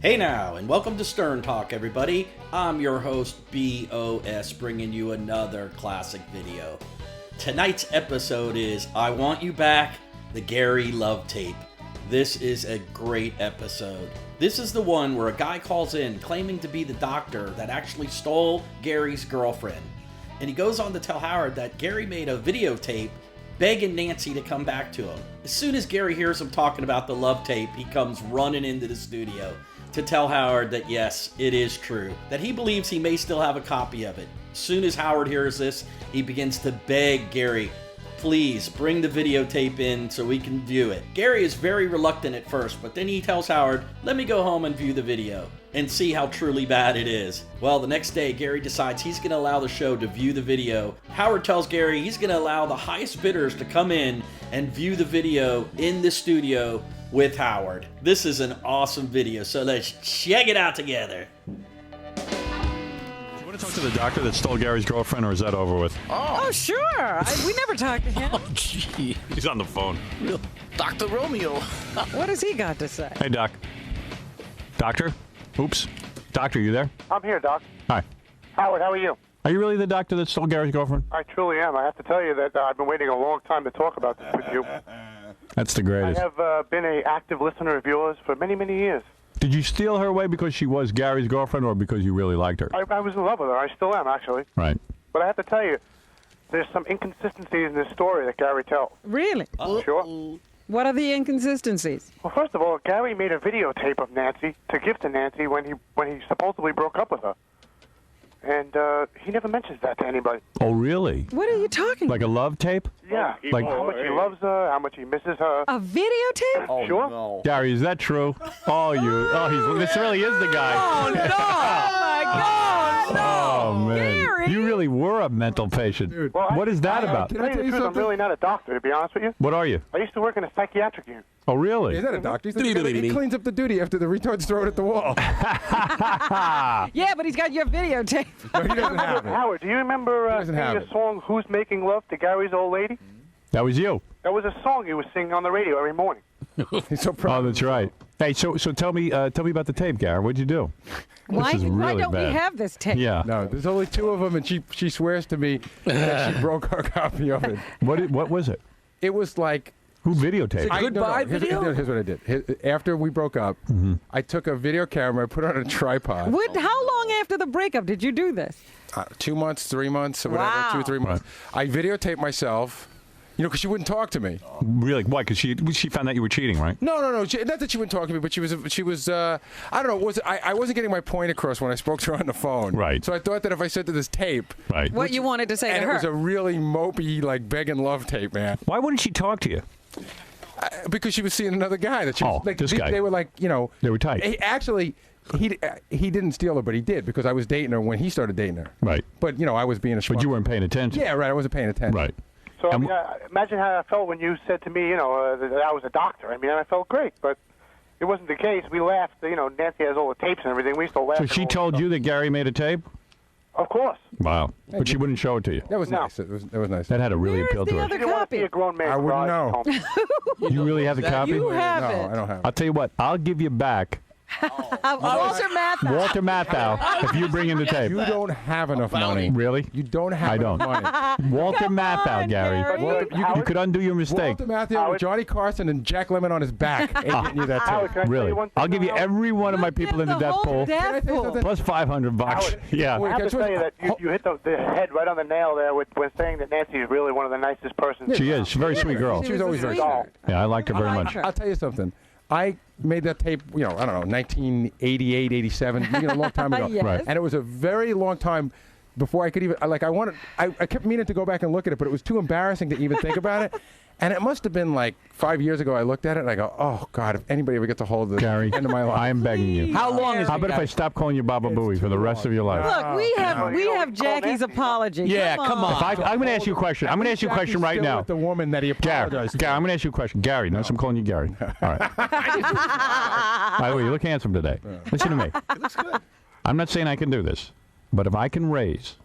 Hey now, and welcome to Stern Talk, everybody. I'm your host, B.O.S, bringing you another classic video. Tonight's episode is I Want You Back, the Gary Love Tape. This is a great episode. This is the one where a guy calls in claiming to be the doctor that actually stole Gary's girlfriend. And he goes on to tell Howard that Gary made a videotape begging Nancy to come back to him. As soon as Gary hears him talking about the love tape, he comes running into the studio to tell Howard that yes, it is true, that he believes he may still have a copy of it. As soon as Howard hears this, he begins to beg Gary, please bring the videotape in so we can view it. Gary is very reluctant at first, but then he tells Howard, let me go home and view the video and see how truly bad it is. Well, the next day, Gary decides he's going to allow the show to view the video. Howard tells Gary he's going to allow the highest bidders to come in and view the video in the studio with Howard. This is an awesome video, so let's check it out together. You want to talk to the doctor that stole Gary's girlfriend, or is that over with? Oh sure. We never talked to him. Oh, gee. He's on the phone. Real Dr. Romeo. What has he got to say? Hey, Doc. Doctor? Oops. Doctor, you there? I'm here, Doc. Hi. Howard, how are you? Are you really the doctor that stole Gary's girlfriend? I truly am. I have to tell you that I've been waiting a long time to talk about this with you. That's the I greatest. have been an active listener of yours for many, many years. Did you steal her away because she was Gary's girlfriend, or because you really liked her? I was in love with her. I still am, actually. Right. But I have to tell you, there's some inconsistencies in this story that Gary tells. Really? Sure. What are the inconsistencies? Well, first of all, Gary made a videotape of Nancy to give to Nancy when he supposedly broke up with her. And he never mentions that to anybody. Oh, really? What are you talking Like a love tape? Yeah. Like- how much he loves her, how much he misses her. A videotape? Sure. Gary, is that true? This really is the guy. Oh, no! Oh, my God! No! Oh, man. Gary! You really were a mental patient. Dude. Well, What is that about? Can I tell you I'm something? really not a doctor, to be honest with you. What are you? I used to work in a psychiatric unit. Oh, really? He's not a doctor. He cleans up the duty after the retards throw it at the wall. Yeah, but he's got your videotape. No, he doesn't have it. Howard, do you remember doesn't have singing it. a song, Who's Making Love to Gary's Old Lady? That was you. That was a song he was singing on the radio every morning. He's so proud. Oh, that's right. Hey, so tell me about the tape, Gary. What'd you do? Why This is really don't bad. we have this tape? Yeah. No, there's only two of them, and she swears to me that she broke her copy of it. What was it? It was like... Who videotaped? Goodbye Here's video? Here's what I did. After we broke up, I took a video camera, I put it on a tripod. How long after the breakup did you do this? 2 months, 3 months, or whatever, Wow. 2 or 3 months. I videotaped myself, because she wouldn't talk to me. Really? Why? Because she found out you were cheating, right? No. Not that she wouldn't talk to me, but she was. I don't know. I wasn't getting my point across when I spoke to her on the phone. Right. So I thought that if I sent her this tape, Right. What you wanted to say and to it her? was a really mopey, like begging love tape, man, Why wouldn't she talk to you? because she was seeing another guy that she was Oh, like. this they, guy. they were like, They were tight. He didn't steal her, but he did because I was dating her when he started dating her. Right. But I was being a. But you weren't paying attention. Yeah, right. I wasn't paying attention. Right. So, And imagine how I felt when you said to me, that I was a doctor. I mean, I felt great, but it wasn't the case. We laughed. Nancy has all the tapes and everything. We used to laugh. So and she all told that you that Gary made a tape? stuff. Of course. Wow. But she wouldn't show it to you. That was No. nice. That was nice. That had to really Where's appeal the to her. other You didn't want to see copy? a grown man I wouldn't cry know. at home. You really have the copy? You have No, it. I don't have I'll it. tell you what. I'll give you back Walter Matthau. Walter Matthau if you bring in the tape. You don't have enough money. Really? You don't have I enough don't. money. Walter Come Matthau, on, Gary. Gary. You could undo your mistake. Walter Matthau with Johnny Carson and Jack Lemmon on his back ain't getting you that Howard, tape. can I tell Really? you one thing, I'll give you Howard? every one of my people in the death pool. Can I Death say pool. something? Plus $500. Howard, Yeah. I have to guess tell what? you that you hit the head right on the nail there when saying that Nancy is really one of the nicest persons. She is. She's a very sweet girl. She was always very sweetheart. Yeah, I liked her very much. I'll tell you something. I made that tape, I don't know, 1988, 87, a long time ago. Yes. Right. And it was a very long time before I could even, I kept meaning to go back and look at it, but it was too embarrassing to even think about it. And it must have been like 5 years ago I looked at it and I go, oh, God, if anybody ever gets a hold of this, Gary, end of my life. I am begging you. How long How about if I stop calling you Baba Booey for the rest of your life? Look, we have Jackie's apology. Yeah, come on. I'm going to ask you a question. I'm going to ask you a question right now. The woman that he Gary, apologized to. Gary, I'm going to ask you a question. Gary, notice I'm calling you Gary. All right. By the way, you look handsome today. Listen to me. I'm not saying I can do this, but if I can raise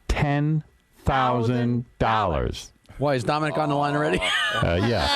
$10,000, Why, is Dominic on the line already? yeah.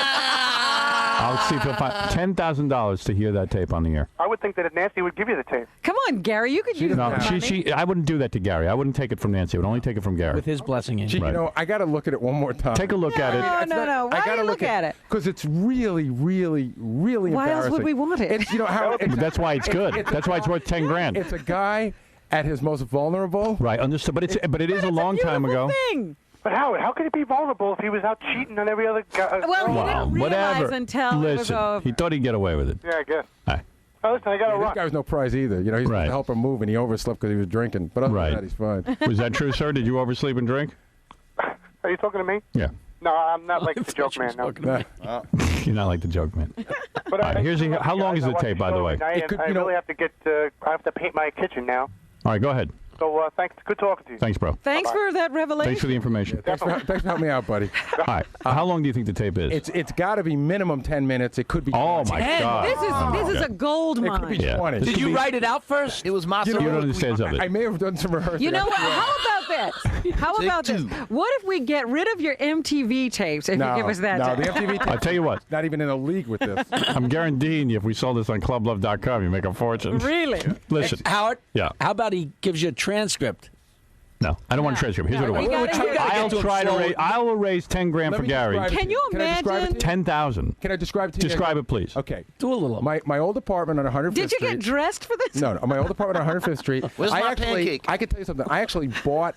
I'll see if he'll find $10,000 to hear that tape on the air. I would think that Nancy would give you the tape. Come on, Gary, you could use No, the money. I wouldn't do that to Gary. I wouldn't take it from Nancy. I would only take it from Gary. With his blessing in. Gee, Right. you know, I got to look at it one more time. Take a look at it. No. Why do you look at it? Because it's really, really, really Why else embarrassing. would we want it? It's, you know, how That's why it's good. That's why it's worth 10 grand. It's a guy at his most vulnerable. Right, understood. But it is a long time ago. Thing. But how could he be vulnerable if he was out cheating on every other guy? Well, he Wow, didn't realize whatever. until it was Listen, over. he thought he'd get away with it. Yeah, I guess. All right. Oh, listen, I got to This run. guy was no prize either. You know, he's supposed Right. to help him move, and he overslept because he was drinking. But other Right. than that, he's fine. Was that true, sir? Did you oversleep and drink? Are you talking to me? Yeah. No, I'm not like the joke man. No. You're not like the joke man. But All right, how long is the tape, by the way? It could, I you know- really have to get. I have to paint my kitchen now. All right, go ahead. So thanks. Good talking to you. Thanks, bro. Thanks for that revelation. Thanks for the information. Thanks for helping me out, buddy. All right. How long do you think the tape is? It's got to be minimum 10 minutes. It could be. Oh, my 10. God. This is a gold It could be mine. Yeah. 20. This Did could you be- write it out first? It was my You don't understand something. I may have done some rehearsing. You know what? That's How about this? How about this? What if we get rid of your MTV tapes if you give us that? No, tape? the MTV I'll tell you what. not even in a league with this. I'm guaranteeing you if we sold this on clublove.com, you make a fortune. Really? Listen. Howard? Yeah. How about he gives you a transcript? No, I don't want a transcript. Here's No, what we it was. gotta hear- I'll try to raise. I will raise 10 grand Let for me Gary. describe it Can to you Can I describe it imagine? to you? 10,000. Can I describe it to you? Describe it, please. Okay. Do a little. My old apartment on 105th Did you Street. get dressed for this? No, my old apartment on 105th Street. Where's my actually, pancake? I could tell you something. I actually bought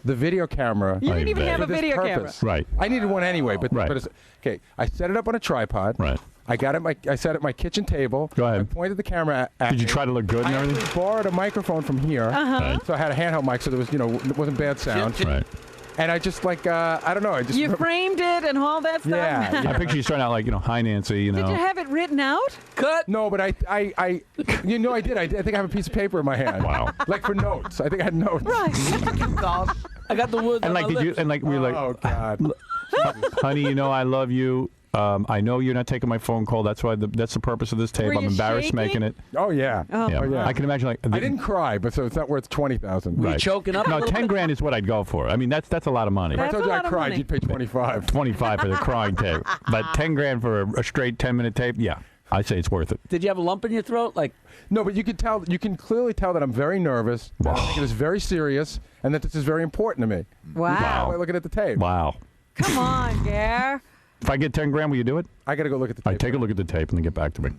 the video camera. You didn't even bet. have a for this video purpose. camera. Right. I needed one anyway, but, Right. but it's, okay. I set it up on a tripod. Right. I set it at my kitchen table. Go ahead. I pointed the camera at Did you me. try to look good and I everything? actually borrowed a microphone from here. Right. So I had a handheld mic, so there was, it wasn't bad sound. Right. And I just I don't know. I just You framed it and all that stuff? Yeah, I picture you starting out like, hi, Nancy, Did you have it written out? Cut. No, but I I did. I think I have a piece of paper in my hand. Wow. Like for notes. I think I had notes. Right. I got the wood. And like, did you? And like, we were like, Oh God. honey, I love you. I know you're not taking my phone call. That's why that's the purpose of this tape. Were I'm you embarrassed shaking? making it. Oh yeah. Oh, Yeah. yeah. I can imagine like. I didn't cry, but so it's not worth 20,000. Right. choking up? No, 10 grand is what I'd go for. I mean, that's a lot of money. If I That's told a you I lot of cried, money. you'd pay 25. 25 for the crying tape, but 10 grand for a straight 10-minute tape. Yeah, I say it's worth it. Did you have a lump in your throat? Like, No, but you can clearly tell that I'm very nervous. I think it is very serious, and that this is very important to me. Wow. By looking at the tape. Wow. Come on, Gare. If I get 10 grand, will you do it? I got to go look at the tape. All right, take a look at the tape and then get back to me.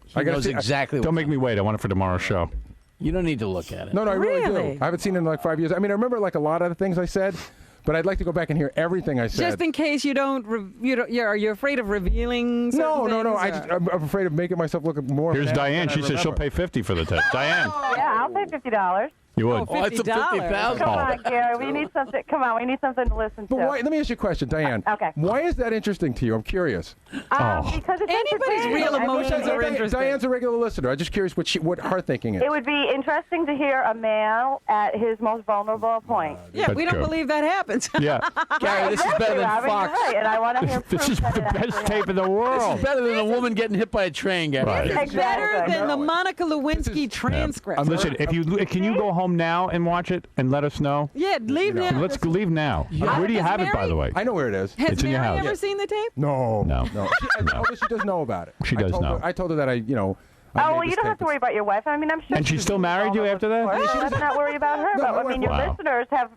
he gotta knows see- exactly. Don't make me wait. I want it for tomorrow's show. You don't need to look at it. No, I really Really? do. I haven't seen it in like 5 years. I mean, I remember like a lot of the things I said, but I'd like to go back and hear everything I said. Just in case you don't, are you afraid of revealing no, certain no, no. things, or- I'm afraid of making myself look more. Here's bad Diane. than I She says she'll remember. pay 50 for the tape. Diane, Yeah, I'll pay $50. you would. Oh, it's a $50. 50,000. Come on, Gary. We need something. Come on, we need something to listen to. But why, let me ask you a question, Diane. Okay. Why is that interesting to you? I'm curious. Because it's Anybody's entertaining. real I mean, emotions are interesting. Diane's a regular listener. I'm just curious what her thinking is. It would be interesting to hear a male at his most vulnerable point. Yeah, we don't true. believe that happens. Yeah. Gary, this is better than I mean, Fox. you're right, and I want to hear This proof is that the it best actually tape in the This world. is better than a woman getting hit by a train, Gary. Right. It's better Exactly. than the No. Monica Lewinsky transcript. Listen, can you go home now and watch it and let us know? Yeah, leave now. Let's leave now. Where do you Has have it, by Mary- the way? I know where it is. Has It's in your Mary house. ever seen the tape? No. No. She does know about it. She I does told know. Her, I told her that I Oh, well, you don't have to worry about your wife. I mean, I'm sure. And she still married you after that? Let's not worry about her. No, But my I mean, wife- your Wow. listeners have,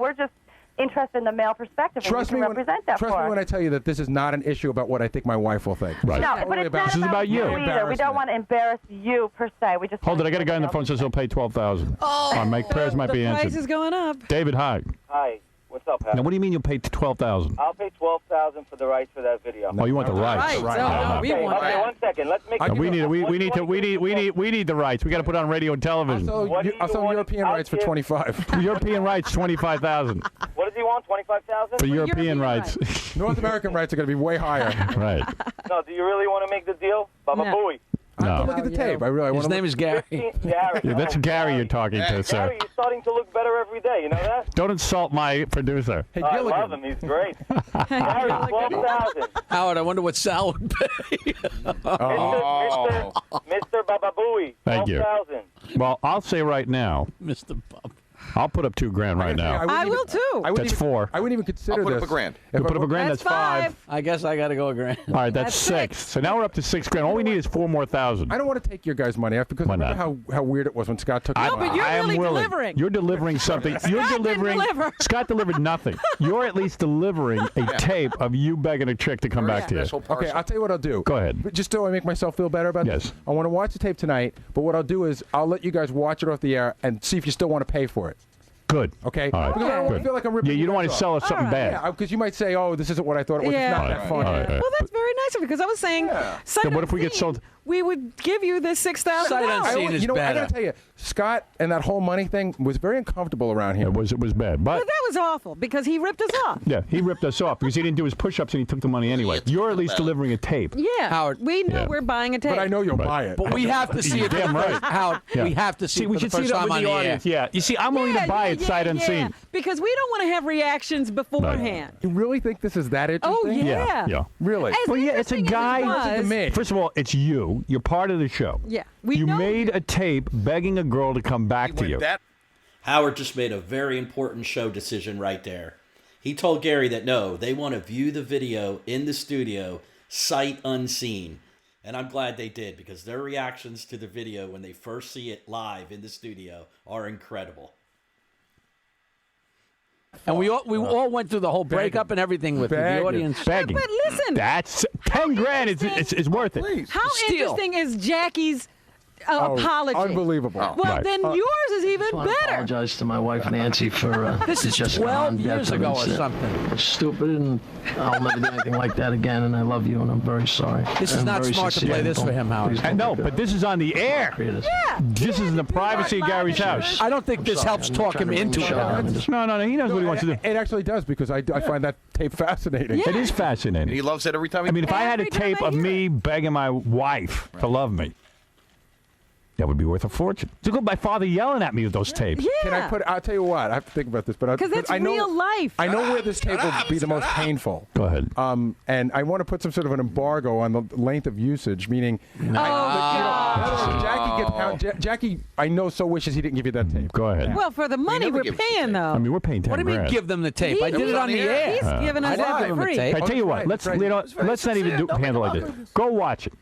we're just interested in the male perspective, and Trust we me can when represent that trust for me us. when I tell you that this is not an issue about what I think my wife will think. Right. No, It's but really it's not This is about you. either. We Embarrassment. don't want to embarrass you per se. We just Hold it. want I got a guy on the to phone says he'll pay 12,000. Oh, my prayers might be The price answered. is going up. David, hi. Hi, what's up, Now, Howard? what do you mean you'll pay 12,000? I'll pay $12,000 for the rights for that video. Oh, you want the rights? Right. No, we Okay, want okay, that. 1 second. Let's make No, it. we need the rights. We got to put it on radio and television. I'll sell European rights for 25. European rights, 25,000. What does he want? 25,000? For European European rights. North American rights are going to be way higher. Right. No, do you really want to make the deal? Babapology. No. Look at the tape. I really His want name is Gary. Gary. Yeah, that's Gary you're talking to, sir. Gary, you're starting to look better every day. You know that? Don't insult my producer. Hey, I Gilligan. love him. He's great. Gary, 12,000. Howard, I wonder what Sal would pay. Mr. Bababooey. Thank you. 12,000. Well, I'll say right now, Mr. Bob. I'll put up $2,000 right now. I will too. That's $4,000. I wouldn't even consider I'll put this. up $1,000. You put up $1,000. That's $5,000. I guess I got to go $1,000. All right, that's That's $6,000. $6,000. So now we're up to $6,000. All we need is $4,000 more. I don't want to take your guys' money because Why remember not? how weird it was when Scott took No, but you're I am really willing. delivering. You're delivering something. You're Scott didn't delivering. deliver. Scott delivered nothing. You're at least delivering a tape of you begging a chick to come back to you. Okay, I'll tell you what I'll do. Go ahead. But just so I make myself feel better about Yes. this, I want to watch the tape tonight, but what I'll do is I'll let you guys watch it off the air and see if you still want to pay for it. Good. Okay? All right. Because I don't want Good. to feel like I'm ripping Yeah, you don't want to guys sell off. us something bad. Yeah, because you might say, oh, this isn't what I thought it was. Yeah. It's not that funny. All right. Well, that's very nice of you because I was saying, sight Then what if we get unseen, sold- We would give you this $6,000. Sight unseen is You know, I better. gotta tell you, Scott and that whole money thing was very uncomfortable around here. It was bad, but But that was awful because he ripped us off. yeah, he ripped us off because he didn't do his push-ups and he took the money anyway. You're at least delivering a tape. Yeah, Howard. we know Yeah. we're buying a tape. But I know you'll Right. buy it. But we have to see it. Damn right. Howard, Yeah. we have to see it we for should the see first that time with on the the air. audience. Yeah, you see, I'm willing to buy it sight unseen. Because we don't want to have reactions beforehand. You really think this is that interesting? Oh, yeah. Yeah. Really? As Well, yeah, it's a interesting as it guy. was- to me. First of all, it's you. You're part of the show. Yeah, we You know made a tape begging a girl to come back to you. Howard just made a very important show decision right there. He told Gary that no, they want to view the video in the studio, sight unseen. And I'm glad they did because their reactions to the video when they first see it live in the studio are incredible. And we all went through the whole breakup and everything with it. The Begging. audience. Begging. But listen, That's $10,000. It's worth it. how Steal. interesting is Jackie's Oh, apology? unbelievable. Well, Right. then yours is even I want to better. apologize to my wife Nancy for This is just 12 years ago or something. It's stupid, and I'll never do anything like that again. And I love you, and I'm very sorry. This is And not very smart to sincere. play this for him, Howard. Please don't No, make but this is on the air. create this. This is in the privacy of Gary's house. I don't think this Sorry, helps I'm talk trying him to bring into the it. show down. Howard. No, he knows what he wants to do. It actually does because I find that tape fascinating. It is fascinating. He loves it every time he I mean, if I had a Every time tape I of hear me begging my wife to love me, that would be worth a fortune. To go my father yelling at me with those tapes. Yeah. Can I put? I'll tell you what. I have to think about this, but Because that's I know, real life. I know where this tape will be the most painful. Go ahead. And I want to put some sort of an embargo on the length of usage, meaning Jackie, I know so wishes he didn't give you that tape. Go ahead. Well, for the money never we're give us the paying, tape. though. I mean, we're paying $10,000. What do you mean give them the tape? I did it on the air. He's giving us I didn't that give him for the free. tape. I tell you what. Let's let's not even handle it like this. Go watch it.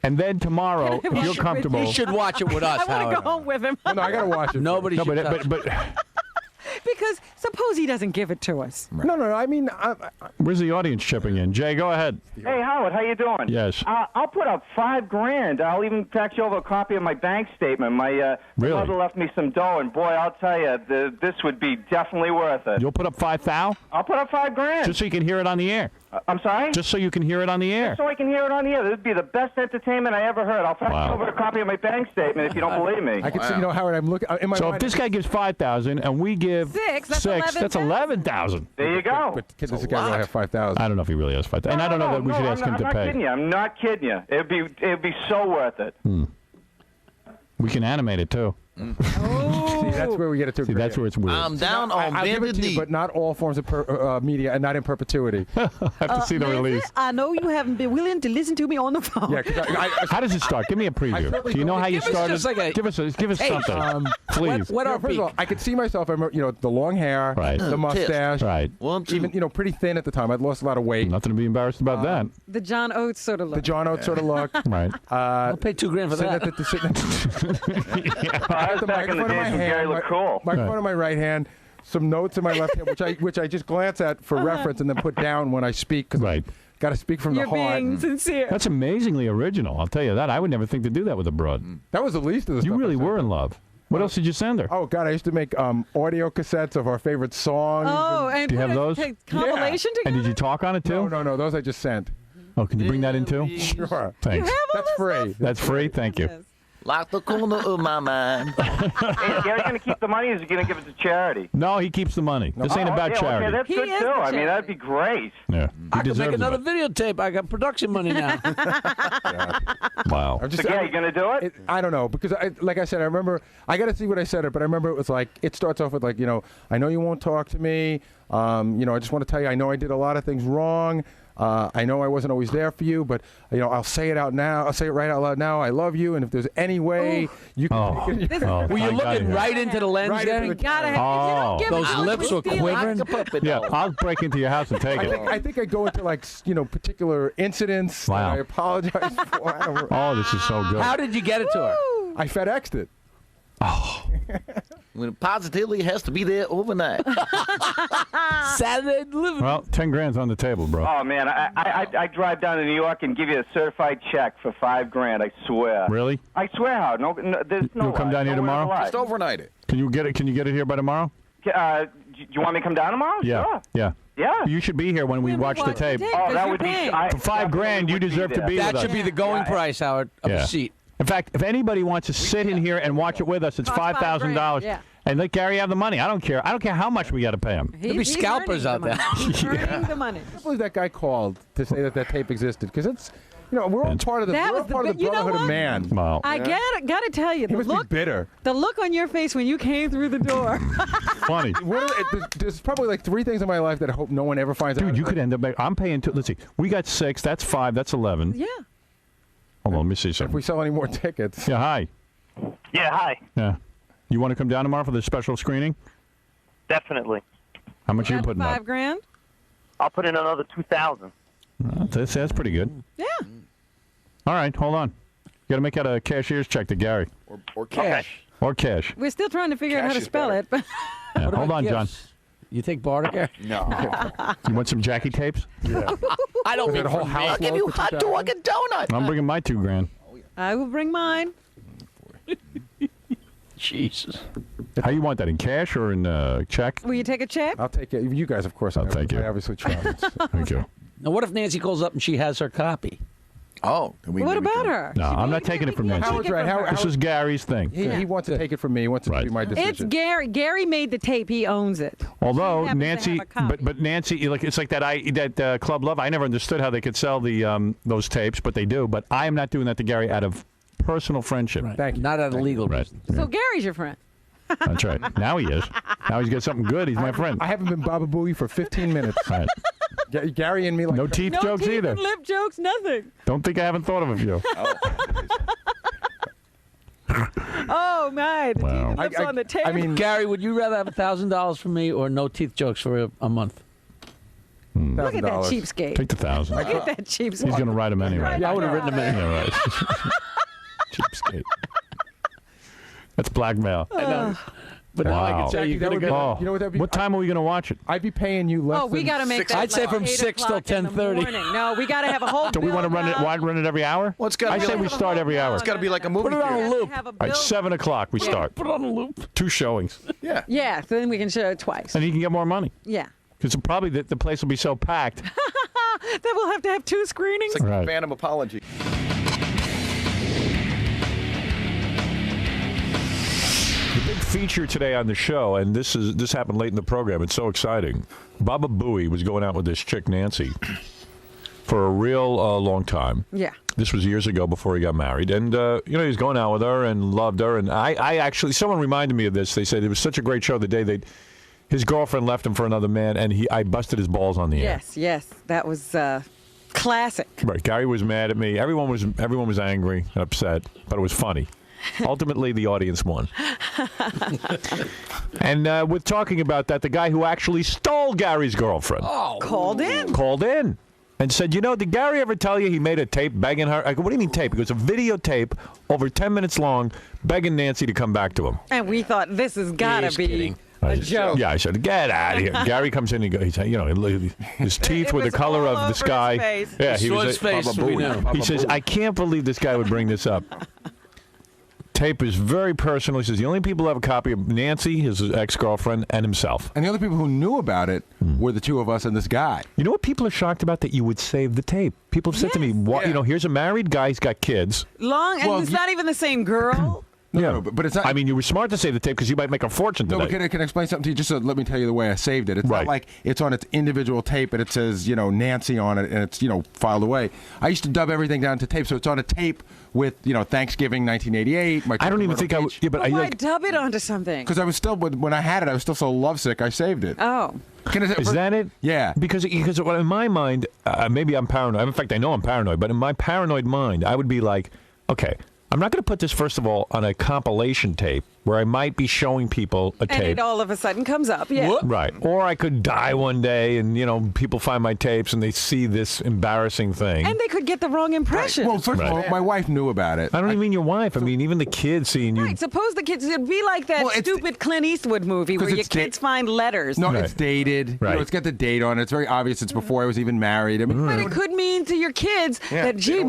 And then tomorrow, if you're comfortable. He should watch it with us, I want to Howard. go home with him. No, I gotta watch it. Nobody No, should touch it. but Because suppose he doesn't give it to us. No. I mean, where's the audience chipping in? Jay, go ahead. Hey, Howard, how you doing? Yes. I'll put up $5,000. I'll even fax you over a copy of my bank statement. My Really? mother left me some dough, and boy, I'll tell you, this would be definitely worth it. You'll put up $5,000 I'll put up $5,000. just so you can hear it on the air. I'm sorry? Just so you can hear it on the air. So I can hear it on the air. This would be the best entertainment I ever heard. I'll fax Wow. you over a copy of my bank statement if you don't believe me. I can see. You know, Howard, I'm looking in my So mind. if this guy gives $5,000 and we give Six, that's that's $11,000. There you go. But this guy will have 5,000. I don't know if he really has $5,000, and I don't know that we should ask him to I'm not pay. kidding you. I'm not kidding you. It'd be so worth it. We can animate it too. See, that's where we get it to. See, that's where it's weird. I'm down on I'll give it bended to you, knee. but not all forms of media, and not in perpetuity. I have to see the Nancy, release. I know you haven't been willing to listen to me on the phone. Yeah, 'cause How does it start? Give me a preview. Do you know how you Give us started? just like a give us taste. something, please. What our first of all, beak? I could see myself. I remember, the long hair, Right. the mustache, Right. 1, 2. even pretty thin at the time. I'd lost a lot of weight. Nothing to be embarrassed about that. The John Oates sort of look. The John Oates sort of look. Right. I'll pay $2,000 for that. I was back in the days when Gary looked cool. Microphone in my right hand, some notes in my left hand, which I just glance at for reference and then put down when I speak. Cause Right. Got to speak from You're the heart. being sincere. That's amazingly original. I'll tell you that. I would never think to do that with a broad. That was the least of the You stuff I really sent were her. in love. What else did you send her? Oh God, I used to make audio cassettes of our favorite songs. Oh, and Do you have put a those? compilation And together? did you talk on it too? No, those I just sent. Oh, can you bring that in too? Sure. Thanks. That's free. That's free. Thank you. Yes. Lock the corner of my mind. Hey, is Gary going to keep the money, or is he going to give it to charity? No, he keeps the money. This ain't about yeah, charity. Okay, that's He good is too. the I mean, charity. that'd be great. Yeah. I He could make deserves another it. videotape. I got production money now. Wow. I'm just, So, Gary, you going to do it? I don't know because like I said, I remember I got to see what I said, but I remember it was like it starts off with like I know you won't talk to me. I just want to tell you I know I did a lot of things wrong. I know I wasn't always there for you, but I'll say it out now. I'll say it right out loud now. I love you, and if there's any way you can take it. Were you looking right into the lens? Right into the camera. Those lips were quivering. Yeah, I'll break into your house and take it. I think I go into particular incidents that I apologize for. I don't Oh, this is so good. How did you get it to her? I FedExed it. Oh. When it positively has to be there overnight. Saturday delivery. Well, 10 grand's on the table, bro. Oh man, I drive down to New York and give you a certified check for $5 grand. I swear. Really? I swear, Howard. No, there's no. You'll come down here tomorrow? Just overnight it. Can you get it here by tomorrow? Do you want me to come down tomorrow? Yeah. Sure. Yeah. Yeah. You should be here when we watch the tape. Oh, that would be. For $5 grand, you deserve to be with us. That should be the going price, Howard, of a seat. In fact, if anybody wants to sit in here and watch it with us, it's $5,000. Yeah. And let Gary have the money. I don't care. I don't care how much we got to pay him. There'll be scalpers out there. He's earning the money. I can't believe that guy called to say that tape existed, because it's, we're all part of the brotherhood of man. Wow. I gotta tell you, He must be bitter. the look on your face when you came through the door. Funny. There's probably like 3 things in my life that I hope no one ever finds out. Dude, you could end up. I'm paying. Let's see. We got 6. That's 5. That's 11. Yeah. Hold on. Let me see If something. we sell any more tickets. Yeah. Hi. Yeah, hi. Yeah. You want to come down tomorrow for the special screening? Definitely. How much are you putting up? $5 grand. I'll put in another 2,000. That's pretty good. Yeah. All right. Hold on. You got to make out a cashier's check to Gary. Or cash. Or cash. We're still trying to figure out how to spell it. But Yeah, hold on, John. You take barter, Gary? No. You want some Jackie tapes? Yeah. I don't mean whole for me. house I'll give you hot dog and donut. I'm bringing my $2 grand. I will bring mine. Jesus. How you want that, in cash or in check? Will you take a check? I'll take it. You guys, of course, I'll take it. I obviously try. Thank you. Now, what if Nancy calls up and she has her copy? Oh. What about her? No, I'm not taking it from Nancy. Howard's right. This is Gary's thing. He wants to take it from me. He wants it to be my decision. It's Gary. Gary made the tape. He owns it. Although She happens to Nancy, have a copy. but Nancy, it's like that Club Love. I never understood how they could sell the those tapes, but they do. But I am not doing that to Gary out of personal friendship. Right. Thank you. Not out of legal Right. reasons. So Gary's your friend. That's right. Now he is. Now he's got something good. He's my friend. I haven't been Babapology for 15 minutes. Right. Gary and me like No teeth No jokes teeth either. and lip jokes. Nothing. Don't think I haven't thought of a few. Oh my! The teeth Wow. and lips on the tape. I mean, Gary, would you rather have $1,000 from me or no teeth jokes for a month? look at that $1,000. cheapskate. Take the 1,000. Look at that cheapskate. He's gonna write them anyway. Yeah, I would have written them in. Yeah, right. Cheapskate. That's blackmail. I know. But now I Wow. can tell you That would could be- Oh, You know what that'd be? what time are we gonna watch it? I'd be paying you less. Oh, we than got to make 6 that. I'd say like from 8 6 till o'clock in the 10:30. morning. No, we got to have a whole. Do we want to run it every hour? Well, it's gotta I be say like- we start every hour. It's got to be like a movie Put it on a theater. loop. All right, 7 o'clock we start. Put it on a loop. 2 showings, Yeah. Yeah, so then we can show it twice. and he can get more money Yeah. because probably the place will be so packed. Then we'll have to have 2 screenings. It's like Right. a Phantom Apology. The big feature today on the show, and this happened late in the program. It's so exciting. Baba Booey was going out with this chick Nancy for a real long time. Yeah. This was years ago before he got married, and he was going out with her and loved her. And I actually, someone reminded me of this. They said it was such a great show the day his girlfriend left him for another man, and I busted his balls on the air. Yes, that was classic. Right. Gary was mad at me. Everyone was angry and upset, but it was funny. Ultimately, the audience won. And with talking about that, the guy who actually stole Gary's girlfriend Called in. and said, did Gary ever tell you he made a tape begging her? I go, what do you mean tape? It was a videotape over 10 minutes long begging Nancy to come back to him. And we thought this has got to He's be kidding. a joke. Yeah, I said, get out of here. Gary comes in and he said, his teeth It were the was color all of the over sky. his face. Yeah, he Saw was his face, Baba we Booey. know. He says, I can't believe this guy would bring this up. Tape is very personal. He says the only people who have a copy of Nancy, his ex-girlfriend, and himself. And the only people who knew about it were the 2 of us and this guy. You know what people are shocked about? That you would save the tape. People have said to me, what, here's a married guy, he's got kids. Long, and it's not even the same girl. No, but it's not. I mean, you were smart to save the tape because you might make a fortune today. No, but can I explain something to you? Just let me tell you the way I saved it. It's Right. not like it's on its individual tape and it says, Nancy on it and it's, filed away. I used to dub everything down to tape, so it's on a tape with, Thanksgiving 1988. I don't even think I would. Yeah, but Why dub it onto something? Because I was still, when I had it, I was still so lovesick, I saved it. Oh. Is that it? Yeah. Because in my mind, maybe I'm paranoid. In fact, I know I'm paranoid. But in my paranoid mind, I would be like, okay, I'm not going to put this, first of all, on a compilation tape where I might be showing people a tape. And it all of a sudden comes up, yeah. Right. Or I could die one day and, people find my tapes and they see this embarrassing thing. And they could get the wrong impression. Well, first of all, my wife knew about it. I don't even mean your wife. I mean, even the kids seeing you. Right. Suppose the kids, it'd be like that stupid Clint Eastwood movie where your kids find letters. No, it's dated. Right. It's got the date on it. It's very obvious it's before I was even married. I mean, But it could mean to your kids that, gee,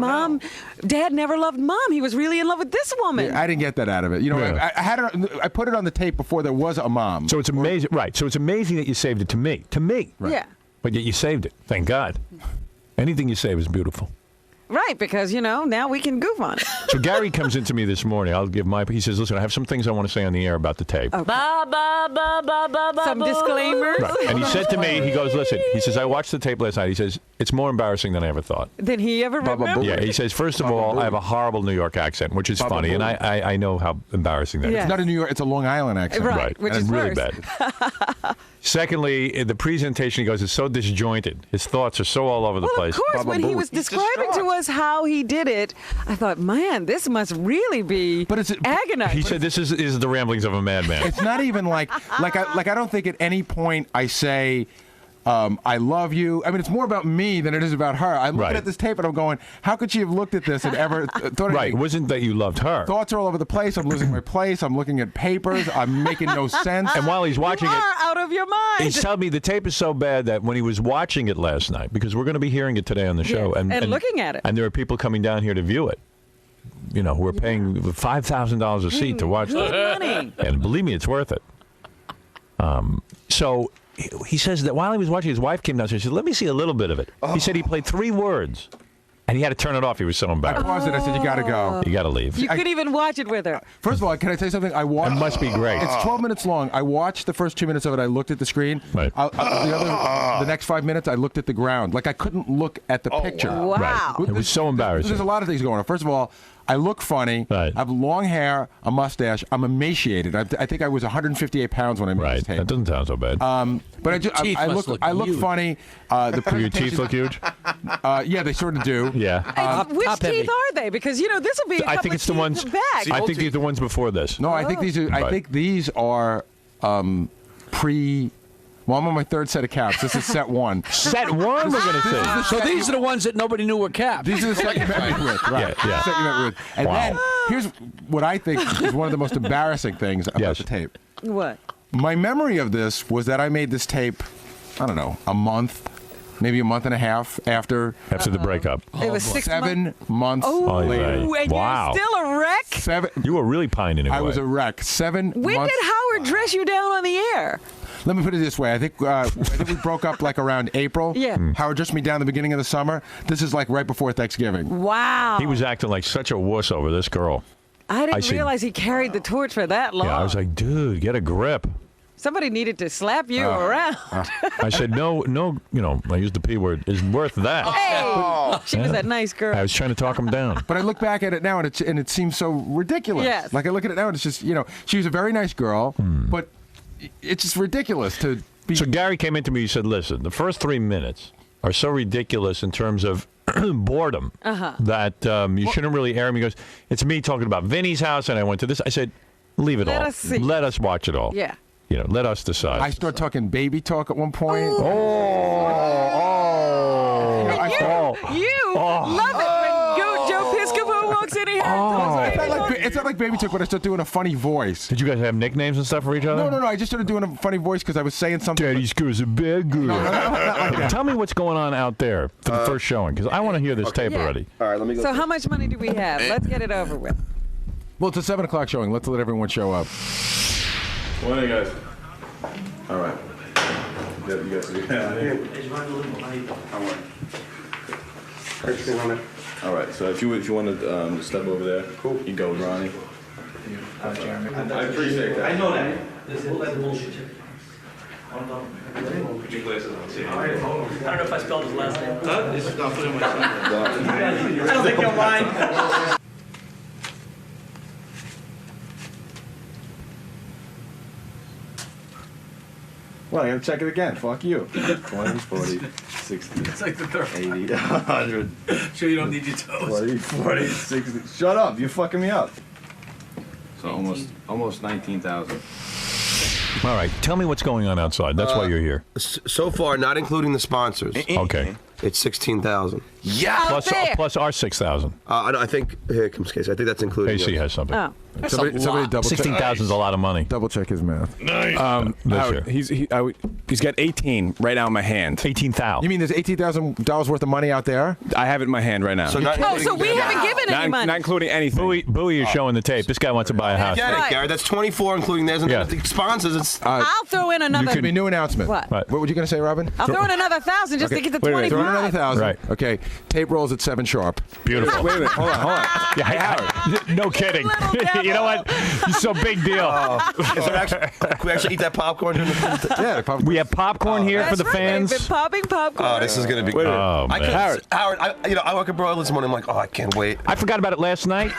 Dad never loved Mom. He was really in love with this woman. Yeah, I didn't get that out of it. I had it. I put it on the tape before there was a mom. So it's amazing, right? So it's amazing that you saved it to me. Right. Yeah. But yet you saved it. Thank God. Anything you save is beautiful. Right, because, now we can goof on it. So Gary comes into me this morning. He says, listen, I have some things I want to say on the air about the tape. Okay. Some disclaimers. Right. And he said to me, he goes, listen, he says, I watched the tape last night. He says, it's more embarrassing than I ever thought. Did he ever remember? Yeah, he says, first of all, I have a horrible New York accent, which is funny, and I know how embarrassing that is. Yeah. It's not a New York, it's a Long Island accent. Right, which and is really worse. bad. Secondly, the presentation, he goes, is so disjointed. His thoughts are so all over the place. Of course, when he was describing to us how he did it, I thought, man, this must really be agonizing. He said, this is the ramblings of a madman. It's not even like I don't think at any point I say, I love you. I mean, it's more about me than it is about her. I'm looking at this tape and I'm going, how could she have looked at this and ever thought Right. It wasn't that you loved her. Thoughts are all over the place. I'm losing my place. I'm looking at papers. I'm making no sense. And while he's watching you it, are out of your mind. he's telling me the tape is so bad that when he was watching it last night, because we're going to be hearing it today on the show. Yes, and looking at it. And there are people coming down here to view it. Who are paying $5,000 a seat to watch Good that. money. And believe me, it's worth it. So he says that while he was watching, his wife came downstairs. She said, let me see a little bit of it. He said he played 3 words. And he had to turn it off. He was so embarrassed. I paused it. I said, you got to go. You got to leave. You could even watch it with her. First of all, can I tell you something? I watched. It must be great. It's 12 minutes long. I watched the first 2 minutes of it. I looked at the screen. Right. The next 5 minutes, I looked at the ground. Like I couldn't look at the picture. Wow. Right. It was so embarrassing. There's a lot of things going on. First of all, I look funny. Right. I have long hair, a mustache. I'm emaciated. I think I was 158 pounds when I made this tape. That doesn't sound so bad. But I look huge. funny. Do your teeth look huge? Yeah, they sort of do. Yeah. Which top teeth heavy. are they? Because, this will be a I couple think it's of the ones. teeth back. I think these are the ones before this. No, I think these are. I Right. think these are pre. Well, I'm on my 3rd set of caps. This is set 1. Set 1, we're going to say. So these are the ones that nobody knew were caps. These are the set you met me with, right? Yeah. Set you met me with. And Wow. then here's what I think is one of the most embarrassing things about the tape. What? My memory of this was that I made this tape, I don't know, a month, maybe a month and a half after the breakup. It was 6 7 months Oh, later. and Wow. you're still a wreck? 7. You were really pining away. I was a wreck. 7 When months. did Howard dress you down on the air? Let me put it this way. I think we broke up like around April. Yeah. Howard dressed me down the beginning of the summer. This is like right before Thanksgiving. Wow. He was acting like such a wuss over this girl. I didn't said- realize he carried the torch for that long. Yeah, I was like, dude, get a grip. Somebody needed to slap you around. I said, no, I used the P word, is worth that. Hey, she was that nice girl. I was trying to talk him down. But I look back at it now, and it seems so ridiculous. Yes. Like I look at it now, and it's just she was a very nice girl, but it's just ridiculous to be. So Gary came into me, he said, listen, the first 3 minutes are so ridiculous in terms of boredom that you shouldn't really air them. He goes, it's me talking about Vinny's house, and I went to this. I said, leave it Let all. us see. Let us watch it all. Yeah. Let us decide. I start talking baby talk at one point. You love it when Joe Piscopo walks in here. It's not like baby talk, but I start doing a funny voice. Did you guys have nicknames and stuff for each other? No. I just started doing a funny voice because I was saying something. Daddy's girl's a bad girl. No, not like that. Tell me what's going on out there for the first showing, because I want to hear this tape already. All right, let me go. So how much money do we have? Let's get it over with. Well, it's a 7 o'clock showing. Let's let everyone show up. Morning, guys. All right. You guys All right. So if you want to step over there, cool. You go with Ronnie. I appreciate that. I know that. This is like bullshit. Put your glasses on. I don't know if I spelled his last name. This is not putting my son. I don't think you'll mind. Well, I gotta check it again. Fuck you. 20, 40, 60, It's like the third 80, 100. Sure you don't need your toes. 40, 40, 60. Shut up. You're fucking me up. So almost 19,000. All right, tell me what's going on outside. That's why you're here. So far, not including the sponsors. Okay. It's 16,000. Yeah. Plus our 6,000. I think here comes Casey. I think that's including. Casey has something. Oh. Somebody double check. 16,000 is a lot of money. Double check his math. Nice. Howard, he's got 18 right now in my hand. 18,000. You mean there's $18,000 worth of money out there? I have it in my hand right now. So we haven't given any money. Not including anything. Bowie is showing the tape. This guy wants to buy a house. Get it, Gary. That's 24, including theirs and the sponsors. It's. I'll throw in another. Could be new announcement. What? What were you going to say, Robin? I'll throw in another 1,000 just to get to 25. Throw in another 1,000. Right. Okay. Tape rolls at 7 sharp. Beautiful. Wait a minute. Hold on. Yeah, Howard. No kidding. You know what? It's a big deal. Can we actually eat that popcorn during the Yeah, popcorn. We have popcorn here for the fans. They've been popping popcorn. Oh, this is gonna be. Oh, man. Howard, I woke up early this morning. I'm like, I can't wait. I forgot about it last night.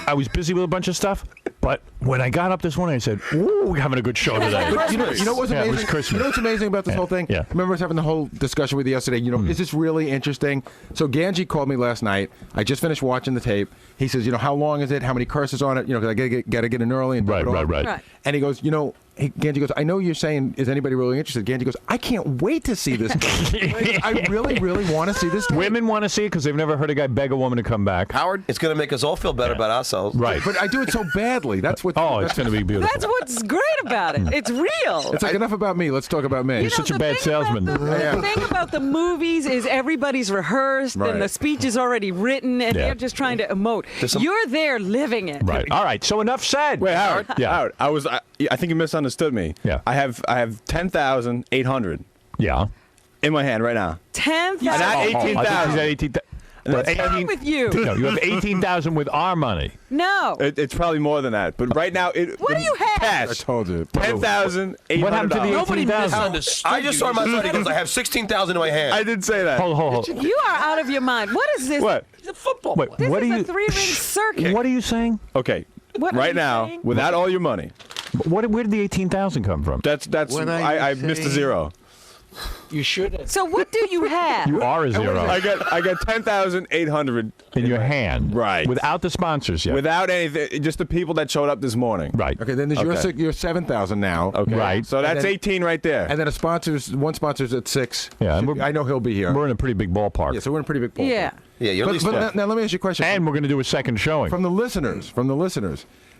I was busy with a bunch of stuff. But when I got up this morning, I said, "Ooh, we're having a good show today." But you know what's amazing? It was Christmas. You know what's amazing about this whole thing? Yeah. Remember us having the whole discussion with you yesterday? You know, is this really interesting? So Ganji called me last night. I just finished watching the tape. He says, how long is it? How many curses on it? Because I got to get in early and right. And he goes, Ganji goes, I know you're saying, is anybody really interested? Ganji goes, I can't wait to see this. I really, really want to see this. Women want to see it because they've never heard a guy beg a woman to come back. Howard, it's going to make us all feel better about ourselves. Right. But I do it so badly. That's what. It's going to be beautiful. That's what's great about it. It's real. It's like enough about me. Let's talk about me. You're such a bad salesman. The thing about the movies is everybody's rehearsed and the speech is already written and they're just trying to emote. You're there living it. Right. All right. So enough said. Wait, Howard. Howard, I think you misunderstood me. Yeah. I have 10,800. Yeah. In my hand right now. 10,000. Not 18,000. 18,000. What's wrong with you? No, you have 18,000 with our money. No. It's probably more than that. But right now, what do you have? Cash. I told you. 10,800. What happened to the Nobody 18,000? misunderstood. I just saw my son. He goes, I have 16,000 in my hand. I didn't say that. Hold. You are out of your mind. What is this? What? He's a football Wait, This what is are a you? 3-ring circuit. What are you saying? Okay. What are right you now, saying? without all your money. Where did the 18,000 come from? That's I missed a zero. You should have. So what do you have? You are a zero. I got 10,800 in your hand. Right. Without the sponsors yet. Without anything, just the people that showed up this morning. Right. Okay, then there's your 7,000 now. Okay. Right. So that's 18 right there. And then one sponsor's at 6. Yeah, and I know he'll be here. We're in a pretty big ballpark. Yeah, so we're in a pretty big ballpark. Yeah. Yeah, you're at least. But now let me ask you a question. And we're going to do a second showing. From the listeners.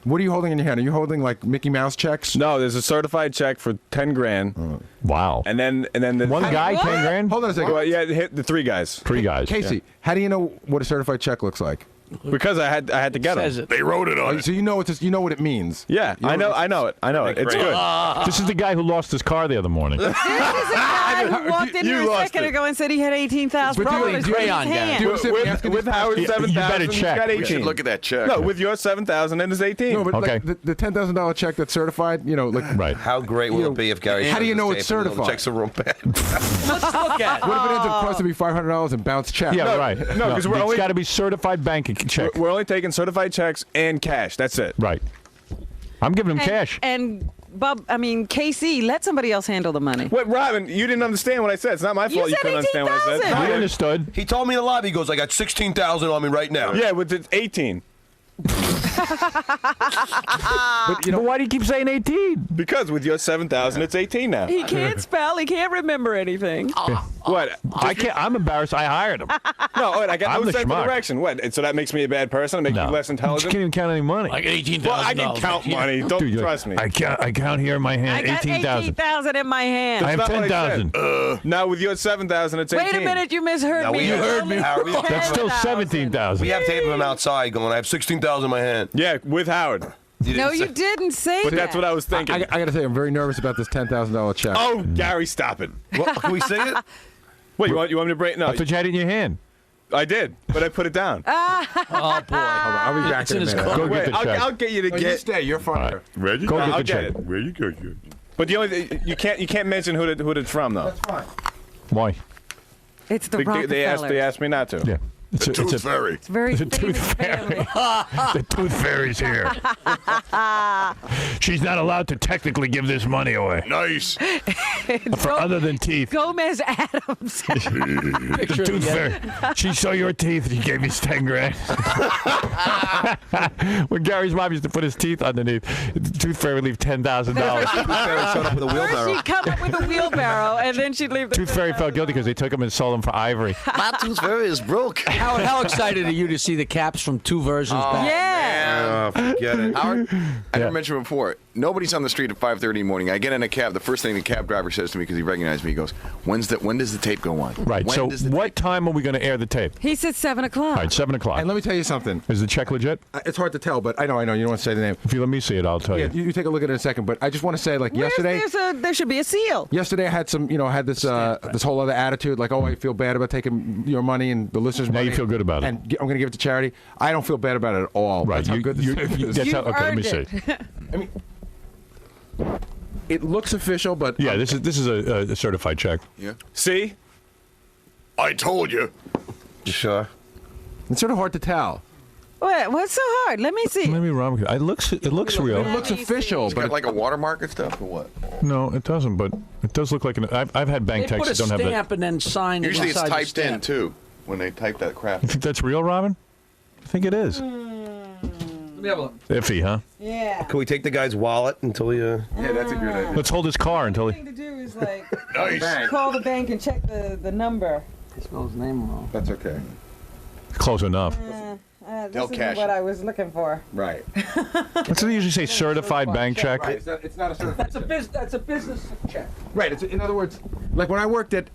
What are you holding in your hand? Are you holding like Mickey Mouse checks? No, there's a certified check for 10 grand. Wow. And then the one guy, 10 grand? Hold on a second. Well, yeah, hit the 3 guys. 3 guys. Casey, how do you know what a certified check looks like? Because I had to get them. They wrote it on it. So you know what it means. Yeah, I know it. It's good. This is the guy who lost his car the other morning. This is a guy who walked in here a second ago and said he had 18,000. Probably a crayon guy. With Howard's 7,000, he's got 18. Look at that check. No, with your 7,000, and it's 18. No, but Okay. like the $10,000 check that's certified, right. How great will it be if Gary? How do you know it's shows the tape and the certified? Checks are real bad. Let's look at it. What if it ends up costing me $500 and bounce check? Yeah, right. No, because we're it's only got to be certified bank check. We're only taking certified checks and cash. That's it. Right. I'm giving him cash. And Casey, let somebody else handle the money. What, Robin? You didn't understand what I said. It's not my fault you said couldn't understand what I said. 18,000. We understood. He told me in the lobby. He goes, I got 16,000 on me right now. Yeah, with the 18. But why do you keep saying 18? Because with your 7,000, it's 18 now. He can't spell. He can't remember anything. What? I can't. I'm embarrassed. I hired him. No, wait, I got I'm no the sense of schmuck. direction. What? So that makes me a bad person? It makes me less You intelligent? can't even count any money. Like $18,000. Well, I can count money. Don't Dude, trust me. I count here in my I hand. got 18,000. 18,000 in my hand. I have That's not what I 10,000. Now with your 7,000, it's 18. Wait a minute, you misheard No, me. you It's heard only me, Howard. That's still 10,000. 17,000. We have tape of him outside going, I have 16,000 in my hand. Yeah, with Howard. No, you didn't say But that. that's what I was thinking. I got to say, I'm very nervous about this $10,000 check. Oh, Gary, stop it. What, can we sing it? Wait, you want me to break? No, I thought you had it in your hand. I did, but I put it down. Oh, boy. Hold on, I'll be back It's in in a his minute. car. Go Wait, get the check. I'll get you to No, you get. stay. You're funnier. Where you go I'll get the get check. it. Where you go? But the only you can't mention who it's from though. That's fine. Why? It's the Rockefellers. They asked me not to. Yeah. The Tooth Fairy. It's very the Tooth Fairy. The Tooth Fairy's here. She's not allowed to technically give this money away. Nice. For other than teeth. Gomez Adams. The Tooth Fairy. She saw your teeth and she gave you 10 grand. When Gary's mom used to put his teeth underneath, the Tooth Fairy would leave $10,000. Tooth Fairy showed up with a First wheelbarrow. she'd come up with a wheelbarrow, and then she'd leave the Tooth Fairy felt guilty because they took him and sold him for ivory. My Tooth Fairy is broke. Howard, how excited are you to see the caps from two versions back? Yeah. Forget it. Howard, I never mentioned it before. Nobody's on the street at 5:30 in the morning. I get in a cab. The first thing the cab driver says to me, because he recognized me, he goes, when does the tape go on? Right. When So does the what time are we going to air the tape? He said 7 o'clock. All right, 7 o'clock. And let me tell you something. Is the check legit? It's hard to tell, but I know. You don't want to say the name. If you let me see it, I'll tell Yeah, you. you take a look at it in a second. But I just want to say, like yesterday, There should be a seal. yesterday I had some, had this this whole other attitude, like, oh, I feel bad about taking your money and the listeners' Now money. you feel good about it. And I'm going to give it to charity. I don't feel bad about it at all. Right. That's how good this thing is. That's how, okay, let me see. I mean, it looks official, but Yeah, this is a certified check. Yeah. See? I told you. You sure? it's sort of hard to tell. Wait, what's so hard? Let me see. Maybe Rob. It looks real. It looks official, It's but got like a watermark and stuff, or what? No, it doesn't. But it does look like an. I've had bank They checks put a that don't have stamp that. and then sign it Usually it's inside the typed in, stamp. too, when they type that crap. You think that's real, Robin? I think it is. Let me have a look. Iffy, huh? Yeah. Can we take the guy's wallet until we? yeah, that's a good idea. Let's hold his car until The he. thing to do is like Nice. call the bank and check the number. He spelled his name wrong. That's okay. Close enough. This They'll isn't cash what it. I was looking for. Right. What's they usually say? Certified bank check. Right. It's not a certified. That's a business check. Right. It's, in other words, like when I worked at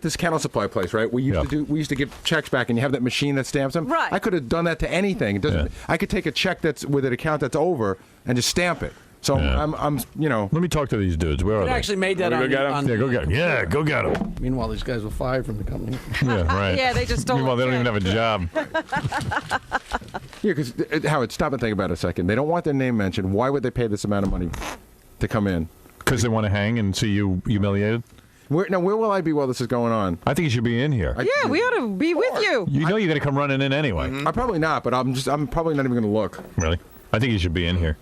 this kennel supply place, right? We used to give checks back, and you have that machine that stamps them. Right. I could have done that to anything. It doesn't. I could take a check that's with an account that's over and just stamp it. So Yeah. I'm Let me talk to these dudes. Where are It they? actually made that Go on. get 'em? on Yeah, go get 'em. Yeah, go get 'em. Meanwhile, these guys were fired from the company. Yeah, right. Yeah, they just stole Meanwhile, they the don't even check. have a job. Yeah, because Howard, stop and think about it a second. They don't want their name mentioned. Why would they pay this amount of money to come in? Because they want to hang and see you humiliated. Where will I be while this is going on? I think you should be in here. Yeah, we ought to be with you. You know you're going to come running in anyway. I'm probably not, but I'm probably not even going to look. Really? I think you should be in here.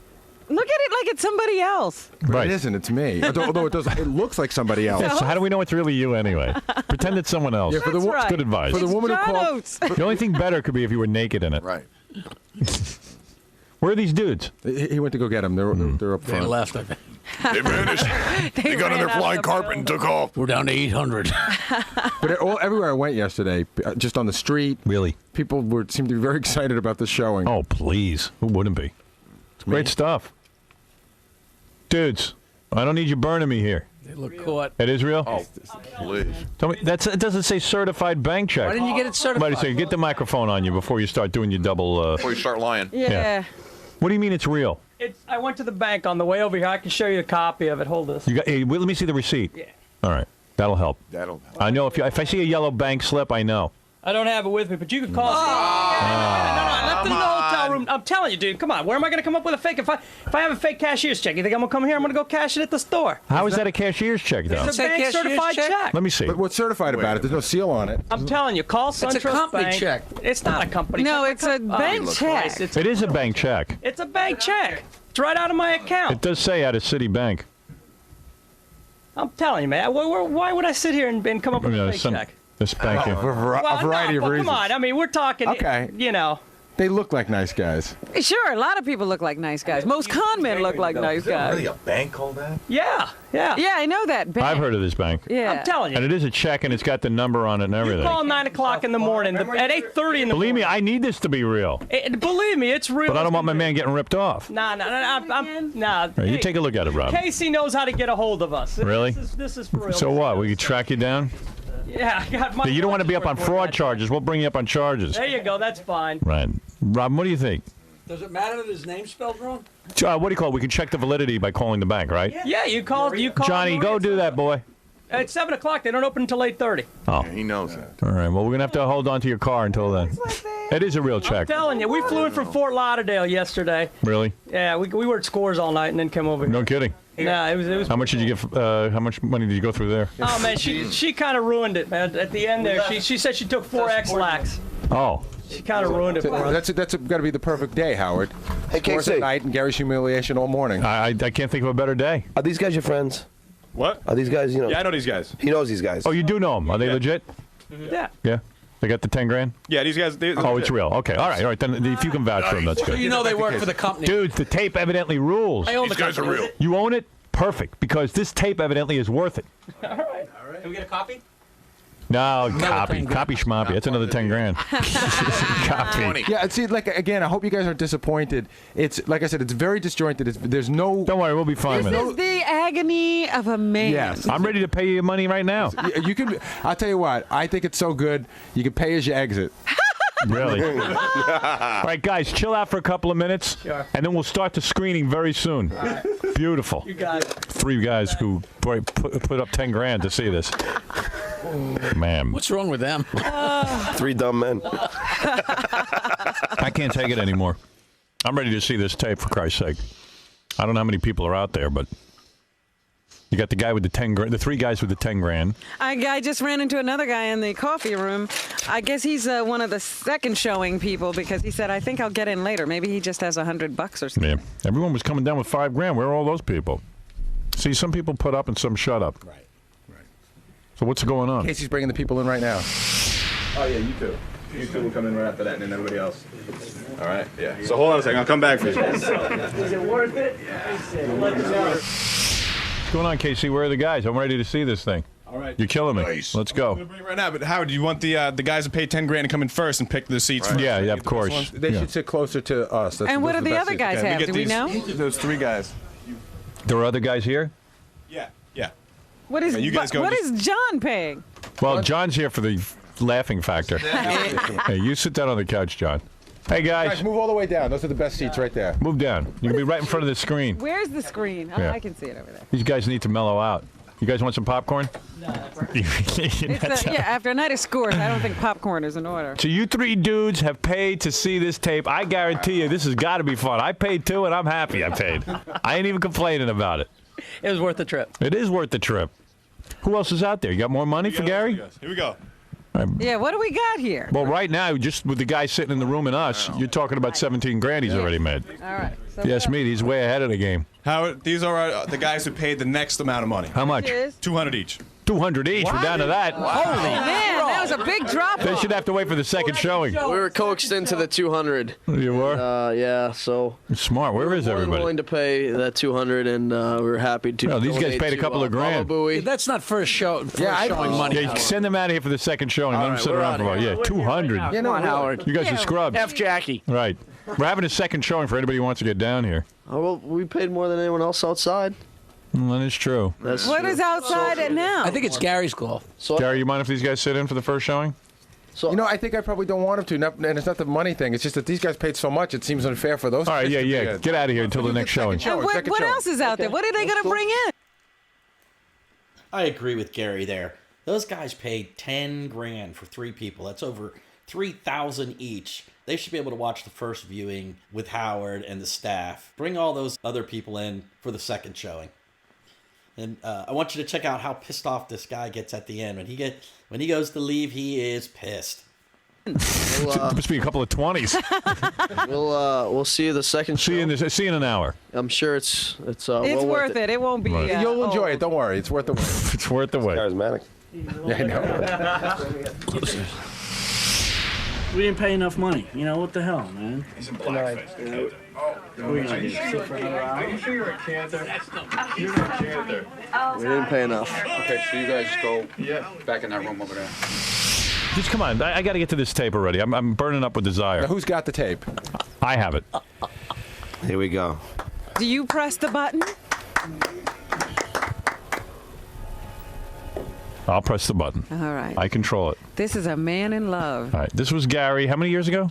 Look at it like it's somebody else. But Right. it isn't. It's me. Although it looks like somebody else. Yeah, so how do we know it's really you anyway? Pretend it's someone else. Yeah, for the That's wo- right. Good advice. For the woman who John called. Oates. The only thing better could be if you were naked in it. Right. Where are these dudes? He went to go get them. They're up They front. left. I think. They vanished. They got on their ran out flying of the carpet and took off. We're down to 800. But everywhere I went yesterday, just on the street, Really? people seemed to be very excited about the showing. Oh, please. Who wouldn't be? It's great stuff. Dudes, I don't need you burning me here. They look caught. It is real? Oh, please. Tell me, it doesn't say certified bank check. Why didn't you get it certified? Somebody say, get the microphone on you before you start doing your double. Before you start lying. Yeah. What do you mean it's real? I went to the bank on the way over here. I can show you a copy of it. Hold this. You got? Hey, let me see the receipt. Yeah. All right, that'll help. That'll. I know if I see a yellow bank slip, I know. I don't have it with me, but you could call. No, I left it in the hotel room. I'm telling you, dude. Come on. Where am I going to come up with a fake? If I have a fake cashier's check, you think I'm going to come here? I'm going to go cash it at the store. How is that a cashier's check, though? It's a bank certified check. Let me see. But what's certified about it? There's no seal on it. I'm telling you, call SunTrust It's a company Bank. check. It's not a company No, check. it's a bank check. It is a bank check. It's a bank check. It's right out of my account. It does say out of City Bank. I'm telling you, man. Why would I sit here and come up with a fake check? This bank. For a variety of reasons. Come on. I mean, we're talking. Okay. You know. They look like nice guys. Sure, a lot of people look like nice guys. Most con men look like nice guys. Really, a bank called that? Yeah. Yeah, I know that bank. I've heard of this bank. Yeah. I'm telling you. And it is a check, and it's got the number on it and everything. You call 9 o'clock in the morning. At 8:30 in the morning. Believe me, I need this to be real. Believe me, it's real. But I don't want my man getting ripped off. Nah. Right, you take a look at it, Rob. Casey knows how to get a hold of us. Really? This is for real. So what? We could track you down? Yeah, I got my. You don't want to be up on fraud charges. We'll bring you up on charges. There you go. That's fine. Right. Robin, what do you think? Does it matter that his name's spelled wrong? What do you call it? We can check the validity by calling the bank, right? Yeah, you call. Johnny, go do that, boy. At 7 o'clock, they don't open until 8:30. Oh. Yeah, he knows that. All right. Well, we're going to have to hold on to your car until then. It is a real I'm check. telling you, we flew in from Fort Lauderdale yesterday. Really? Yeah, we worked scores all night and then came over here. No kidding. Nah, it was. How much did you give? How much money did you go through there? Oh man, she kind of ruined it, man. At the end there, she said she took 4 X-Lax. Oh. She kind of ruined it for us. That's got to be the perfect day, Howard. Hey, Scores KC. at night and Gary's humiliation all morning. I can't think of a better day. Are these guys your friends? What? Are these guys, Yeah, I know these guys. He knows these guys. Oh, you do know them. Are they legit? Yeah. Yeah. They got the 10 grand? Yeah, these guys. Oh, it's real. Okay, all right. Then if you can vouch for them, that's So good. you know they work for the company. Dude, the tape evidently rules. I own the company. You own it? Perfect, because this tape evidently is worth it. All right. Can we get a copy? No, copy schmoppy. That's another 10 grand. Copy. Yeah, see, like again, I hope you guys aren't disappointed. It's like I said, it's very disjointed. There's no. Don't worry, we'll be fine This with is it. the agony of a man. Yes. I'm ready to pay you money right now. You can. I'll tell you what. I think it's so good. You can pay as you exit. Really? All right, guys, chill out for a couple of minutes, and then we'll start the screening very soon. Beautiful. You got it. 3 guys who put up 10 grand to see this. Man. What's wrong with them? 3 dumb men. I can't take it anymore. I'm ready to see this tape, for Christ's sake. I don't know how many people are out there, but you got the guy with the 10 grand, the 3 guys with the 10 grand. I just ran into another guy in the coffee room. I guess he's one of the second showing people because he said, I think I'll get in later. Maybe he just has $100 or something. Yeah. Everyone was coming down with 5 grand. Where are all those people? See, some people put up and some shut up. Right. So what's going on? Casey's bringing the people in right now. Oh, yeah, you too. You two will come in right after that, and then everybody else. All right, yeah. So hold on a second. I'll come back for you. Is it worth it? What's going on, Casey? Where are the guys? I'm ready to see this thing. All right. You're killing me. Nice. Let's go. Right now, but Howard, do you want the guys to pay 10 grand to come in first and pick the seats? Right. First? Yeah, of course. They should sit closer to us. And what do the other guys have? Do we know? Those 3 guys. There are other guys here? Yeah. What is you guys go what just- is John paying? Well, John's here for the laughing factor. Hey, you sit down on the couch, John. Hey, Guys, move all the way down. Those are the best seats right there. Move down. You can be right in front of the screen. Where's the screen? Oh, Yeah. I can see it over there. These guys need to mellow out. You guys want some popcorn? It's after a night of scores, I don't think popcorn is in order. So you 3 dudes have paid to see this tape. I guarantee you this has got to be fun. I paid too, and I'm happy I paid. I ain't even complaining about it. It was worth the trip. It is worth the trip. Who else is out there? You got more money for Gary? Here we go. Yeah, what do we got here? Well, right now, just with the guy sitting in the room and us, you're talking about 17 grand he's already made. All right. So Yes, me. He's way ahead of the game. Howard, these are the guys who paid the next amount of money. How much? 200 each. 200 each. We're down to that. Holy man, that was a big drop. They should have to wait for the second showing. We were coaxed into the 200. You were? Yeah, so. You're smart. Where is We're everybody? willing to pay that 200, and we were happy to. No, these guys donate paid a to, couple of grand. Babapology. That's not first showing money. Yeah, send them out of here for the second showing. Let them right, sit we're around for a outta while. Yeah, 200. Yeah, no, Howard. You guys are scrubs. F. Jackie. Right. We're having a second showing for anybody who wants to get down here. Oh, well, we paid more than anyone else outside. That is true. That's What true. is outside it now? I think it's Gary's call. So, Gary, you mind if these guys sit in for the first showing? You know, I think I probably don't want them to. And it's not the money thing. It's just that these guys paid so much, it seems unfair for those. All right, guys yeah, to be yeah. in. Get out of here until the next showing. And what else is out there? What are they going to bring in? I agree with Gary there. Those guys paid 10 grand for 3 people. That's over 3,000 each. They should be able to watch the first viewing with Howard and the staff. Bring all those other people in for the second showing. And I want you to check out how pissed off this guy gets at the end. When he goes to leave, he is pissed. It must be a couple of 20s. we'll see you the second show. See you in an hour. I'm sure it's It's worth it. It won't be. Right. You'll enjoy it. Don't worry. It's worth the wait. It's worth the wait. Charismatic. Yeah, I know. We didn't pay enough money. You know, what the hell, man? He's in blackface. What are you going to do? Sit for another hour? Are you sure you're a cancer? You're a cancer. We didn't pay enough. Okay, so you guys go back in that room over there. Just come on. I got to get to this tape already. I'm burning up with desire. Now, who's got the tape? I have it. Here we go. Do you press the button? I'll press the button. All right. I control it. This is a man in love. All right. This was Gary. How many years ago?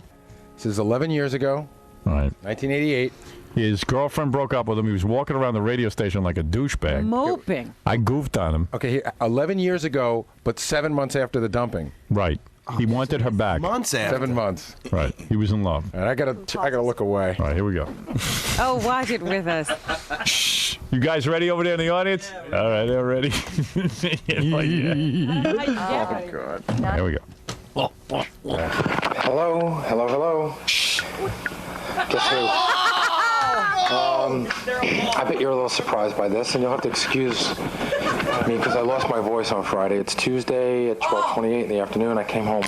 This is 11 years ago. All right. 1988. His girlfriend broke up with him. He was walking around the radio station like a douchebag. Moping. I goofed on him. Okay, 11 years ago, but 7 months after the dumping. Right. He wanted her back. Months after. 7 months. Right. He was in love. All right, I gotta look away. All right, here we go. Oh, watch it with us. Shh. You guys ready over there in the audience? All right, they're ready. Oh, God. Here we go. Hello. Shh. Guess who? I bet you're a little surprised by this, and you'll have to excuse me because I lost my voice on Friday. It's Tuesday at 12:28 in the afternoon. I came home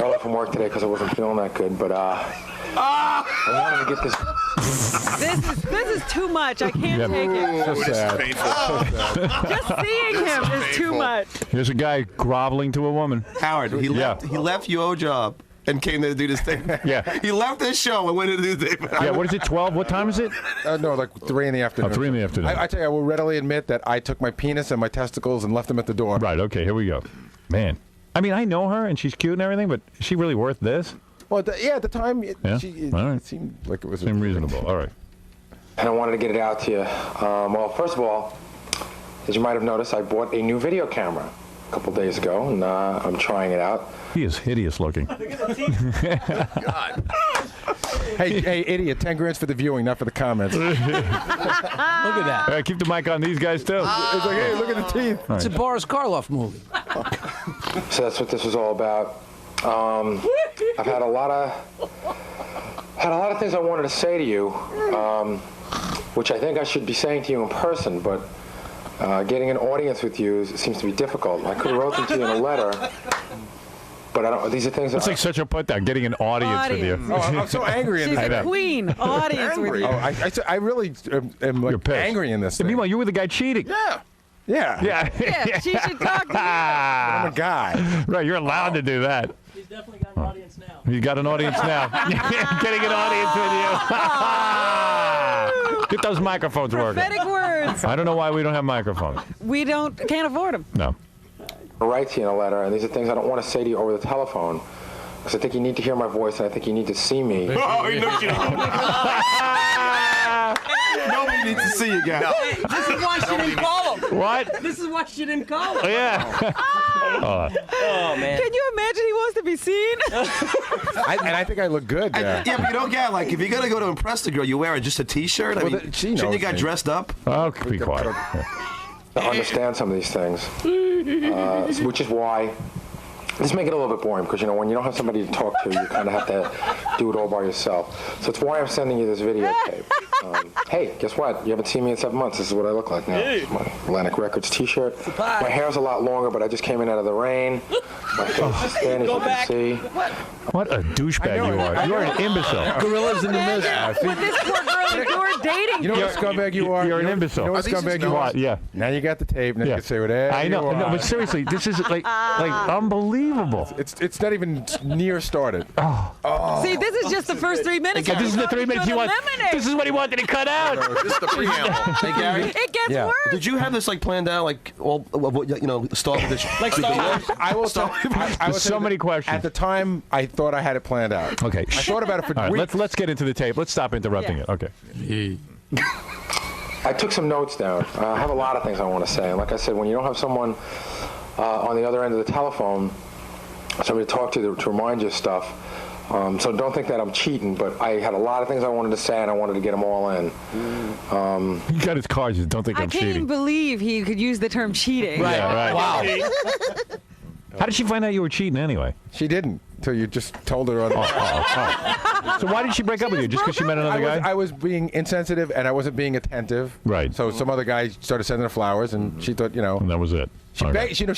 early from work today because I wasn't feeling that good, but I wanted to get this. This is too much. I can't take it. So sad. Just seeing him is too much. Here's a guy groveling to a woman. Howard, he left your old job and came there to do this thing. Yeah. He left this show and went to do this thing. Yeah, what is it, 12? What time is it? No, like 3 in the afternoon. Oh, 3 in the afternoon. I tell you, I will readily admit that I took my penis and my testicles and left them at the door. Right, okay, here we go. Man. I mean, I know her, and she's cute and everything, but is she really worth this? Well, at the time, it All right. seemed like it was... Seemed reasonable. All right. And I wanted to get it out to you. Well, first of all, as you might have noticed, I bought a new video camera a couple days ago, and I'm trying it out. He is hideous looking. God. Hey, idiot, 10 grand for the viewing, not for the comments. Look at that. All right, keep the mic on these guys, too. It's like, hey, look at the teeth. It's a Boris Karloff movie. So that's what this was all about. I've had a lot of things I wanted to say to you, which I think I should be saying to you in person, but getting an audience with you seems to be difficult. I could have wrote them to you in a letter, but I don't. These are things. That's like such a put down, getting an audience with you. Oh, I'm so angry in She's this. a queen. Audience with you. Oh, I really am like angry in this thing. Meanwhile, you were the guy cheating. Yeah. Yeah, she should talk to you. I'm a guy. Right, you're allowed to do that. He's definitely got an audience now. You got an audience now. Getting an audience with you. Get those microphones working. Prophetic words. I don't know why we don't have microphones. We can't afford them. No. I write to you in a letter, and these are things I don't want to say to you over the telephone, because I think you need to hear my voice, and I think you need to see me. Oh, you know you don't. Nobody needs to see you guys. No. This is why she didn't call him. What? This is why she didn't call him. Yeah. Oh, man. Can you imagine he wants to be seen? And I think I look good there. Yeah, but you don't get, like, if you're going to go to impress the girl, you wear just a T-shirt? I mean, shouldn't you got dressed up? Oh, be quiet. To understand some of these things, which is why this make it a little bit boring, because when you don't have somebody to talk to, you kind of have to do it all by yourself. So it's why I'm sending you this videotape. Hey, guess what? You haven't seen me in 7 months. This is what I look like now. It's my Atlantic Records T-shirt. My hair's a lot longer, but I just came in out of the rain. My face is thin, as you can see. What a douchebag you are. You are an imbecile. Gorillas in the mist. With this poor girl you're dating. You know what scumbag you are? You're an imbecile. You know what scumbag you are? Yeah. Now you got the tape. Now you can say whatever I know. you want. No, but seriously, this is like unbelievable. It's not even near started. Oh. See, this is just the first 3 minutes. This is the 3 minutes he wants. This is what he wanted to cut out. This is the preamble. Hey, Gary. It gets worse. Did you have this like planned out, like all, start with this? Like Star Wars? I will tell you. So many questions. At the time, I thought I had it planned out. Okay. I thought about it for All right, weeks. let's get into the tape. Let's stop interrupting it. Okay. I took some notes down. I have a lot of things I want to say. And like I said, when you don't have someone on the other end of the telephone, somebody to talk to remind you of stuff, so don't think that I'm cheating, but I had a lot of things I wanted to say, and I wanted to get them all in. He got his cards. Don't think I I'm can't even cheating. believe he could use the term cheating. Right. Yeah, right. Wow. How did she find out you were cheating anyway? She didn't until you just told her on. So why did she break up with you? Just because she met another guy? I was being insensitive and I wasn't being attentive. Right. So some other guy started sending her flowers, and she thought, And that was it. She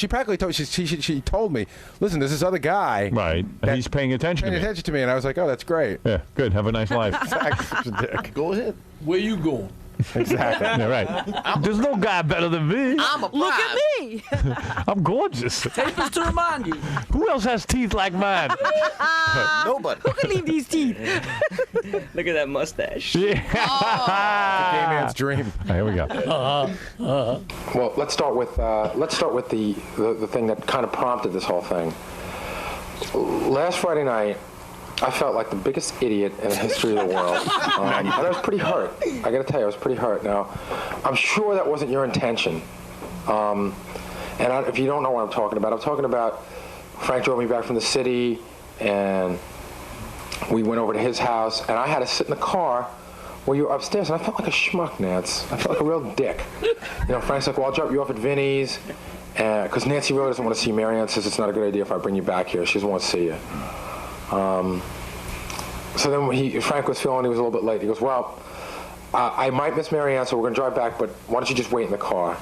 practically told she told me, listen, there's this other guy. Right. And he's paying attention to me, and I was like, oh, that's great. Yeah. Good. Have a nice life. Such a dick. Go ahead. Where you going? Exactly. Yeah, right. There's no guy better than me. I'm a Look at me. I'm gorgeous. Tape is to remind you. Who else has teeth like mine? Nobody. Who can leave these teeth? Look at that mustache. Yeah. It's a gay man's dream. Here we go. Well, let's start with the thing that kind of prompted this whole thing. Last Friday night, I felt like the biggest idiot in the history of the world. And I was pretty hurt. I got to tell you, I was pretty hurt. Now, I'm sure that wasn't your intention. If you don't know what I'm talking about Frank drove me back from the city, and we went over to his house, and I had to sit in the car while you were upstairs, and I felt like a schmuck, Nance. I felt like a real dick. Frank's like, well, I'll drop you off at Vinny's, because Nancy really doesn't want to see Marianne. Says it's not a good idea if I bring you back here. She doesn't want to see you. So then when Frank was feeling he was a little bit late. He goes, well, I might miss Marianne, so we're going to drive back, but why don't you just wait in the car?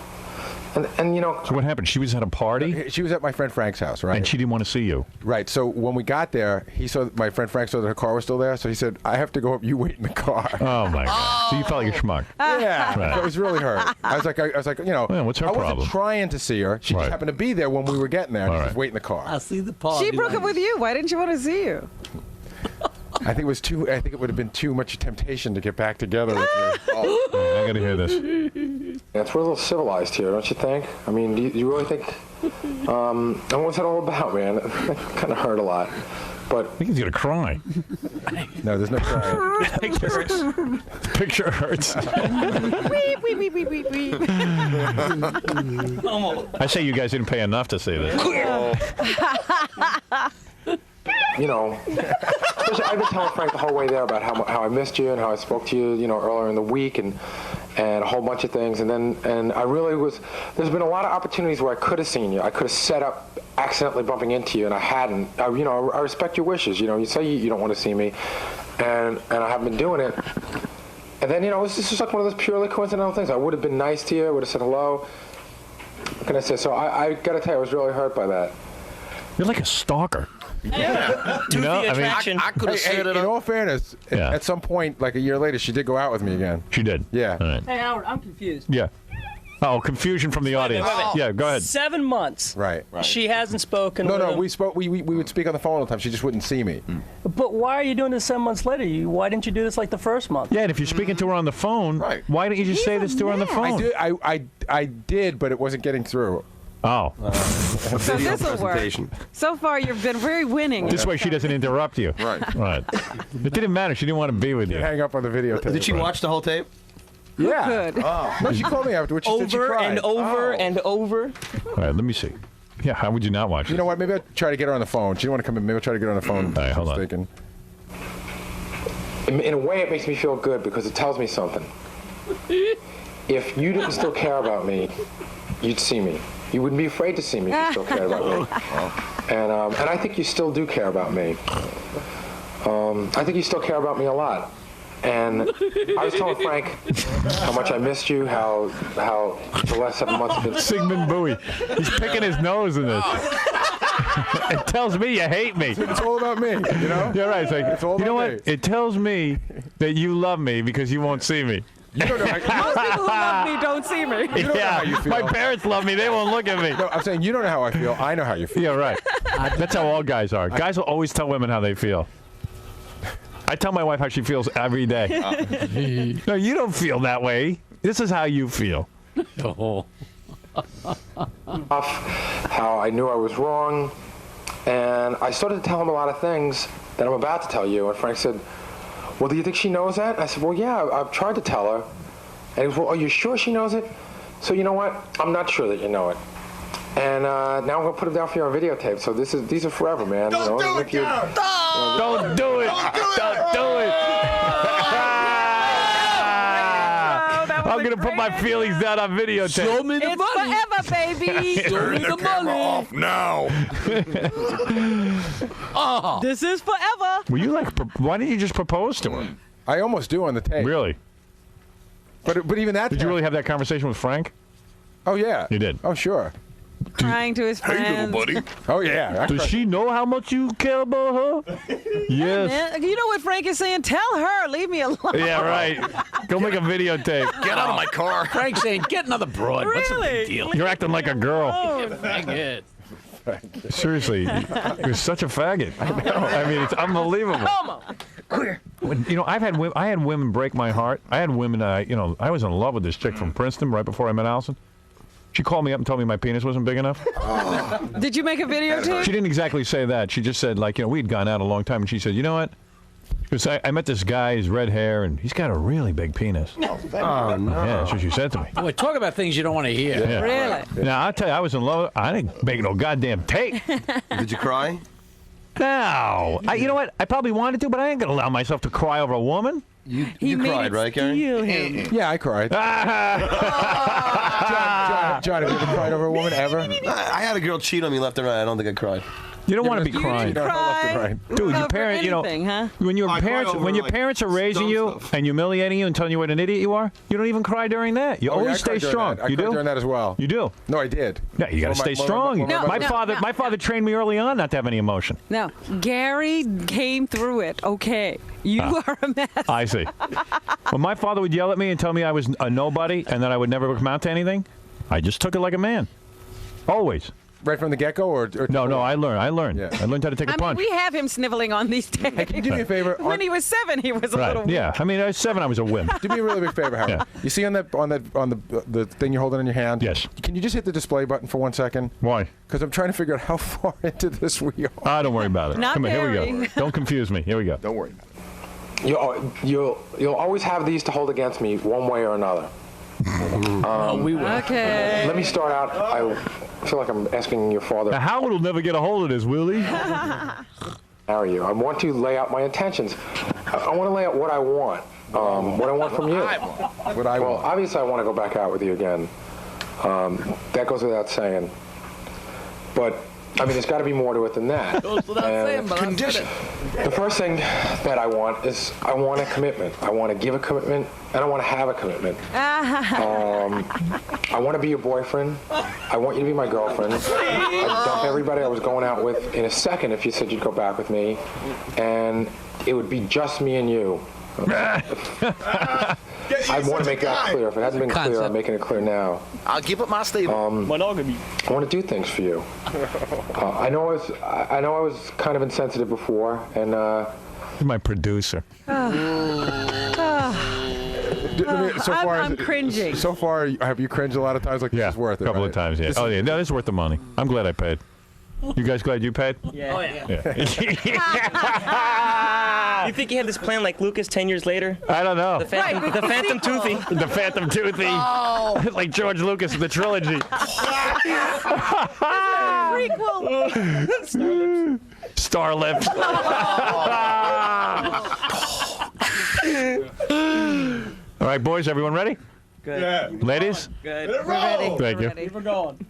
And you know. So what happened? She was at a party? She was at my friend Frank's house, right? And she didn't want to see you. Right. So when we got there, my friend Frank saw that her car was still there, so he said, I have to go up, you wait in the car. Oh, my God. So you felt like a schmuck. Yeah. Right. So it was really hurt. I was like, you know, Well, what's her I wasn't problem? trying to see her. She just happened to be there when we were getting there. Just wait in the car. I see the party. She broke up with you. Why didn't you want to see you? I think it would have been too much temptation to get back together with me. I got to hear this. It's we're a little civilized here, don't you think? I mean, do you really think? And what's that all about, man? It kind of hurt a lot. But I think he's gonna cry. No, there's no crying. Picture hurts. Picture hurts. Weep, weep, weep, weep, weep, weep. I say you guys didn't pay enough to say this. You know, especially I've been telling Frank the whole way there about how I missed you and how I spoke to you, you know, earlier in the week and a whole bunch of things. And I really was. There's been a lot of opportunities where I could have seen you. I could have set up accidentally bumping into you, and I hadn't. I respect your wishes. You know, you say you don't want to see me, and I haven't been doing it. And then, you know, it's just like one of those purely coincidental things. I would have been nice to you. I would have said hello. What can I say? So I got to tell you, I was really hurt by that. You're like a stalker. Yeah. You know, I mean, I could have Hey, set it in up. all fairness, Yeah. at some point, like a year later, she did go out with me again. She did. Yeah. All right. Hey, Howard, I'm confused. Yeah. Oh, confusion from the audience. wait. Yeah, go ahead. 7 months. Right. She hasn't spoken with No, him. we spoke. We would speak on the phone all the time. She just wouldn't see me. But why are you doing this 7 months later? Why didn't you do this like the first month? Yeah, and if you're speaking to her on the phone, why don't you just say this to her on the phone? I did, but it wasn't getting through. Oh. So this will work. So far, you've been very winning. This way she doesn't interrupt you. Right. Right. It didn't matter. She didn't want to be with you. Hang up on the videotape. Did she watch the whole tape? Yeah. Good. No, she called me afterwards. She said she Over cried. and over and over. All right, let me see. Yeah, how would you not watch You know what? Maybe I'll try to get her on the phone. She didn't want to come in. Maybe I'll try to get her on the phone. All right, hold on. mistaken. In a way, it makes me feel good because it tells me something. If you didn't still care about me, you'd see me. You wouldn't be afraid to see me if you still cared about me. And I think you still do care about me. I think you still care about me a lot. And I was telling Frank how much I missed you, how the last 7 months have been. Sigmund Bowie. He's picking his nose in this. It tells me you hate me. It's all about me, you know? Yeah, right. It's like, It's all you know about what? It tells me that you love me because you won't see me. You don't know Most people who love me don't see me. You don't know how you feel. My parents love me. They won't look at me. No, I'm saying you don't know how I feel. I know how you feel. Yeah, right. That's how all guys are. Guys will always tell women how they feel. I tell my wife how she feels every day. No, you don't feel that way. This is how you feel. How I knew I was wrong, and I started to tell him a lot of things that I'm about to tell you. And Frank said, well, do you think she knows that? I said, well, yeah, I've tried to tell her. And he was, well, are you sure she knows it? So you know what? I'm not sure that you know it. And now I'm going to put it down for you on videotape. So these are forever, man. Don't do it, Gary. Don't do it. Don't do it. I'm going to put my feelings down on videotape. Show me the It's money. forever, baby. Show me Turn the the camera money. off now. Oh. This is forever. Were you like, why didn't you just propose to her? I almost do on the tape. Really? But even that. Did you really have that conversation with Frank? Oh, yeah. You did? Oh, sure. Crying to his friends. Hey, little buddy. Oh, yeah. Does she know how much you care about her? Yes. Man, you know what Frank is saying? Tell her. Leave me alone. Yeah, right. Go make a videotape. Get out of my car. Frank's saying, get another broad. What's the big Really? deal? You're acting like a girl. Dang it. Seriously, you're such a faggot. I mean, it's unbelievable. When, you know, I had women break my heart. I had women. I was in love with this chick from Princeton right before I met Allison. She called me up and told me my penis wasn't big enough. Did you make a videotape? She didn't exactly say that. She just said, like, we'd gone out a long time, and she said, you know what? Because I met this guy, he's red hair, and he's got a really big penis. Oh, no. Yeah, that's what she said to me. Boy, talk about things you don't want to hear. Yeah. Really? Now, I'll tell you, I was in love. I didn't make no goddamn tape. Did you cry? No. You know what? I probably wanted to, but I ain't going to allow myself to cry over a woman. You cried, right, Gary? Yeah, I cried. John, have you ever cried over a woman ever? I had a girl cheat on me left and right. I don't think I cried. You don't want to be You crying. didn't cry Dude, your over parents, anything, huh? when your I cry parents over, when your like, parents are raising dumb you stuff. and humiliating you and telling you what an idiot you are, you don't even cry during that. You Oh, yeah, always I cried stay during strong. that. I You cried do? during that as well. You do? No, I did. Yeah, you got to Well, stay strong. My father trained me early on not to have any emotion. No, Gary came through it. Okay, you are a mess. I see. When my father would yell at me and tell me I was a nobody and that I would never amount to anything, I just took it like a man. Always. Right from the get-go, or no, I learned. Yeah. I learned how to take a I mean, punch. we have him sniveling on these days. Hey, can you do me a favor? When he was 7, he was a little. Right. Yeah. I mean, I was 7. I was a wimp. Do me a really big favor, Howard. Yeah. You see on the thing you're holding in your hand? Yes. Can you just hit the display button for 1 second? Why? Because I'm trying to figure out how far into this we are. Don't worry about it. Not Come on, here we very. go. Don't confuse me. Here we go. Don't worry. You'll always have these to hold against me one way or another. We will. Okay. Let me start out. I feel like I'm asking your father. Now, Howard will never get a hold of this, will he? Marry you. I want to lay out my intentions. I want to lay out what I want. What I want from you. Well, obviously, I want to go back out with you again. That goes without saying. But I mean, there's got to be more to it than that. Goes without saying, but I said it. The first thing that I want is I want a commitment. I want to give a commitment, and I want to have a commitment. I want to be your boyfriend. I want you to be my girlfriend. I'd dump everybody I was going out with in a second if you said you'd go back with me, and it would be just me and you. I want to make that clear. If it hasn't been clear, I'm making it clear now. I'll give up my statement. I want to do things for you. I know I was kind of insensitive before, and You're my producer. I'm cringing. So far, have you cringed a lot of times? Like, this is worth it. A couple of times, yeah. Yeah. No, this is worth the money. I'm glad I paid. You guys glad you paid? Yeah. Oh, yeah. You think he had this plan like Lucas 10 years later? I don't know. The Phantom Toothy. The Phantom Toothy. Oh. Like George Lucas, the trilogy. Starlift. All right, boys, everyone ready? Good. Yeah. Ladies? Good. We're ready. Thank you. We're going.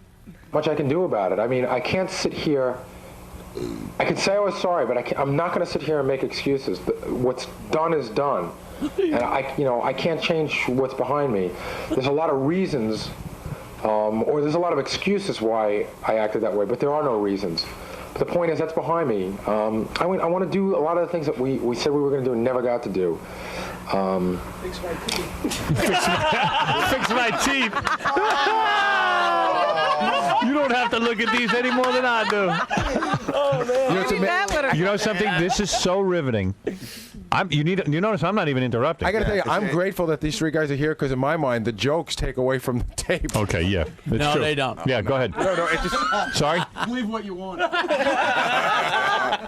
much I can do about it. I mean, I can't sit here. I can say I was sorry, but I'm not going to sit here and make excuses. What's done is done, and I can't change what's behind me. There's a lot of reasons, or there's a lot of excuses why I acted that way, but there are no reasons. But the point is, that's behind me. I want to do a lot of the things that we said we were going to do and never got to do. Fix my teeth. You don't have to look at these any more than I do. Oh man! You know something? This is so riveting. You notice I'm not even interrupting. I got to tell you, I'm grateful that these three guys are here because in my mind, the jokes take away from the tape. Okay, yeah. No, true. they don't. Yeah, go ahead. No, it just... Sorry? Believe what you want.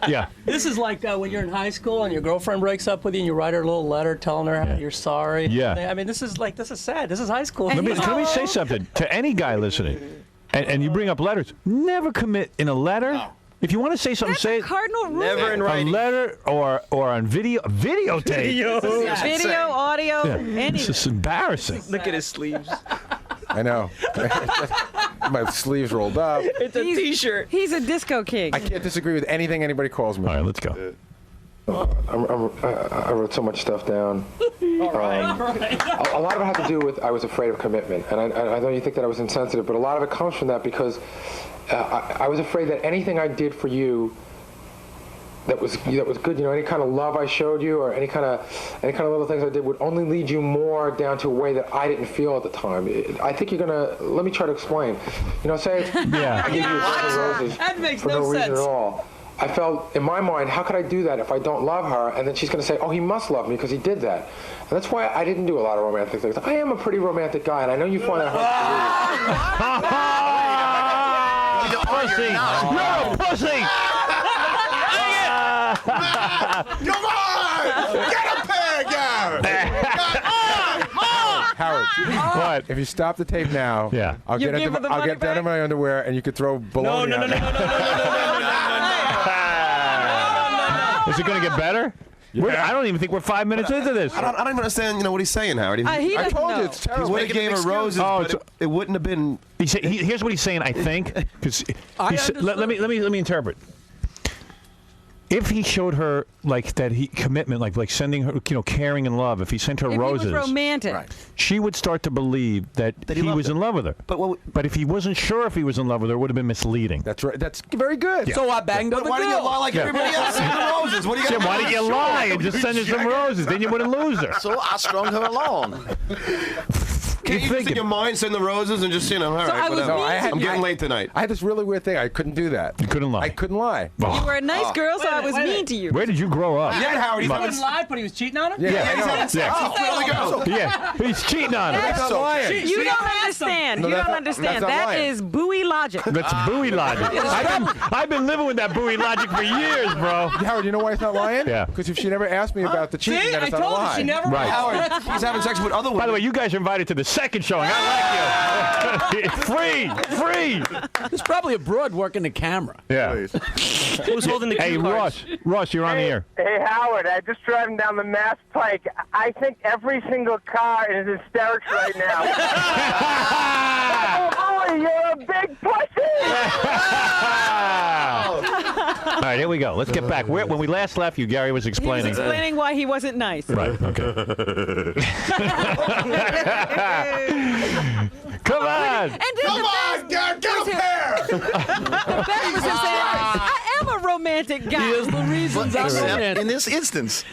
Yeah. This is like when you're in high school and your girlfriend breaks up with you and you write her a little letter telling her how you're sorry. Yeah. I mean, this is sad. This is high school. Let me say something to any guy listening. And you bring up letters. Never commit in a letter. No. If you want to say something, say it. Cardinal rule. Never in writing. A letter or on videotape. Video, audio, anything. It's just embarrassing. Look at his sleeves. I know. My sleeves rolled up. It's a T-shirt. He's a disco king. I can't disagree with anything anybody calls me. All right, let's go. I wrote so much stuff down. All right. A lot of it had to do with I was afraid of commitment, and I know you think that I was insensitive, but a lot of it comes from that because I was afraid that anything I did for you that was good, any kind of love I showed you or any kind of little things I did would only lead you more down to a way that I didn't feel at the time. I think you're gonna. Let me try to explain. Say yeah. I give you a dozen roses That makes for no reason at all. I felt, in my mind, how could I do that if I don't love her? And then she's going to say, oh, he must love me because he did that. And that's why I didn't do a lot of romantic things. I am a pretty romantic guy, and I know you find that hard to believe. You're a pussy! Come on! Get a peg out! Howard, if you stop the tape now, I'll get down to my underwear, and you could throw baloney out. No. Is it going to get better? Yeah. I don't even think we're 5 minutes into this. I don't even understand, what he's saying, Howard. I told you, it's terrible. He would have gave her roses, but it wouldn't have been... Here's what he's saying, I think. Let me interpret. If he showed her like that, commitment, like sending her, caring and love. If he sent her roses, he was romantic, she would start to believe that he was in love with her. But if he wasn't sure if he was in love with her, it would have been misleading. That's right. That's very good. So I banged on the Why do you lie like everybody else? Send the roses. What do you Jim, why don't you lie and just send her some roses? Then you wouldn't lose her. So I strung her along. Can't you just in your mind send the roses and just, all right, whatever. I'm getting late tonight. I had this really weird thing. I couldn't do that. You couldn't lie. I couldn't lie. You were a nice girl, so I was mean to you. Where did you grow up? Yeah, Howard. He wouldn't lie, but he was cheating on her? Yeah, he's having sex. Oh, There we go. Yeah, he's cheating on her. That's not lying. You don't understand. No, You that's don't not- understand. that's not That lying. is buoy logic. That's buoy logic. I've been living with that buoy logic for years, bro. Howard, you know why it's not lying? Yeah. Because if she never asked me about the cheating, then it's not a told you lie. she never Right. Howard, he's having sex with other women. By the way, you guys are invited to the second showing. I like you. Free. There's probably a broad working the camera. Yeah. Who's holding the Hey, cue cards? Ross, you're on the air. Hey, Howard, I'm just driving down the Mass Pike. I think every single car is hysterics right now. Oh, boy, you're a big pussy! All right, here we go. Let's get back. When we last left you, Gary was He was explaining. explaining why he wasn't nice. Right, okay. Come on! And then Get a pair! the best was him saying, I am a romantic guy. Here's the reasons I'm Except romantic. in this instance.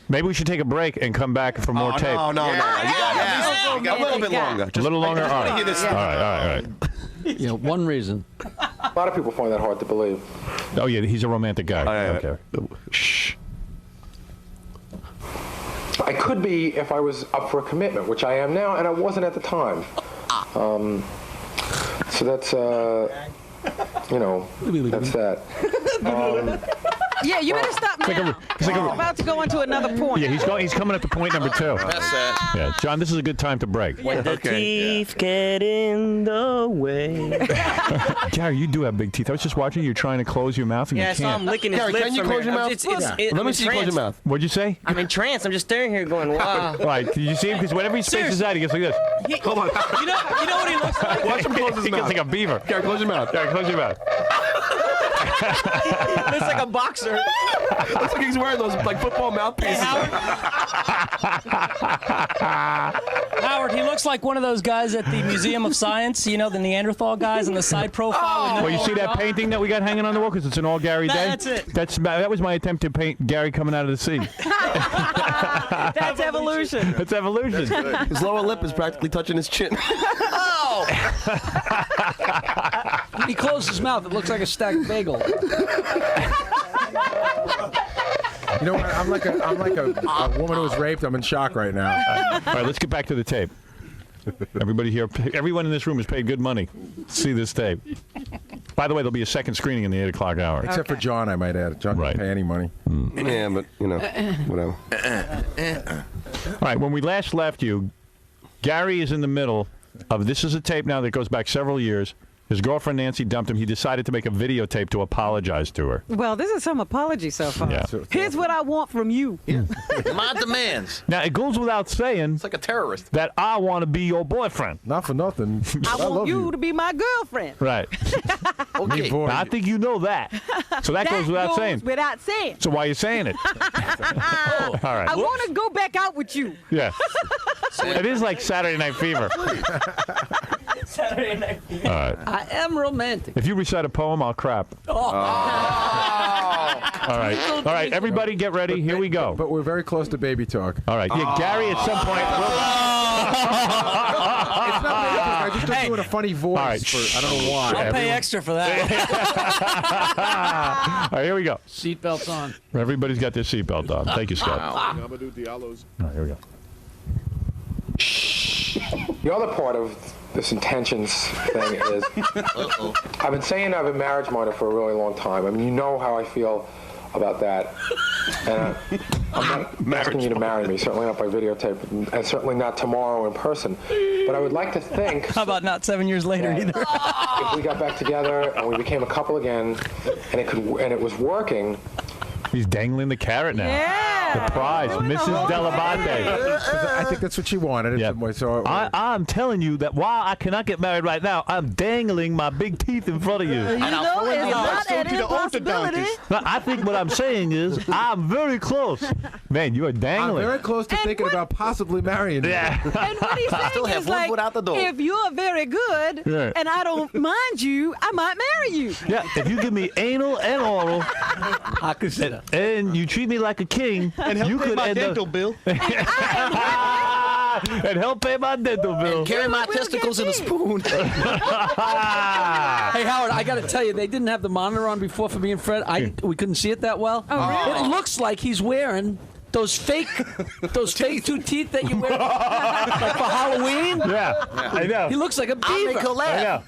Maybe we should take a break and come back for more tape. No. You got a little bit longer. A little longer? All right. All right. One reason. A lot of people find that hard to believe. Oh, yeah, he's a romantic guy. Okay. Shh. I could be if I was up for a commitment, which I am now, and I wasn't at the time. So that's, that's that. Yeah, you better stop now. We're about to go into another point. Yeah, he's coming up to point number 2. Yeah, John, this is a good time to break. When the teeth get in the way. Gary, you do have big teeth. I was just watching you trying to close your mouth and Yeah, you so can't. I'm licking his Gary, lips. can you from close here. your mouth? Let me see you close your mouth. What'd you say? I'm in trance. I'm just staring here going, wow. Right, did you see him? Because whenever he spaces out, he gets like this. Hold on. You know what he looks like? Watch him close his He mouth. gets like a beaver. Gary, close your mouth. Gary, close your mouth. Looks like a boxer. Looks like he's wearing those football mouthpieces. Howard, he looks like one of those guys at the Museum of Science, the Neanderthal guys in the side profile. Well, you see that painting that we got hanging on the wall? Because it's an all Gary day? That's it. That was my attempt to paint Gary coming out of the sea. That's evolution. That's evolution. His lower lip is practically touching his chin. Oh! When he closed his mouth, it looks like a stacked bagel. You know what? I'm like a woman who was raped. I'm in shock right now. All right, let's get back to the tape. Everybody here, everyone in this room has paid good money to see this tape. By the way, there'll be a second screening in the 8 o'clock hour. Except for John, I might add. John didn't pay any money. Yeah, but, whatever. All right, when we last left you, Gary is in the middle of, this is a tape now that goes back several years. His girlfriend Nancy dumped him. He decided to make a videotape to apologize to her. Well, this is some apology so far. Yeah. Here's what I want from you. My demands. Now, it goes without saying It's like a terrorist. that I want to be your boyfriend. Not for nothing. I want love you to be my girlfriend. Right. Okay. boy. Now, I think you know that. So that goes without saying. Without saying. So why are you saying it? All right. I want to go back out with you. Yeah. It is like Saturday Night Fever. Saturday night. All right. I am romantic. If you recite a poem, I'll crap. All right. All right. Everybody get ready. Here we go. But we're very close to baby talk. All right. Yeah, Gary, at some point. It's not baby talk. I just don't do it a funny voice. All right. I don't know why. I'll pay extra for that. All right. Here we go. Seatbelts on. Everybody's got their seatbelt on. Thank you, Scott. All right. Here we go. The other part of this intentions thing is I've been saying I've been marriage-minded for a really long time. I mean, you know how I feel about that. And I'm not asking you to marry me, certainly not by videotape, and certainly not tomorrow in person. But I would like to think... How about not 7 years later either? If we got back together and we became a couple again, and it was working... He's dangling the carrot now. Yeah. Surprise, Mrs. Delabate. I think that's what she wanted. Yeah. So I'm telling you that while I cannot get married right now, I'm dangling my big teeth in front of you. You know, it's not an impossibility. I think what I'm saying is I'm very close. Man, you are dangling. I'm very close to thinking about possibly marrying you. Yeah. And what he's saying is like, if you're very good and I don't mind you, I might marry you. Yeah, if you give me anal and oral, I consider. And you treat me like a king, And help you pay could my end dental up, bill. and help pay my dental bill. And carry my testicles in a spoon. Hey, Howard, I got to tell you, they didn't have the monitor on before for me and Fred. We couldn't see it that well. Oh, really? It looks like he's wearing those fake two teeth that you wear like for Halloween. Yeah, I know. He looks like a beaver. I know.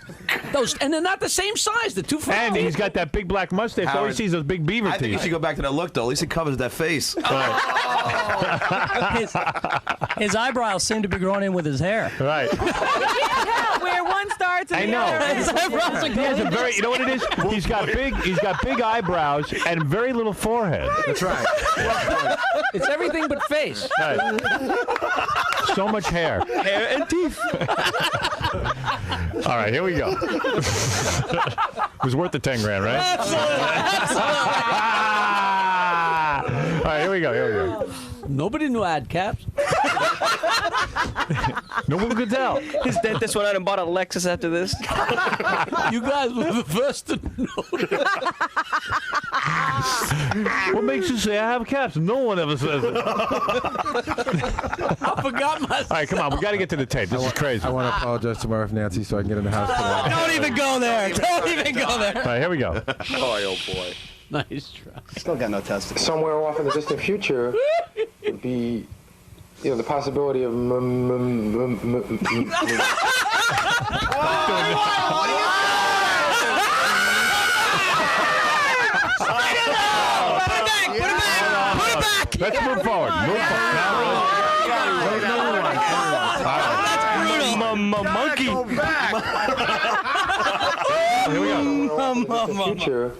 And they're not the same size. They're 2 foot. And he's got that big black mustache. All he Howard, sees those big beaver teeth. I think you should go back to that look, though. At least it covers that face. His eyebrows seem to be growing in with his hair. Right. You can't tell where one starts and I the know. other. His eyebrows are He has a very, you know what it is? He's got big eyebrows and very little forehead. That's right. It's everything but face. Right. So much hair. Hair and teeth. All right, here we go. It was worth the 10 grand, right? All right, here we go. Nobody knew I had caps. No one could tell. His dentist went out and bought a Lexus after this. You guys were the first to know. What makes you say I have caps? No one ever says it. I forgot my. All right, come on. We got to get to the tape. This is crazy. I want to apologize to my wife Nancy so I can get in the house today. Don't even go there. Don't even go there. All right, here we go. Boy, oh boy. Nice try. Still got no testicles. Somewhere off in the distant future would be, the possibility of. Let's move forward. That's brutal. Monkey. Here we go. Future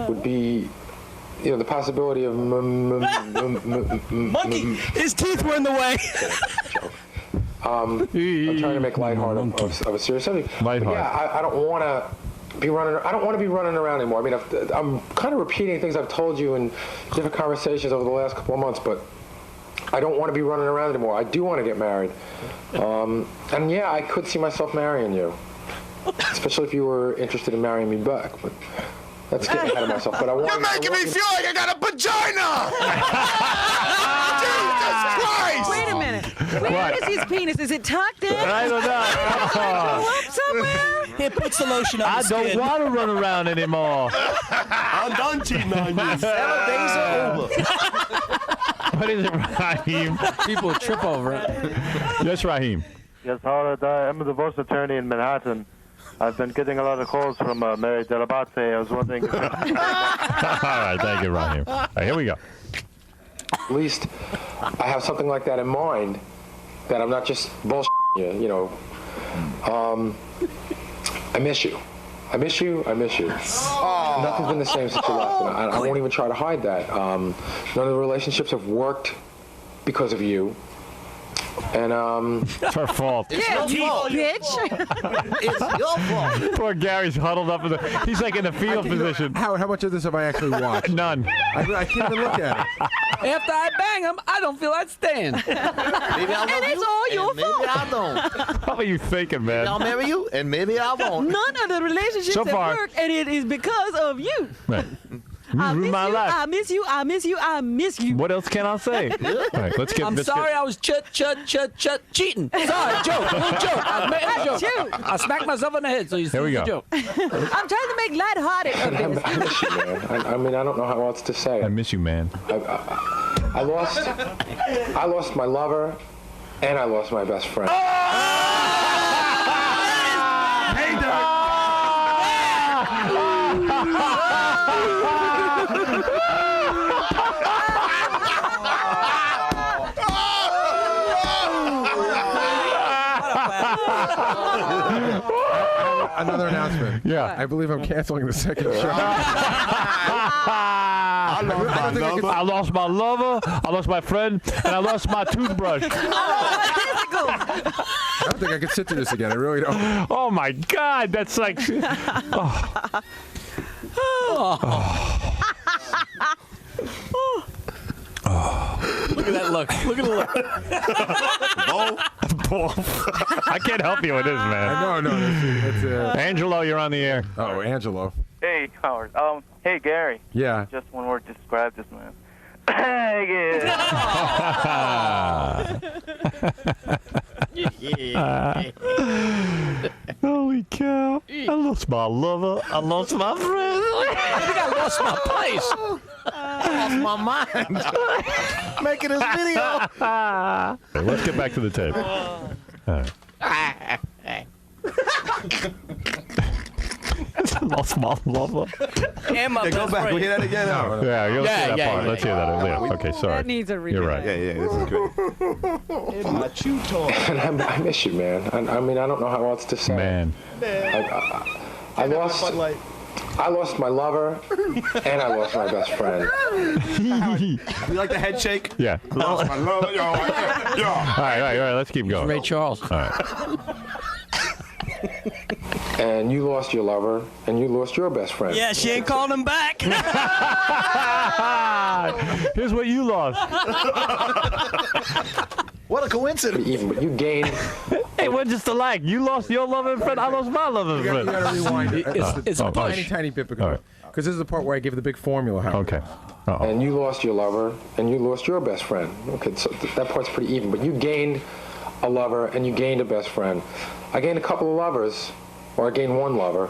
would be, the possibility of. Monkey. His teeth were in the way. I'm trying to make lighthearted of a serious subject. But yeah, I don't want to be running. I don't want to be running around anymore. I mean, I'm kind of repeating things I've told you in different conversations over the last couple of months, but I don't want to be running around anymore. I do want to get married, and yeah, I could see myself marrying you, especially if you were interested in marrying me back. But that's getting ahead of myself. But You're making me feel like I got a vagina! Jesus Christ! Wait a minute. Where is his penis? Is it tucked in? I don't know. Go up somewhere? It puts the lotion on I the don't skin. want to run around anymore. I'm done cheating on you. 7 days are over. What is it, Raheem? People trip over it. Yes, Raheem. Yes, Howard. I'm a divorce attorney in Manhattan. I've been getting a lot of calls from Mary Delabate. I was wondering. All right, thank you, Raheem. All right, here we go. At least I have something like that in mind, that I'm not just bullshitting you. I miss you. I miss you. Nothing's been the same since you left, and I won't even try to hide that. None of the relationships have worked because of you. And it's her fault. Yeah, you bitch. It's your fault. Poor Gary's huddled up in the. He's like in the fetal position. Howard, how much of this have I actually watched? None. I can't even look at it. After I bang him, I don't feel I'd stand. Maybe I'll love And it's all your maybe fault. I don't. What are you thinking, Maybe man? I'll marry you, and maybe I won't. None of the relationships So have far- worked, and it is because of you. Right. You I ruined miss my you. life. I miss you. I miss you. I miss you. What else can I say? All right, let's get. I'm let's sorry Get, I was cheating. Sorry, joke. Little joke. I made a joke. I smacked myself in the head, so you see Here we the go. joke. I'm trying to make lighthearted of this. I miss you, man. I mean, I don't know how else to say I it. miss you, man. I lost my lover, and I lost my best friend. Another announcement. Yeah. I believe I'm canceling the second show. I lost my lover, I lost my friend, and I lost my toothbrush. I don't think I could sit through this again. I really don't. Oh my God, that's like. Look at that look. Look at the look. Bull. I can't help you with this, man. No, that's Angelo, you're on the air. Oh, Angelo. Hey, Howard. Hey, Gary. Yeah. Just one word to describe this man. Hey, Holy cow. I lost my lover. I lost my friend. I think I lost my place. I lost my mind. Making this video. Okay, let's get back to the tape. All right. I lost my lover. And my Go back. We hear that again. No. Yeah, let's hear that part. Let's hear that. Yeah. Okay, sorry. That needs a repeat. You're right. Yeah, this is great. In my chew toy. I miss you, man. I mean, I don't know how else to say. Man. I lost my lover, and I lost my best friend. You like the head shake? Yeah. I lost my lover. Yo. All right. Let's keep going. Ray Charles. All right. And you lost your lover, and you lost your best friend. Yeah, she ain't calling him back. Here's what you lost. What a coincidence. Even, but you gained. Hey, we're just alike. You lost your lover friend. I lost my lover friend. You got to rewind it. It's a push. Tiny bit because this is the part where I give the big formula. Okay. And you lost your lover, and you lost your best friend. Okay, so that part's pretty even. But you gained a lover, and you gained a best friend. I gained a couple of lovers, or I gained one lover,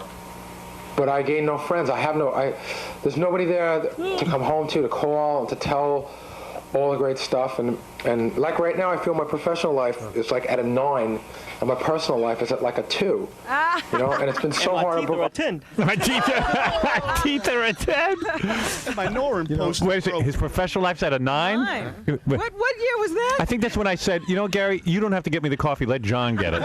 but I gained no friends. There's nobody there to come home to call, and to tell all the great stuff. And like right now, I feel my professional life is like at a 9, and my personal life is at like a 2. You know, and it's been so hard. Teeth are a 10. My teeth are a 10. My Norin post. Wait a second. His professional life's at a 9? What year was that? I think that's when I said, Gary, you don't have to get me the coffee. Let John get it.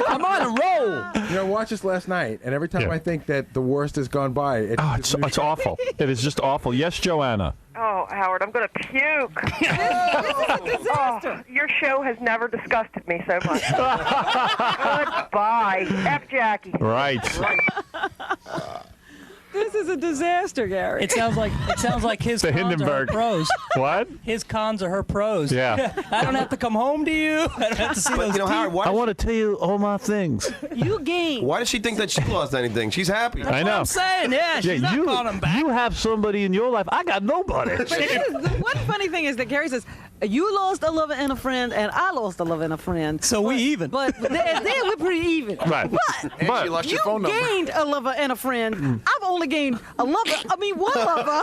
I'm on a roll. Watch this last night, and every time I think that the worst has gone by, it's awful. It is just awful. Yes, Joanna. Oh, Howard, I'm going to puke. This is a disaster. Your show has never disgusted me so much. Goodbye. F. Jackie. Right. This is a disaster, Gary. It sounds like his The cons Hindenburg. are her pros. What? His cons are her pros. Yeah. I don't have to come home to you. I don't have to see those teeth. Howard, I want to tell you all my things. You gained. Why does she think that she lost anything? She's happy. I know. I'm saying, she's not calling him back. You have somebody in your life. I got nobody. But the one funny thing is that Gary says, you lost a lover and a friend, and I lost a lover and a friend. So we even. But then we're pretty even. Right. But she lost you your phone number. gained a lover and a friend. I've only gained one lover.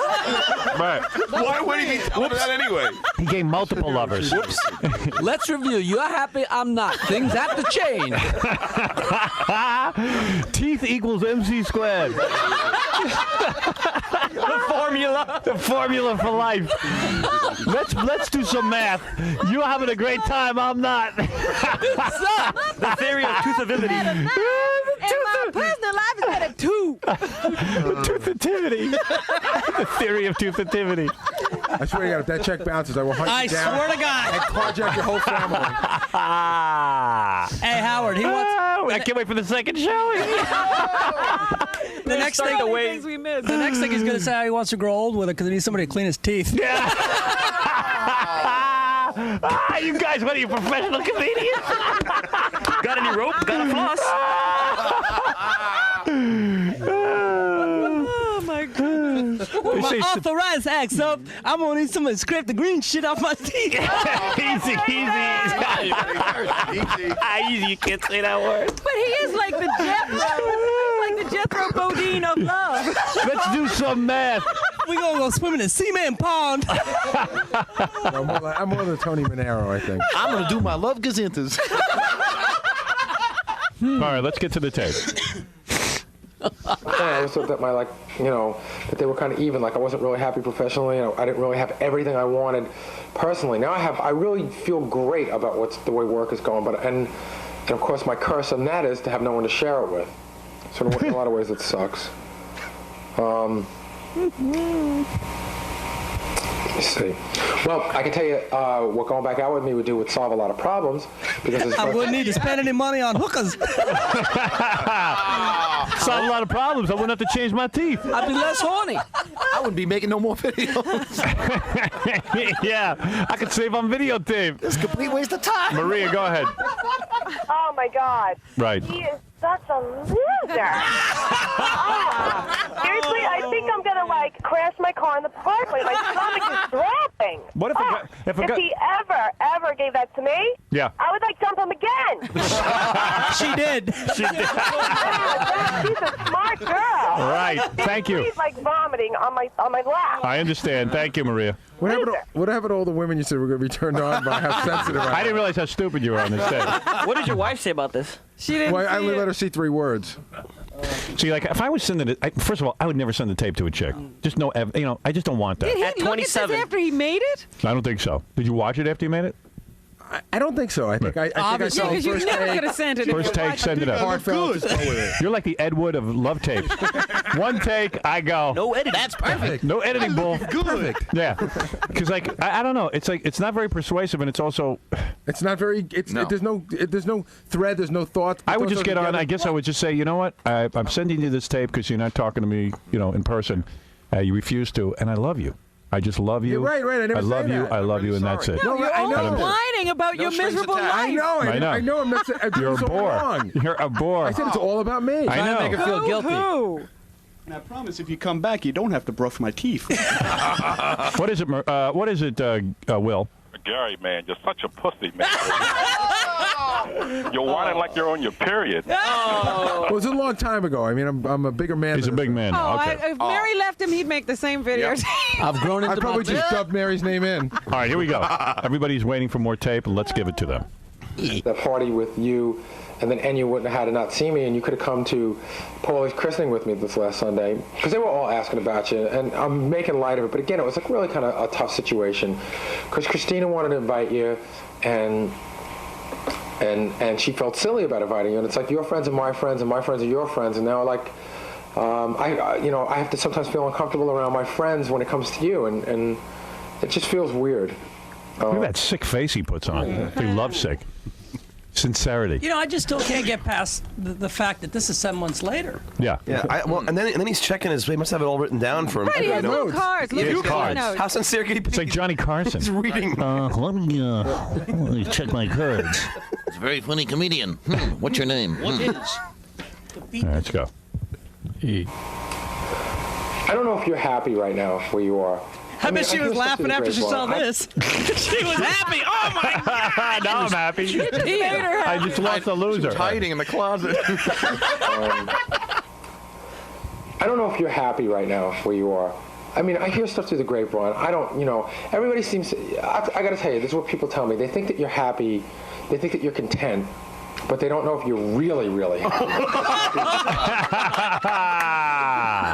Right. Why would he be telling her that anyway? He gave multiple lovers. Let's review. You're happy. I'm not. Things have to change. Teeth equals MC squared. The formula for life. Let's do some math. You're having a great time. I'm not. The theory of toothability. And my personal life is at a 2. Toothativity. The theory of toothativity. I swear to God, if that check bounces, I will hunt you down. I swear to God. And carjack your whole family. Hey, Howard, he wants. I can't wait for the second show. The next thing we missed. The next thing he's going to say how he wants to grow old with it because he needs somebody to clean his teeth. Yeah. You guys, what are you, professional comedians? Got any rope? Got a floss? Oh, my goodness. With my authorized acts up, I'm going to need somebody to scrape the green shit off my teeth. Easy. Easy, you can't say that word. But he is like the Jethro Bodine of love. Let's do some math. We're going to go swimming in Seaman Pond. I'm more than Tony Manero, I think. I'm going to do my love gazintas. All right, let's get to the tape. I always thought that that they were kind of even. Like I wasn't really happy professionally. I didn't really have everything I wanted personally. Now I really feel great about the way work is going, and of course my curse on that is to have no one to share it with. So in a lot of ways it sucks. Let me see. Well, I can tell you what going back out with me would solve a lot of problems. Because I wouldn't need to spend any money on hookers. Solve a lot of problems. I wouldn't have to change my teeth. I'd be less horny. I wouldn't be making no more videos. Yeah, I could save on videotape. It's a complete waste of time. Maria, go ahead. Oh my God. Right. He is such a loser. Seriously, I think I'm gonna crash my car in the parkway. My stomach is dropping. What if if he ever gave that to me? Yeah. I would jump him again. She did. She did. She's a smart girl. Right. Thank you. She's vomiting on my lap. I understand. Thank you, Maria. What happened to all the women you said were going to be turned on by how sensitive I am? I didn't realize how stupid you were on this day. What did your wife say about this? She didn't. Well, I only let her see 3 words. See, if I was sending it, first of all, I would never send the tape to a chick. Just no, I just don't want that. Did he look at this after he made it? I don't think so. Did you watch it after you made it? I don't think so. I think I saw because you never could have sent it. First take, send it up. Heartfelt, just go with it. You're like the Ed Wood of love tapes. One take, I go. No editing. That's perfect. No editing, bull. Perfect. Yeah, because I don't know. It's not very persuasive, and it's also. It's not very. There's no thread. There's no thought. I would just get on. I guess I would just say, you know what? I'm sending you this tape because you're not talking to me, in person. You refuse to, and I love you. I just love you. You're right. I never love say you. that. I love you, and that's it. No, you're only whining about your miserable life. I know. I know. I'm not. I'm You're a so bore. wrong. You're a bore. I said it's all about me. I know. Make her feel guilty. And I promise, if you come back, you don't have to brush my teeth. What is it? Will? Gary, man, you're such a pussy, man. You're whining like you're on your period. Well, it was a long time ago. I mean, I'm a bigger man. He's a big man. Oh, Okay. if Mary left him, he'd make the same videos. I've grown into I probably just dubbed Mary's name in. All right, here we go. Everybody's waiting for more tape, and let's give it to them. That party with you, and then Enya wouldn't have had to not see me, and you could have come to Paulie's christening with me this last Sunday, because they were all asking about you, and I'm making light of it, but again, it was really kind of a tough situation, because Christina wanted to invite you, and she felt silly about inviting you, and it's like your friends are my friends, and my friends are your friends, and now I have to sometimes feel uncomfortable around my friends when it comes to you, and it just feels weird. Look at that sick face he puts on. He loves sick. Sincerity. I just still can't get past the fact that this is 7 months later. Yeah. Yeah. And then he's checking his. He must have it all written down for him. Right, he has little cards. Look at cards. notes. How sincere can he be? It's like Johnny Carson. He's reading. Let me check my cards. It's a very funny comedian. What's your name? What is? All right, let's go. I don't know if you're happy right now where you are. I bet she was laughing after she saw this. She was happy. Oh my God! Now I'm happy. I just lost a loser. She was hiding in the closet. I don't know if you're happy right now where you are. I mean, I hear stuff through the grapevine. I don't, everybody seems. I got to tell you, this is what people tell me. They think that you're happy. They think that you're content. But they don't know if you're really, really happy.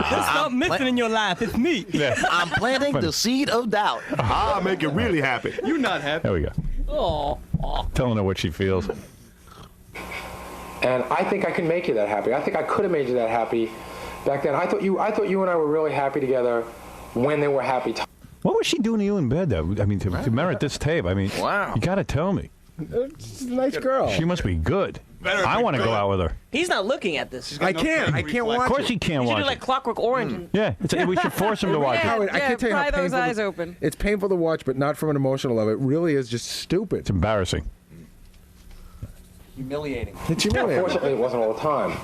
There's something missing in your life. It's me. Yeah. I'm planting the seed of doubt. I'll make you really happy. You're not happy. There we go. Oh. Telling her what she feels. And I think I can make you that happy. I think I could have made you that happy back then. I thought you and I were really happy together when they were happy. What was she doing to you in bed, though? I mean, to merit this tape, Wow. You got to tell me. She's a nice girl. She must be good. I want to go out with her. He's not looking at this. I can't watch it. Of course he can't You watch should it. do like Clockwork Orange. Yeah, we should force him to watch it. I can't tell you how pry those painful eyes open. It's painful to watch, but not from an emotional level. It really is just stupid. It's embarrassing. Humiliating. It's humiliating. Unfortunately, it wasn't all the time.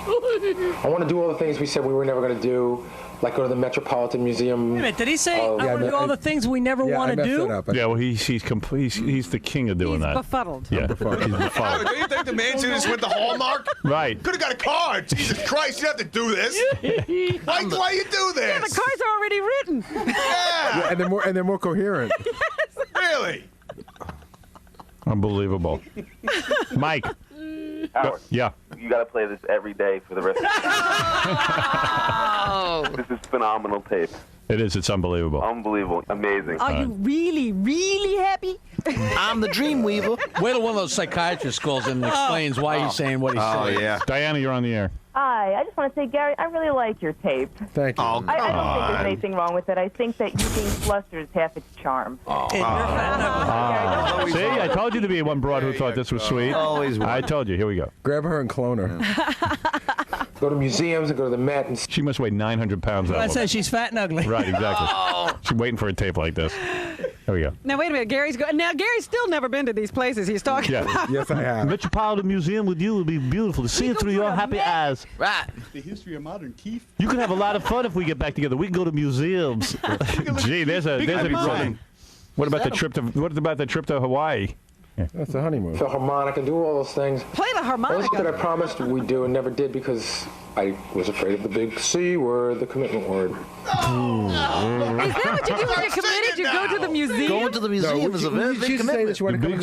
I want to do all the things we said we were never going to do, like go to the Metropolitan Museum. Wait a minute, did he say I want to do all the things we never want to do? Yeah, well, he's the king of doing that. Befuddled. Yeah, he's befuddled. Don't you think the man should have just went the Hallmark? Right. Could have got a card. Jesus Christ, you have to do this. Why you do this? Yeah, the card's are already written. Yeah, and they're more coherent. Really? Unbelievable. Mike. Howard, yeah. You got to play this every day for the rest of the This is phenomenal tape. It is. It's unbelievable. Unbelievable. Amazing. Are you really, really happy? I'm the dream weaver. Wait till one of those psychiatrists calls in and explains why he's saying what he's saying. Oh, yeah. Diana, you're on the air. Hi, I just want to say, Gary, I really like your tape. Thank you. I don't think there's anything wrong with it. I think that you being flustered is half its charm. See, I told you to be one broad who thought this was sweet. Always. I told you. Here we go. Grab her and clone her. Go to museums and go to the Met. And she must weigh 900 pounds. I said she's fat and ugly. Right, exactly. She's waiting for a tape like this. Here we go. Now, wait a minute. Gary's still never been to these places he's talking about. Yes, I have. Metropolitan Museum with you would be beautiful to see it through your happy eyes. Right. The history of modern teeth. You can have a lot of fun if we get back together. We can go to museums. Gee, there's a What about the trip to Hawaii? Yeah. That's a honeymoon. Philharmonic and do all those things. Play the harmonica. Those that I promised we'd do and never did because I was afraid of the big C word, the commitment word. Is that what you do when you're committed? You go to the museum? Going to the museum is a very big commitment.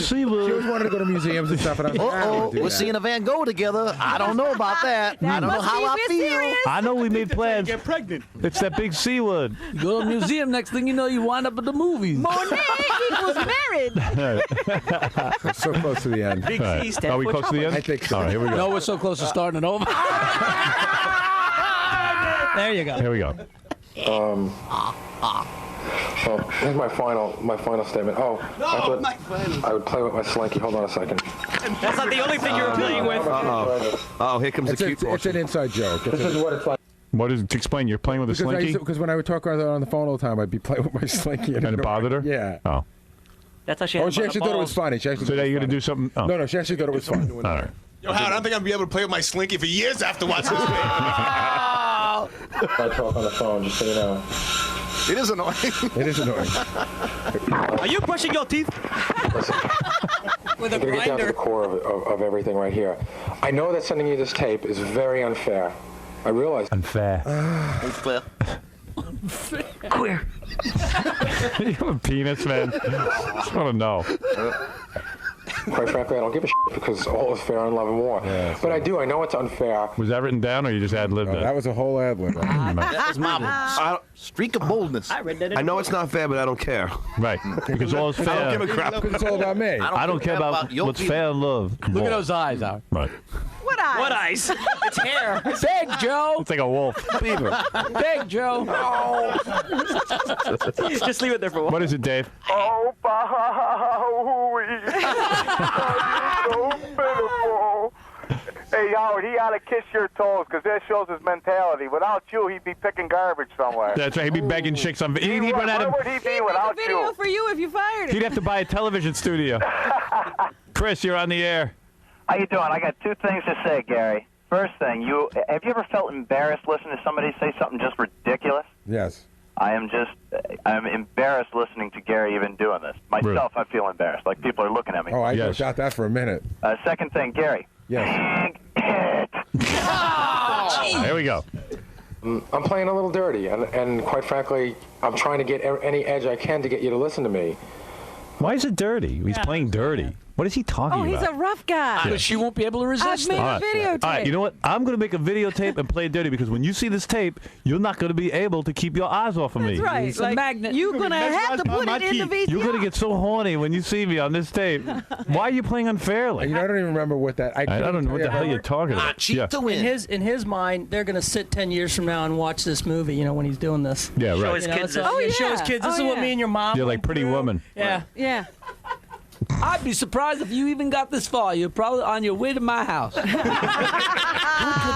She wanted to go to museums and stuff. And we're seeing a Van Gogh together. I don't know about that. I don't know how I feel. I know we made plans. Get pregnant. It's that big C word. You go to a museum, next thing you know, you wind up at the movies. Monet equals married. So close to the end. Big C stand Are we close to the end? I think so. All right, here we go. No, we're so close to starting it over. There you go. Here we go. Well, here's my final statement. Oh, I thought I would play with my slinky. Hold on a second. That's not the only thing you're playing with. Oh, here comes the cute portion. It's an inside joke. This is what it's like. What is it? To explain, you're playing with a slinky? Because when I would talk to her on the phone all the time, I'd be playing with my slinky. And it bothered her? Yeah. Oh. That's how she she actually thought it was funny. So now you're going to do something? Oh. No, she actually thought it was fun. All right. Yo, Howard, I don't think I'm going to be able to play with my slinky for years after watching this movie. I talk on the phone, just so you know. It is annoying. It is annoying. Are you brushing your teeth? With a grinder. Get down to the core of everything right here. I know that sending you this tape is very unfair. I realize. Unfair. Unfair. Queer. You have a penis, man. I just want to know. Quite frankly, I don't give a shit because all is fair in love and war. Yeah, but I do. I know it's unfair. Was that written down, or you just ad-libbed it? That was a whole ad-lib. That was my streak of boldness. I know it's not fair, but I don't care. Right. Because all is fair. I don't give a crap. Because it's all about me. I don't care about what's fair in love. Look at those eyes, Howard. Right. What eyes? What eyes? It's hair. Big Joe. It's like a wolf. Beaver. Big Joe. Just leave it there for a while. What is it, Dave? Oh, Bowie. So pitiful. Hey, Howard, he ought to kiss your toes because that shows his mentality. Without you, he'd be picking garbage somewhere. That's right. He'd be begging chicks on. He'd run out of. Where would he be without He'd make a video for you if you fired him. He'd have to buy a television studio. Chris, you're on the air. How you doing? I got two things to say, Gary. First thing, have you ever felt embarrassed listening to somebody say something just ridiculous? Yes. I'm embarrassed listening to Gary even doing this. Myself, I feel embarrassed. Like people are looking at me. Oh, I doubt that for a minute. Second thing, Gary. Yes. Here we go. I'm playing a little dirty, and quite frankly, I'm trying to get any edge I can to get you to listen to me. Why is it dirty? He's playing dirty. What is he talking about? Oh, he's a rough guy. Because she won't be able to resist I've made a videotape. All right, you know what? I'm going to make a videotape and play it dirty because when you see this tape, you're not going to be able to keep your eyes off of me. That's right. It's a magnet. You're going to have to put it in the VCR. You're going to get so horny when you see me on this tape. Why are you playing unfairly? I don't even remember what that. I don't know what the hell you're talking about. Cheat to win. In his mind, they're going to sit 10 years from now and watch this movie, when he's doing this. Yeah, right. Show his kids this is what me and your mom You're like Pretty Woman. Yeah. Yeah. I'd be surprised if you even got this far. You're probably on your way to my house. Who could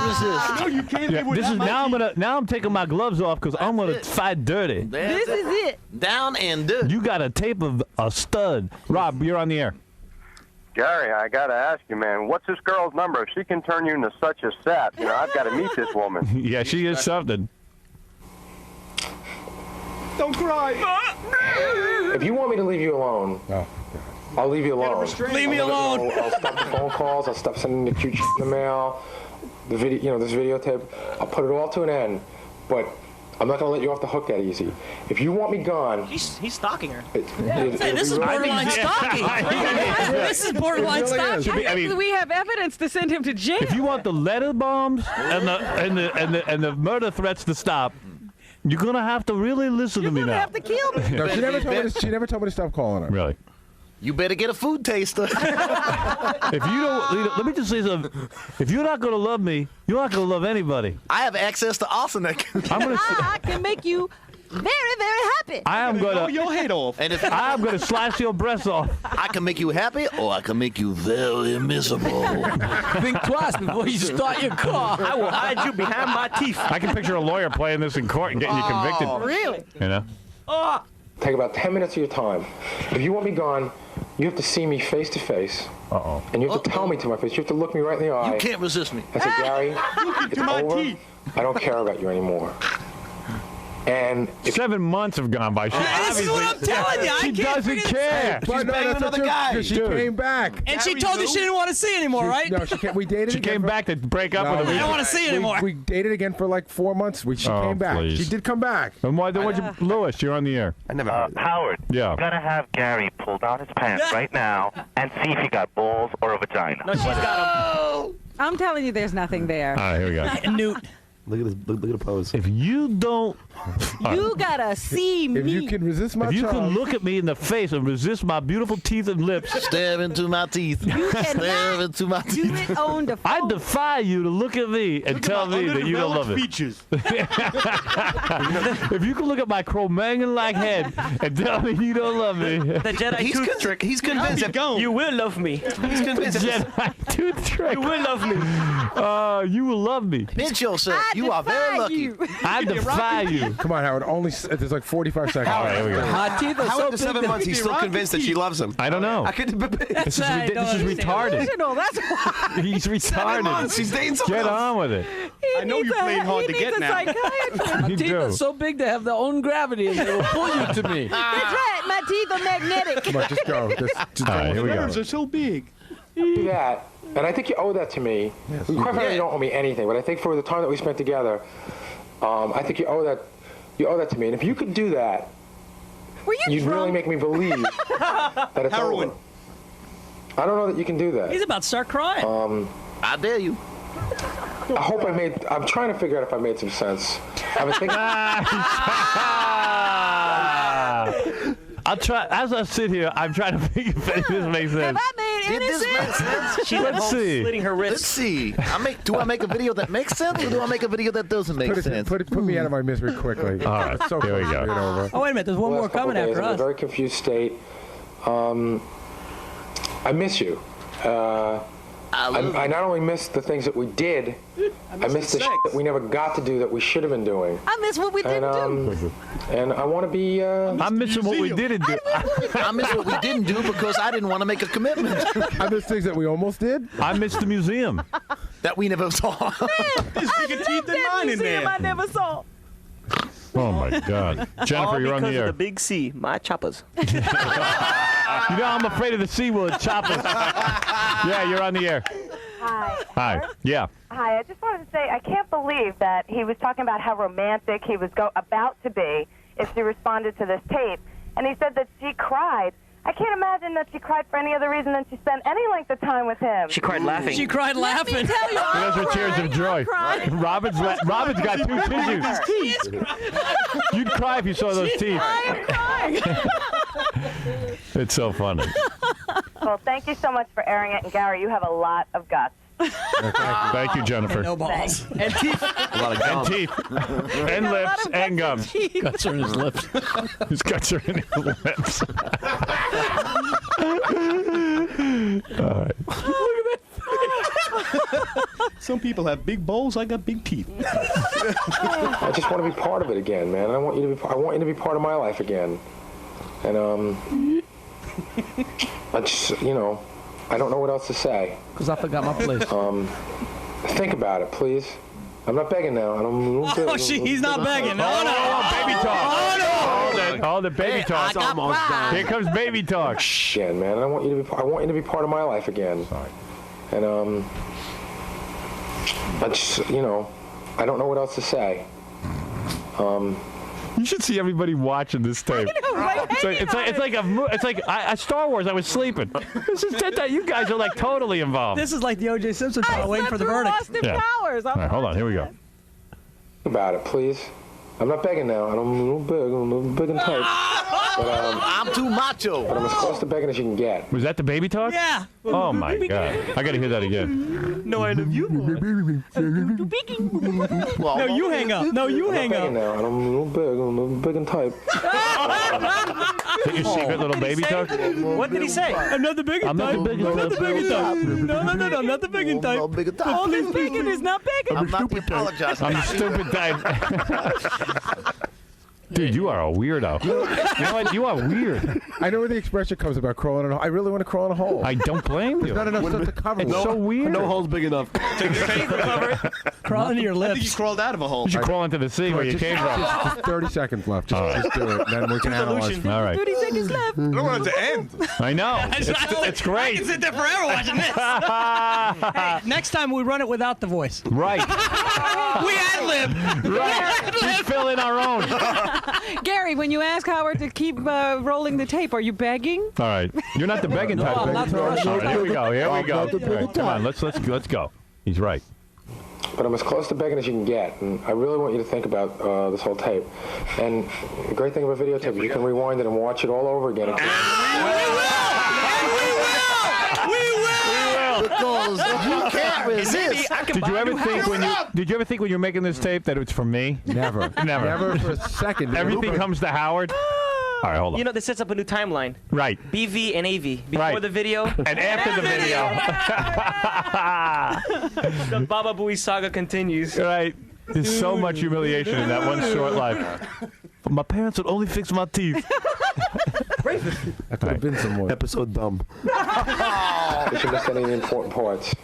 resist? No, you can't live This is now I'm taking my gloves off because I'm gonna fight dirty. This is it. Down and dirty. You got a tape of a stud. Rob, you're on the air. Gary, I got to ask you, man, what's this girl's number? If she can turn you into such a sap, I've got to meet this woman. Yeah, she is something. Don't cry. If you want me to leave you alone, I'll leave you alone. Leave me alone. I'll stop the phone calls. I'll stop sending the cute shit in the mail. The video, this videotape. I'll put it all to an end. But I'm not going to let you off the hook that easy. If you want me gone... He's stalking her. This is borderline stalking. This is borderline stalking. We have evidence to send him to jail. If you want the letter bombs and the murder threats to stop, You're gonna have to really listen to me now. You're gonna have to kill me. No, she never told me to stop calling her. Really? You better get a food taster. If you don't, let me just say something. If you're not gonna love me, you're not gonna love anybody. I have access to arsenic. I can make you very, very happy. I am gonna your head off. And if I am gonna slash your breasts off. I can make you happy, or I can make you very miserable. Think twice before you start your car. I will hide you behind my teeth. I can picture a lawyer playing this in court and getting you convicted. Really? You know? Oh. Take about 10 minutes of your time. If you want me gone, you have to see me face to face. Uh-oh. And you have to tell me to my face. You have to look me right in the eye. You can't resist me. I said, Gary, it's over. I don't care about you anymore. And 7 months have gone by. She This is what I'm telling you. She doesn't care. But no, that's another not guy. true, 'cause she came back. And she told you she didn't want to see anymore, right? No, she can't. We dated. She again came for- back to break up No, with him. I don't want to see anymore. We dated again for like 4 months. She came back. please. She did come back. And why? Lewis, you're on the air. I never heard that. Howard, Yeah. you gotta have Gary pull down his pants right now and see if he got balls or a vagina. No, she's got him. I'm telling you, there's nothing there. All right, here we go. Newt. Look at this. Look at the pose. If you don't, You gotta see me. If you can resist my if you charm, can look at me in the face and resist my beautiful teeth and lips, Stare into my teeth. Stare into my do teeth. it on the phone. I defy you to look at me and tell me that you don't love it. Features. If you can look at my Cro-Magnon-like head and tell me you don't love me, The Jedi tooth trick. He's convinced that You will love me. he's convinced that Jedi tooth trick. You will love me. You will love me. pinch yourself. You are very lucky. I defy you. come on, Howard. Only there's like 45 seconds. All right, here we go. My teeth are How so after big 7 months he's still convinced that she loves him? I don't know. This is I don't retarded. Delusional, that's why. He's retarded. She's dating someone Get else. on with it. I know you're playing hard to get now. My You teeth do. are so big they have their own gravity and they will pull you to me. That's right. My teeth are magnetic. Come on, just go. Just All right, here we go. Nerves are so big. do that. And I think you owe that to me. Quite frankly, you don't owe me anything, but I think for the time that we spent together, I think you owe that. You owe that to me. And if you could do that, you'd really make me believe that it's Heroin. over. I don't know that you can do that. He's about to start crying. I dare you. I hope I made. I'm trying to figure out if I made some sense. I've been thinking. I'll try. As I sit here, I'm trying to figure if this makes sense. Have I made Did any this make sense? sense? She's at home slitting her Let's wrists. see. Do I make a video that makes sense, or do I make a video that doesn't make sense? Put me out of my misery quickly. All right, So here we close to go. being over. Oh, wait a minute. There's one more last couple coming days, after I'm in a us. very confused state. I miss you. I not only miss the things that we did, I miss the shit that we never got to do that we should have been doing. I miss what we didn't do. And I want to be. I'm missing what we didn't do. I miss what we didn't do because I didn't want to make a commitment. I miss things that we almost did. I missed the museum. That we never saw. There's bigger teeth than mine in Museum I there. never saw. Oh my God, Jennifer, All you're on because the air. of the big C, my choppers. You know I'm afraid of the C-word, choppers. Yeah, you're on the air. Hi. Hi. Yeah. Hi, I just wanted to say I can't believe that he was talking about how romantic he was about to be if she responded to this tape. And he said that she cried. I can't imagine that she cried for any other reason than she spent any length of time with him. She cried laughing. She cried laughing. Those are tears of joy. Robin's got two tissues. You'd cry if you saw those teeth. I am crying. It's so funny. Well, thank you so much for airing it. And, Gary, you have a lot of guts. Thank you, Jennifer. No balls. And teeth. A lot of gum. And teeth. And lips and gum. Guts are in his lips. His guts are in his lips. All right. Some people have big bowls. I got big teeth. I just want to be part of it again, man. I want you to be part of my life again. And I just, I don't know what else to say. Because I forgot my place. Think about it, please. I'm not begging now. He's not begging. No, no. Baby talk. All the baby talk. almost done. Here comes baby talk. Again, man. I want you to be part of my life again. And I just, I don't know what else to say. You should see everybody watching this tape. It's like Star Wars. I was sleeping. This is you guys are like totally involved. This is like the O.J. Simpson trial waiting for the verdict. Austin Yeah. Powers. All right, hold on. Here we go. Think about it, please. I'm not begging now. I'm a little big and tight. But, I'm too macho. But I'm as close to begging as you can get. Was that the baby talk? Yeah. Oh my God! I got to hear that again. No, I love you. No, you hang up. No, you hang up. Now, and I'm a little big and tight. Is that your secret little baby talk? What did he say? I'm not the big and type. I'm not the big type. No, I'm not the big and type. All this bacon is not bacon. I'm not the apologizer. I'm the stupid type. Dude, you are a weirdo. You know what? You are weird. I know where the expression comes about crawling in a hole. I really want to crawl in a hole. I don't blame you. There's not enough stuff to cover. It's so weird. No hole's big enough. Crawl into your lips. I think you crawled out of a hole. You should crawl into the sea where you came from. Just 30 seconds left. Just do it. Then we can analyze. All right. 30 seconds left. I don't want it to end. I know. It's great. I can sit there forever watching this. Hey, next time we run it without the voice. Right. We ad-lib. Right. Just fill in our own. Gary, when you ask Howard to keep rolling the tape, are you begging? All right. You're not the begging type. I'm not the All right, here we go. Here we go. All right, come on. Let's go. He's right. But I'm as close to begging as you can get. And I really want you to think about this whole tape. And the great thing about videotape is you can rewind it and watch it all over again. Because you can't resist. Did you ever think when you're making this tape that it's for me? Never. Never for a second. Everything comes to Howard. All right, hold on. You know, this sets up a new timeline. Right. BV and AV. Before the video. And after the video. The Baba Booey saga continues. Right. There's so much humiliation in that one short life. But my parents would only fix my teeth. That could have been some more. Episode dumb. You should miss any important parts.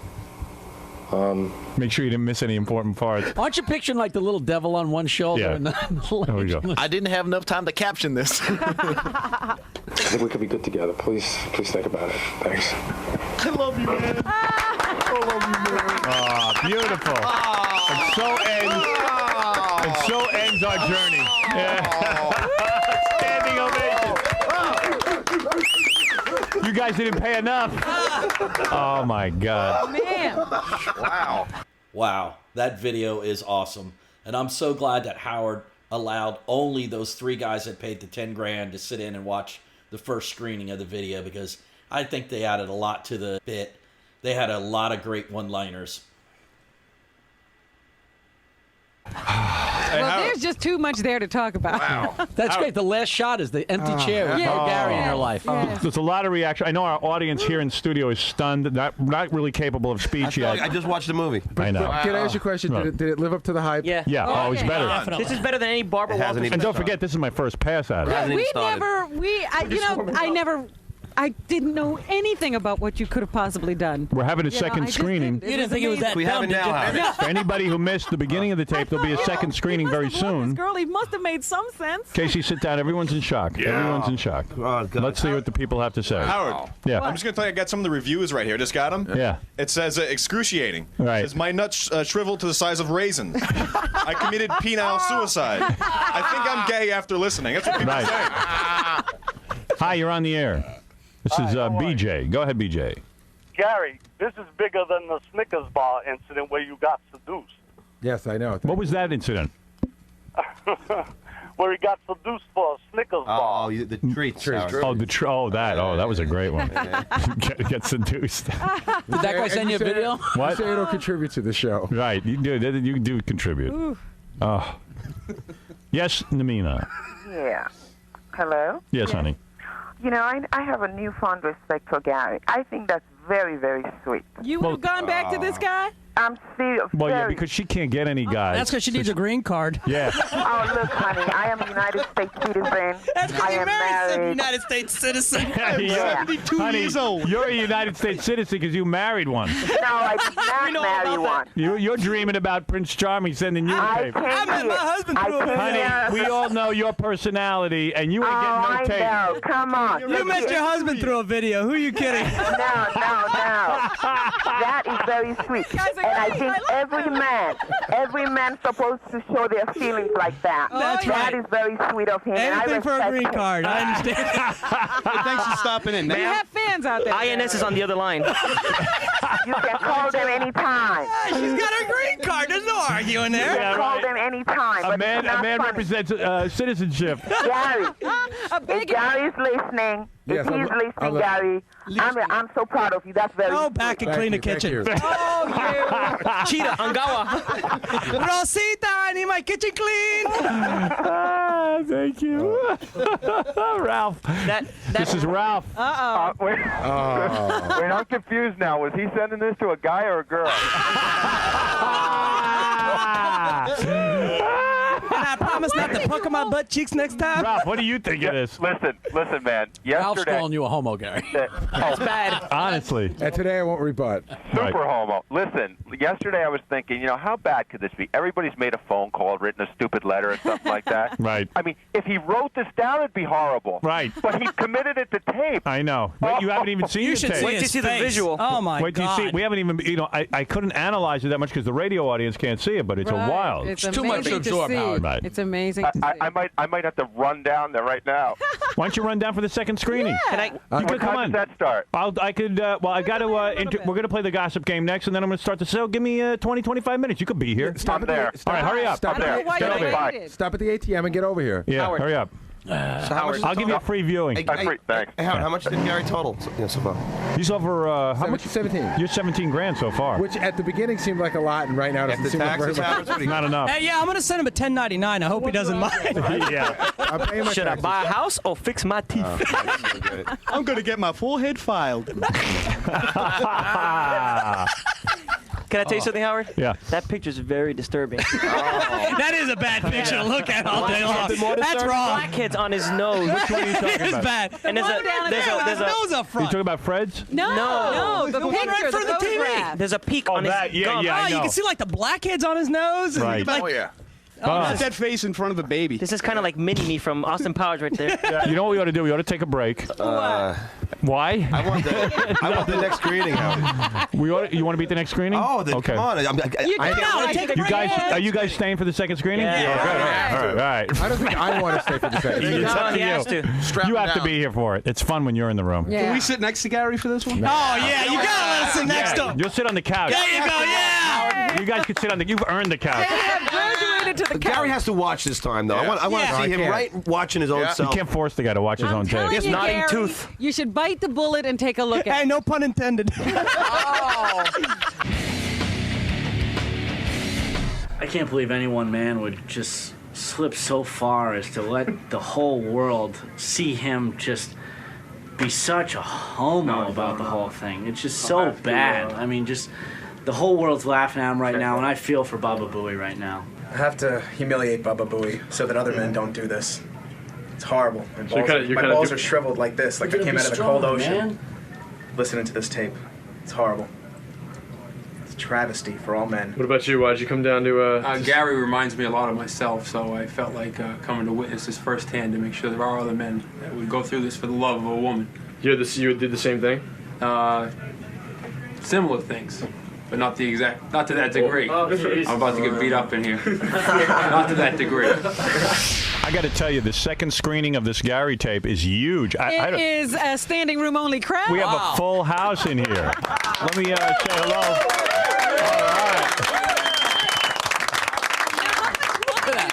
Make sure you didn't miss any important parts. Aren't you picturing like the little devil on one shoulder? Yeah. And There we go. I didn't have enough time to caption this. I think we could be good together. Please think about it. Thanks. I love you, man. I love you, man. Oh, beautiful. And so ends our journey. Yeah. Standing ovation. You guys didn't pay enough. Oh my God. Man. Wow, that video is awesome. And I'm so glad that Howard allowed only those 3 guys that paid the 10 grand to sit in and watch the first screening of the video, because I think they added a lot to the bit. They had a lot of great one-liners. Well, there's just too much there to talk about. Wow. That's great. The last shot is the empty chair with no Gary in her life. There's a lot of reaction. I know our audience here in studio is stunned, not really capable of speech yet. I just watched the movie. I know. Can I ask you a question? Did it live up to the hype? Yeah. Yeah, oh, it's better. Definitely. This is better than any Barbara Walters. And don't forget, this is my first pass at it. I didn't know anything about what you could have possibly done. We're having a second screening. You didn't think it was that dumb, did you? For anybody who missed the beginning of the tape, there'll be a second screening very soon. This girl, he must have made some sense. Casey, sit down. Everyone's in shock. Yeah. Everyone's in shock. Oh, God. Let's see what the people have to say. Howard. Yeah. I'm just going to tell you, I got some of the reviews right here. Just got them. Yeah. It says excruciating. Right. It says, my nuts shriveled to the size of raisins. I committed penile suicide. I think I'm gay after listening. That's what people say. Hi, you're on the air. This is BJ. Go ahead, BJ. Gary, this is bigger than the Snickers bar incident where you got seduced. Yes, I know. What was that incident? Where he got seduced for a Snickers bar. Oh, the treats. Oh, that was a great one. get seduced. Did that guy send you a video? What? You say it'll contribute to the show. Right, you do contribute. Ooh. Oh. Yes, Namina. Yeah. Hello? Yes, honey. You know, I have a newfound respect for Gary. I think that's very, very sweet. You would have gone back to this guy? I'm serious. Well, yeah, because she can't get any guys. That's because she needs a green card. Yeah. Oh, look, honey, I am a United States citizen. I am married. United States citizen. Yeah. 72 honey, years old. You're a United States citizen because you married one. No, I did not marry one. You're dreaming about Prince Charming sending you a tape. I met my husband through a video. Honey, we all know your personality, and you ain't getting no tape. Know. Come on. You met your husband through a video. Who are you kidding? No, That is very sweet. And I think every man supposed to show their feelings like that. That is very sweet of him. Anything for a green card. I understand. Thanks for stopping in. We have fans out there. INS is on the other line. You can call them anytime. She's got her green card. There's no arguing there. You can call them anytime. A man represents citizenship. Gary, if Gary's listening, Yes, if he's listening, Gary, I'm so proud of you. That's very Go back and clean the kitchen. Oh, you. Cheetah, Angawa. Rosita, I need my kitchen clean. Thank you. Ralph. This is Ralph. We're not confused now. Was he sending this to a guy or a girl? And I promise not to pucker my butt cheeks next time. Ralph, what do you think of this? Listen, man. Ralph's Yesterday, calling you a homo, Gary. That's bad. Honestly. And today I won't rebut. super homo. Listen, yesterday I was thinking, how bad could this be? Everybody's made a phone call, written a stupid letter or something like that. Right. I mean, if he wrote this down, it'd be horrible. Right. But he committed it to tape. I know. Wait, you haven't even seen the tape. Wait to see the visual. Oh, my Wait till you see. We haven't even, I couldn't analyze it that much because the radio audience can't see it, but it's a wild. It's too much to absorb, Howard. Right. It's amazing to see. I might have to run down there right now. Why don't you run down for the second screening? Yeah. What time does that start? I could. Well, I got to. We're going to play the gossip game next, and then I'm going to start the show. Give me 20, 25 minutes. You could be here. Stop there. All right, hurry up. Stop there. Get over here. Stop at the ATM and get over here. Yeah, Howard. hurry up. I'll give you a free viewing. Thanks. How much did Gary total so far? He's over how much? 17. You're 17 grand so far. Which at the beginning seemed like a lot, and right now doesn't seem like very much. Not enough. Hey, yeah, I'm going to send him a 1099. I hope he doesn't mind. Yeah. I'm paying my Should I taxes. buy a house or fix my teeth? I'm going to get my full head filed. Can I tell you something, Howard? Yeah. That picture's very disturbing. That is a bad picture to look at all day long. That's wrong. Blackheads on his nose. Which one are you talking It is about? bad. And there's His a nose up Are you front. talking about Fred's? No, the one picture, right in front of the TV. photograph. there's a peak on his that, yeah, gum. yeah. I Oh, you know. can see like the blackheads on his nose. Right. Like, Oh, yeah. Oh. Put that face in front of a baby. This is kind of like Mini-Me from Austin Powers right there. You know what we ought to do? We ought to take a break. Why? I want the next screening, Howard. You want to be at the next screening? Oh, then okay. come on. Are you guys staying for the second screening? Yeah. All right. I don't think I want to stay for the second. It's up to He has you. to. You have to be here for it. It's fun when you're in the room. Can we sit next to Gary for this one? oh, yeah, you got to let us sit next to him. You'll sit on the couch. There you go, yeah. You guys can sit on the. You've earned the couch. They have graduated to the Gary has to watch this time, though. I want to see him watching his own You self. can't force the guy to watch his own tape. telling you, nodding Gary, tooth. You should bite the bullet and take a look at Hey, it. no pun intended. I can't believe any one man would just slip so far as to let the whole world see him just be such a homo about the whole thing. It's just so bad. I mean, just the whole world's laughing at him right now, and I feel for Baba Booey right now. I have to humiliate Baba Booey so that other men don't do this. It's horrible. My So balls, my balls are shriveled like this, like I came out of the cold ocean. Listening to this tape, it's horrible. It's a travesty for all men. What about you? Why'd you come down to Gary reminds me a lot of myself, so I felt like coming to witness this firsthand to make sure there are other men that would go through this for the love of a woman. You did the same thing? Similar things, but not to that degree. I'm about to get beat up in here. Not to that degree. I got to tell you, the second screening of this Gary tape is huge. It is a standing room only crowd. We have a full house in here. Let me say hello. All right.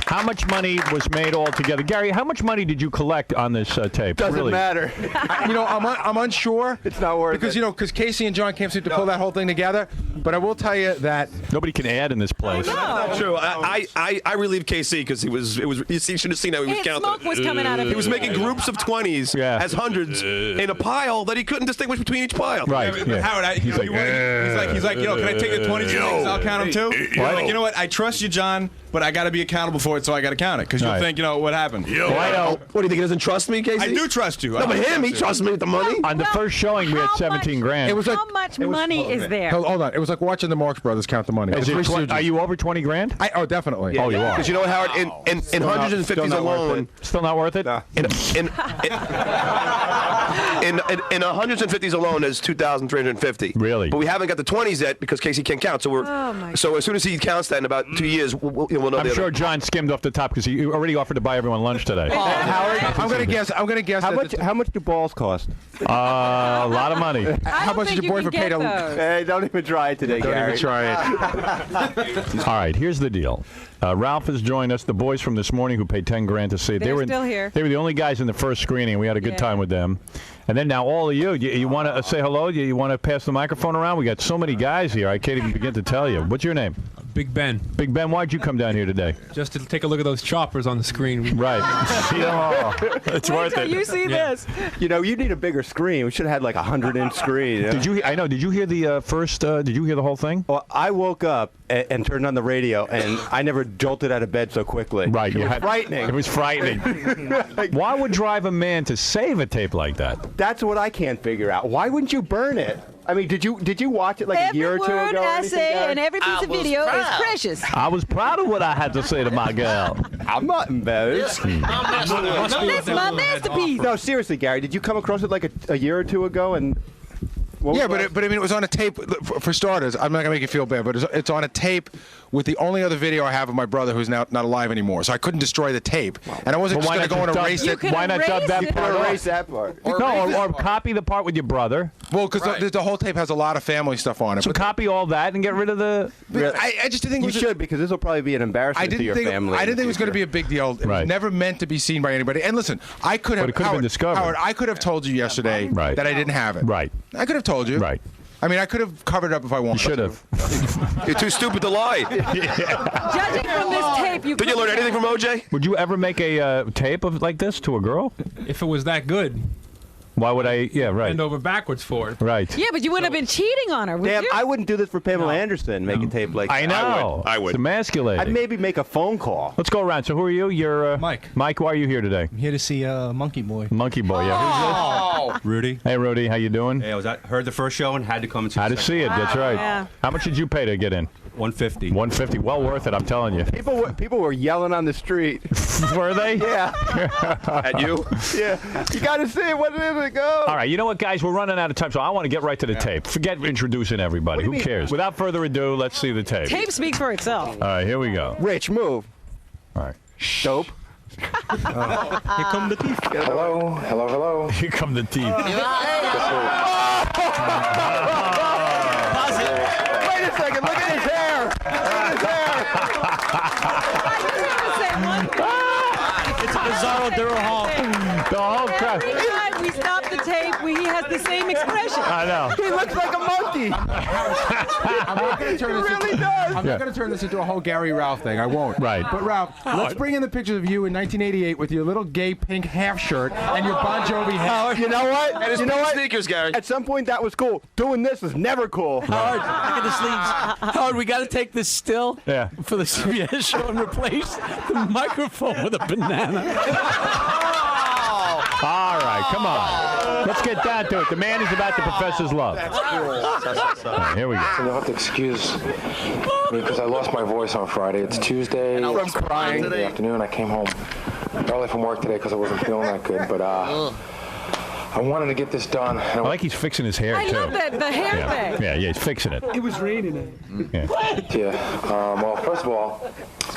How much money was made all together? Gary, how much money did you collect on this tape? Doesn't matter. I'm unsure. It's not worth it. Because Casey and John can't seem to pull that whole thing together. But I will tell you that nobody can add in this place. That's not true. I relieved KC because you should have seen how he was counting. Smoke was coming out of He was his making mouth. groups of 20s as hundreds in a pile that he couldn't distinguish between each pile. Right. But Howard, he's like, can I take the 20 things? I'll count them too. You're like, you know what? I trust you, John, but I got to be accountable for it, so I got to count it because you'll Right. think, what happened. What do you think? He doesn't trust me, Casey? I do trust you. No, but him, he trusts me with the money. On the first showing, we had 17 grand. it was like How much money is there? hold on. It was like watching the Marx Brothers count the money. Are you over 20 grand? Oh, definitely. Oh, you are. Because you know what, Howard? In hundreds and fifties alone. Still not worth it? In in 150s alone, there's 2,350. Really? But we haven't got the 20s yet because Casey can't count. So so as soon as he counts that in about 2 years, we'll know. I'm sure John skimmed off the top because he already offered to buy everyone lunch today. Howard, I'm gonna guess. How much do balls cost? A lot of money. How much did your boyfriend pay to? Hey, don't even try it today, Don't Gary. even try it. All right, here's the deal. Ralph has joined us. The boys from this morning who paid 10 grand to see it. They're still here. They were the only guys in the first screening, and we had a good time with them. And then now all of you want to say hello? You want to pass the microphone around? We got so many guys here. I can't even begin to tell you. What's your name? Big Ben. Big Ben, why'd you come down here today? Just to take a look at those choppers on the screen. Right. It's worth it. You see this? You know, you need a bigger screen. We should have had like a 100-inch screen. Did you? I know. Did you hear the first? Did you hear the whole thing? Well, I woke up and turned on the radio, and I never jolted out of bed so quickly. Right. It was frightening. It was frightening. Why would drive a man to save a tape like that? That's what I can't figure out. Why wouldn't you burn it? I mean, did you watch it like a year or two ago? Every word I say and every piece of video is precious. I was proud of what I had to say to my girl. I'm not embarrassed. That's my masterpiece. No, seriously, Gary, did you come across it like a year or two ago? And Yeah, but I mean, it was on a tape. For starters, I'm not gonna make you feel bad, but it's on a tape with the only other video I have of my brother who's now not alive anymore. So I couldn't destroy the tape, and I wasn't just gonna go and erase it. Why not dub that part? Erase that part. Or copy the part with your brother. Well, because the whole tape has a lot of family stuff on it. So copy all that and get rid of the. I just didn't think you should, because this will probably be an embarrassment to your family. I didn't think it was going to be a big deal. It was never meant to be seen by anybody. And listen, I could have. But it could have been discovered. Howard, I could have told you yesterday that I didn't have it. Right. I could have told you. Right. I mean, I could have covered it up if I wanted. You should have. You're too stupid to lie. Judging from this tape, Did you learn anything from OJ? Would you ever make a tape of like this to a girl? If it was that good. Why would I? Yeah, right. Bend over backwards for it. Right. Yeah, but you wouldn't have been cheating on her, would Damn, you? I wouldn't do this for Pamela Anderson, make a tape like that. I know. I would. It's emasculating. I'd maybe make a phone call. Let's go around. So who are you? You're Mike. Mike, why are you here today? I'm here to see Monkey Boy. Monkey Boy, yeah. Rudy. Hey, Rudy, how you doing? Hey, heard the first show and had to come and see Had to see it. That's right. Yeah. How much did you pay to get in? $150. $150. Well worth it, I'm telling you. People were yelling on the street. Were they? Yeah. At you? Yeah. You got to see it. What is it? Go. All right, you know what, guys? We're running out of time, so I want to get right to the tape. Forget introducing everybody. Who cares? Without further ado, let's see the tape. Tape speaks for itself. All right, here we go. Rich, move. All right. Dope. Here come the teeth. Hello, hello, hello. Here come the teeth. Wait a second. Look at his hair. Look at his hair. It's a Bizarro Duro Hall. The whole crowd. Every time we stop the tape, he has the same expression. I know. He looks like a monkey. I'm not going to turn this into. I'm not going to turn this into a whole Gary Ralph thing. I won't. Right. But Ralph, let's bring in the pictures of you in 1988 with your little gay pink half shirt and your Bon Jovi hat. You know what? And his sneakers, Gary. At some point, that was cool. Doing this was never cool. Howard, look at the sleeves. Howard, we got to take this still for the CBS show and replace the microphone with a banana. All right, come on. Let's get down to it. The man is about to profess his love. All right, here we go. So you'll have to excuse me because I lost my voice on Friday. It's Tuesday. And I'm crying. In the afternoon. I came home early from work today because I wasn't feeling that good. But I wanted to get this done. I like he's fixing his hair, I too. love the hair thing. Yeah, he's fixing it. It was raining. Well, first of all,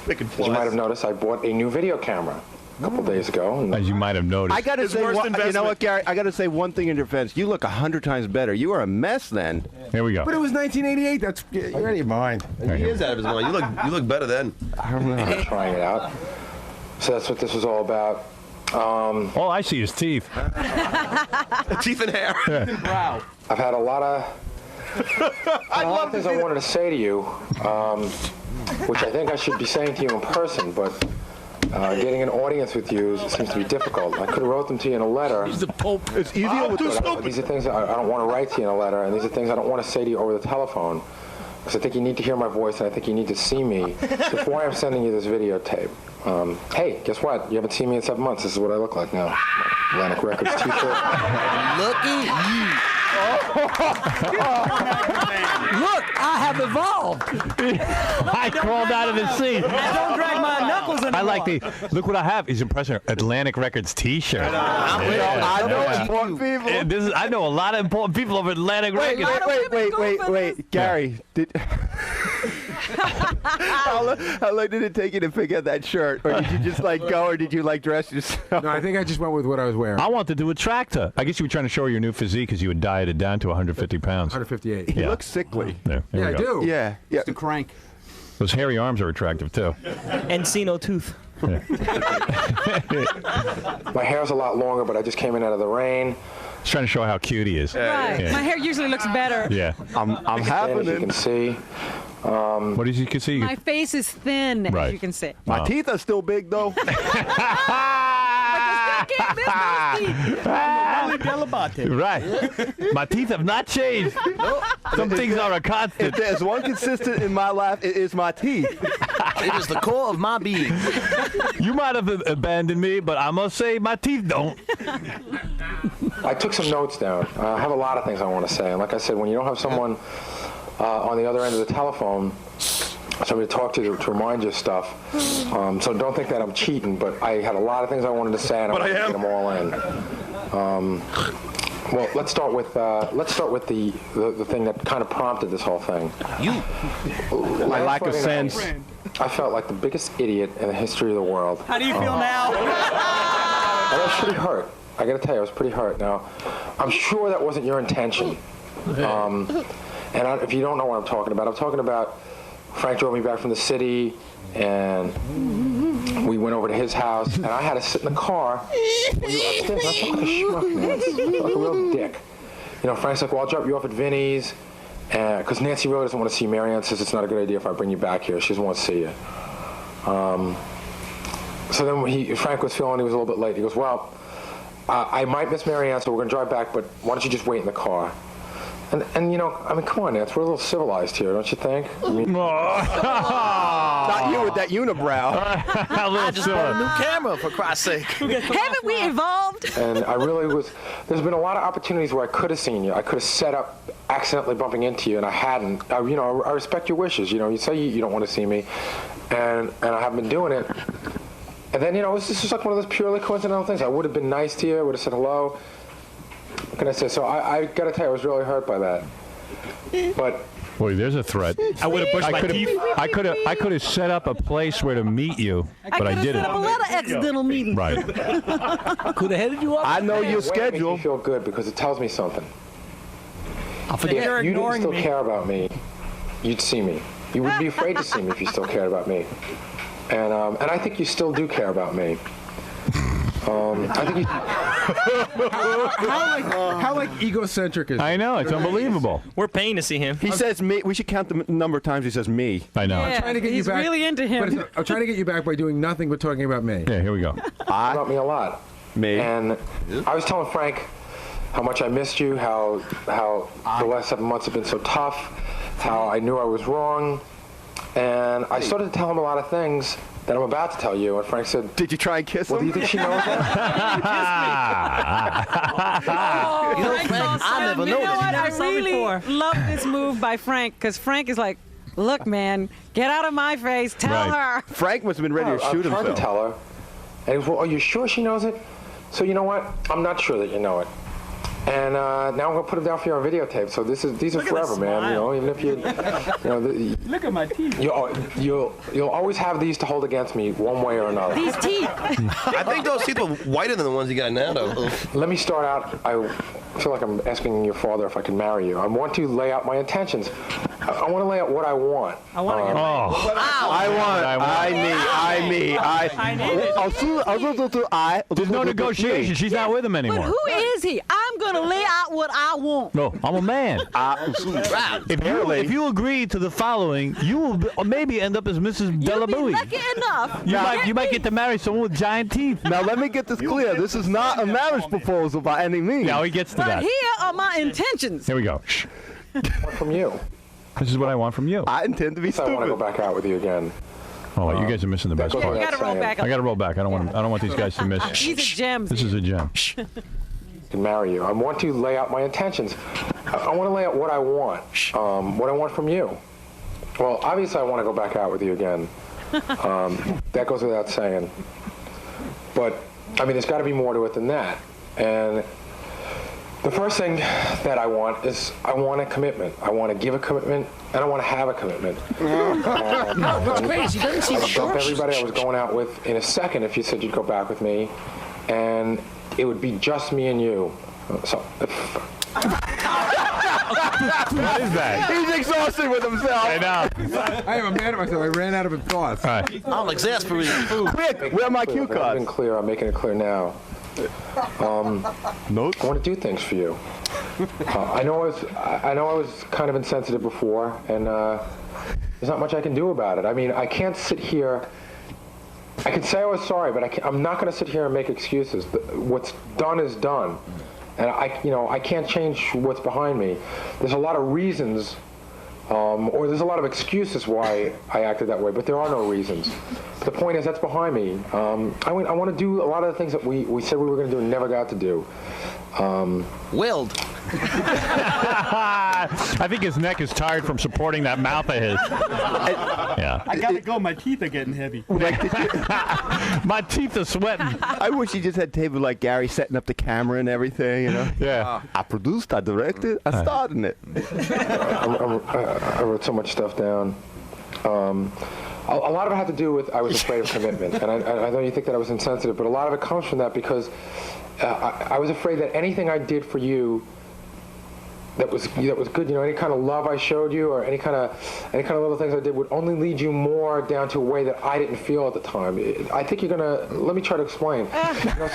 as you might have noticed, I bought a new video camera a couple days ago. As you might have noticed. I got to say, you know what, Gary? I got to say one thing in your defense. You look 100 times better. You were a mess then. Here we go. But it was 1988. That's you're out of your mind. He is out of his mind. You look better then. I don't know. I'm trying it out. So that's what this was all about. All I see is teeth. Teeth and hair. Wow. I've had a lot of things I wanted to say to you, which I think I should be saying to you in person, but getting an audience with you seems to be difficult. I could have wrote them to you in a letter. He's the Pope. It's easier with these are things that I don't want to write to you in a letter, and these are things I don't want to say to you over the telephone, because I think you need to hear my voice, and I think you need to see me. That's why I'm sending you this videotape. Hey, guess what? You haven't seen me in 7 months. This is what I look like now. Atlantic Records t-shirt. Looky you. Look, I have evolved. I crawled out of the seat. Don't drag my knuckles anymore. I like look what I have. He's impressive. Atlantic Records T-shirt. I know important people. I know a lot of important people over Atlantic Records. Wait. Gary, how long did it take you to pick out that shirt? Or did you just go, or did you dress yourself? No, I think I just went with what I was wearing. I wanted to attract her. I guess you were trying to show her your new physique because you had dieted down to 150 pounds. 158. He looks sickly. There Yeah, we I go. do. Yeah. It's the crank. Those hairy arms are attractive too. Encino tooth. My hair's a lot longer, but I just came in out of the rain. He's trying to show how cute he is. Right. Yeah. My hair usually looks better. Yeah. I'm having As you it. can see. What did you can see? My face is thin, Right. as you can see. My teeth are still big, though. Right. My teeth have not changed. Some things are a constant. If there's one consistent in my life, it is my teeth. It is the core of my being. You might have abandoned me, but I must say my teeth don't. I took some notes down. I have a lot of things I want to say. And like I said, when you don't have someone on the other end of the telephone, somebody to talk to remind you of stuff. So don't think that I'm cheating, but I had a lot of things I wanted to say, and I wanted to get them all in. Well, let's start with the thing that kind of prompted this whole thing. My lack of sense. I felt like the biggest idiot in the history of the world. How do you feel now? I was pretty hurt. I got to tell you, I was pretty hurt. Now, I'm sure that wasn't your intention. If you don't know what I'm talking about Frank drove me back from the city, and we went over to his house, and I had to sit in the car. When you were upstairs, I felt like a schmuck, man. I felt like a real dick. Frank's like, well, I'll drop you off at Vinny's, because Nancy really doesn't want to see Marianne, says it's not a good idea if I bring you back here. She doesn't want to see you. So then Frank was feeling he was a little bit late. He goes, well, I might miss Marianne, so we're going to drive back, but why don't you just wait in the car? And come on, Nance, we're a little civilized here, don't you think? Not you with that unibrow. I just bought a new camera, for Christ's sake. Haven't we evolved? And I really was. There's been a lot of opportunities where I could have seen you. I could have set up accidentally bumping into you, and I hadn't. I respect your wishes. You say you don't want to see me, and I haven't been doing it. And then this is just like one of those purely coincidental things. I would have been nice to you. I would have said hello. What can I say? So I got to tell you, I was really hurt by that. But boy, there's a threat. I would have brushed my teeth. I could have set up a place where to meet you, but I didn't. Set up a lot of accidental meetings. Right. Could have headed you up. I know your it schedule. makes me feel good because it tells me something. I'll forget. If You're you didn't ignoring still me. care about me, you'd see me. You would be afraid to see me if you still cared about me. And I think you still do care about me. I think you. How egocentric is? I know, it's unbelievable. We're paying to see him. He says me. We should count the number of times he says me. I know. Yeah, I'm trying to get he's you back. really into him. But I'm trying to get you back by doing nothing but talking about me. Yeah, here we go. About me a lot. Me. And I was telling Frank how much I missed you, how the last 7 months have been so tough, how I knew I was wrong, and I started to tell him a lot of things that I'm about to tell you. And Frank said, "Did you try and kiss him?" Well, do you think she knows that? Frank, I never You know noticed. what? I Never saw really before. love this move by Frank, because Frank is like, look, man, get out of my face. Tell her. Frank must have been ready to shoot I tried to himself. tell her. And he goes, well, are you sure she knows it? So you know what? I'm not sure that you know it. And now I'm gonna put them down for you on videotape. So these are forever, man. Even if you, Look at my teeth. you'll always have these to hold against me one way or another. These teeth. I think those teeth were whiter than the ones you got now, though. Let me start out. I feel like I'm asking your father if I can marry you. I want to lay out my intentions. I want to lay out what I want. I want to get There's no negotiation. She's not with him But anymore. who is he? I'm going to lay out what I want. No, I'm a man. If you agree to the following, you will maybe end up as Mrs. Delabouille. Lucky enough. You might get to marry someone with giant teeth. Now let me get this clear. This is not a marriage proposal by any means. Now he gets to But that. here are my intentions. Here we go. Shh. From you. This is what I want from you. I intend to be I want to go stupid. back out with you again. Oh, wait, you guys are missing the best goes part. without You gotta roll saying. back. I got to roll back. I don't want these guys to miss. These are gems. This is a gem. and marry you. I want to lay out my intentions. I want to lay out what I want from you. Well, obviously, I want to go back out with you again. That goes without saying. But, I mean, there's got to be more to it than that. And the first thing that I want is I want a commitment. I want to give a commitment, and I want to have a commitment. That's crazy. He doesn't seem I'll sure. dump everybody I was going out with in a second if you said you'd go back with me, and it would be just me and you. So. What is that? He's exhausted with himself. I know. I am mad at myself. I ran out of thoughts. All right. I'm exasperated. Quick, where are my cue I've cards? been clear. I'm making it clear now. Notes? I want to do things for you. I know I was kind of insensitive before, and there's not much I can do about it. I mean, I can't sit here. I can say I was sorry, but I'm not going to sit here and make excuses. What's done is done, and I can't change what's behind me. There's a lot of reasons, or there's a lot of excuses why I acted that way, but there are no reasons. But the point is, that's behind me. I want to do a lot of the things that we said we were going to do and never got to do. Willed. I think his neck is tired from supporting that mouth of his. Yeah. I gotta go. My teeth are getting heavy. My teeth are sweating. I wish he just had tape like Gary setting up the camera and everything, you know? Yeah. I produced, I directed, I starred in it. I wrote so much stuff down. A lot of it had to do with I was afraid of commitment, and I know you think that I was insensitive, but a lot of it comes from that because I was afraid that anything I did for you that was good, you know, any kind of love I showed you or any kind of little things I did would only lead you more down to a way that I didn't feel at the time. I think you're gonna. Let me try to explain. Makes no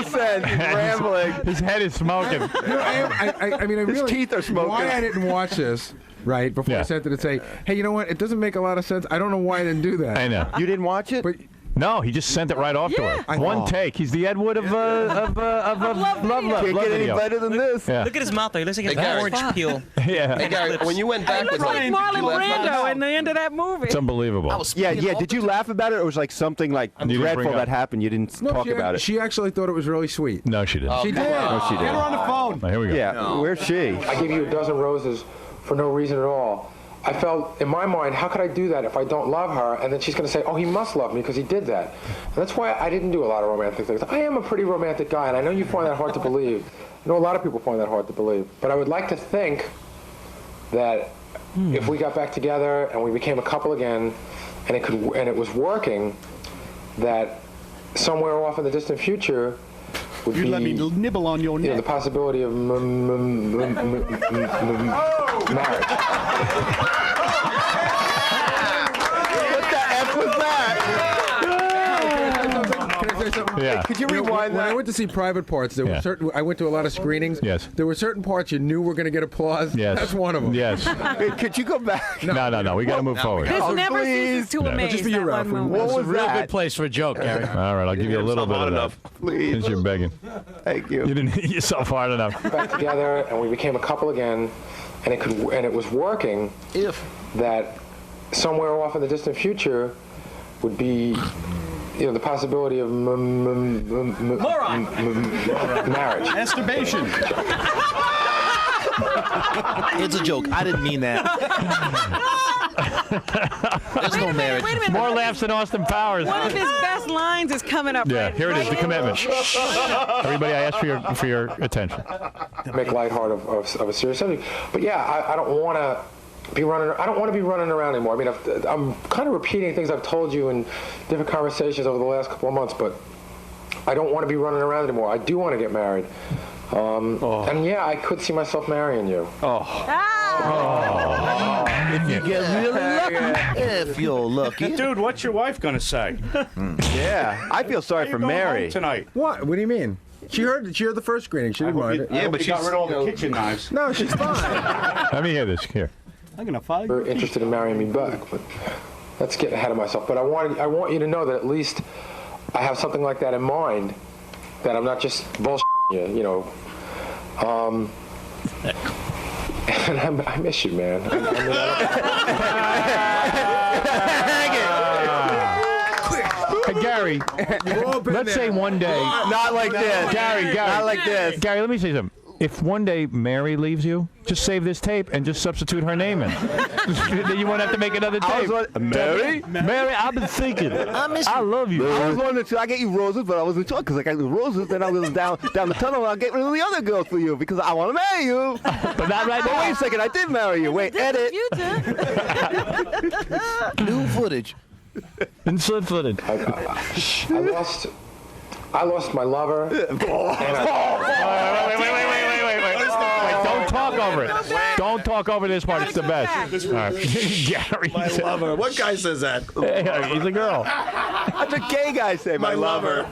sense. He's rambling. His head is smoking. You know, I mean, I His really, teeth are smoking. Why I didn't watch this, right, before I sent it and say, hey, you know what? It doesn't make a lot of sense. I don't know why I didn't do that. I know. You didn't watch it? But No, he just sent it right off to her. One take. He's the Ed Wood of Love Can't get any better than this. Yeah. Look at his mouth, though. He looks like he has Hey, an Gary. orange peel. Yeah. Hey, Gary, when you went back He with looks like him, Marlon did you laugh about Brando it? in the end of that movie. It's unbelievable. I was Yeah. speaking all Did the you time. laugh about it, or was like something like didn't bring dreadful up- that happened? You didn't talk about it. She actually thought it was really sweet. No, she didn't. She did. No, she Get her didn't. on the phone. Oh, here we go. Yeah. Where's she? I gave you a dozen roses for no reason at all. I felt, in my mind, how could I do that if I don't love her? And then she's going to say, oh, he must love me because he did that. And that's why I didn't do a lot of romantic things. I am a pretty romantic guy, and I know you find that hard to believe. I know a lot of people find that hard to believe. But I would like to think that if we got back together and we became a couple again, and it was working, that somewhere off in the distant future would You'd be, let me nibble on your you know, neck. the possibility of marriage. What the F was that? Can I say something? Yeah. Could you know, rewind when that? I went to see Private Parts, there were certain. I went to a lot of screenings. Yes. There were certain parts you knew were going to get applause. Yes. That's one of them. Yes. Could you go back? No. We got to move forward. This Oh, never please. ceases to No. amaze. Just for you, that Ralph. one moment. What It's a was real that? good place for a joke, Gary. All right, I'll give you a little bit of that. Please. Since you're begging. Thank you. You didn't hit yourself hard enough. Back together and we became a couple again, and it was working. If That somewhere off in the distant future would be, you know, the possibility of marriage. Masturbation. it's a joke. I didn't mean that. There's no marriage. Wait a minute. More laughs than Austin Powers. One of his best lines is coming up. Yeah, right, here it is, the right commitment. Everybody, I ask for your attention. Make light heart of a serious subject. But yeah, I don't want to be running. I don't want to be running around anymore. I mean, I'm kind of repeating things I've told you in different conversations over the last couple of months, but I don't want to be running around anymore. I do want to get married. And yeah, I could see myself marrying you. If you get really lucky. If you're lucky. Dude, what's your wife gonna say? Yeah. I feel sorry for Mary. Tonight. What? What do you mean? She heard the first screening. She didn't mind it. Yeah, but she got rid of all the kitchen knives. No, she's fine. Let me hear this. Here. I'm gonna fight. You're interested in marrying me back, but that's getting ahead of myself. But I want you to know that at least I have something like that in mind. That I'm not just bullshitting you, you know. And I miss you, man. Hey, Gary. Gary, let's say one day. Not like this. Gary. Not like this. Gary, let me say something. If one day Mary leaves you, just save this tape and just substitute her name in. Then you won't have to make another tape. Mary? Mary, I've been thinking. I love you. I was wondering, I get you roses, but I wasn't sure because I got you roses. Then I was down the tunnel and I'll get rid of the other girls for you because I want to marry you. But not right now. But wait a second, I did marry you. Wait, edit. New footage. Insert footage. I lost my lover. Wait. Don't talk over it. Don't talk over this part. It's the best. All right. Gary. My lover. What guy says that? He's a girl. That's a gay guy say, my lover.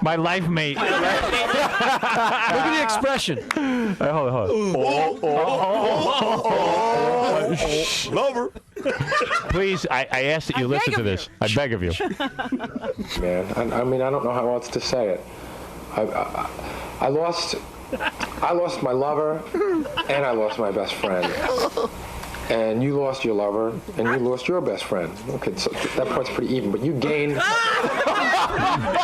My life mate. Look at the expression. Hold on. Lover. Please, I ask that you listen to this. I beg of you. Man, I mean, I don't know how else to say it. I lost my lover, and I lost my best friend. And you lost your lover, and you lost your best friend. Okay, so that part's pretty even, but you gained.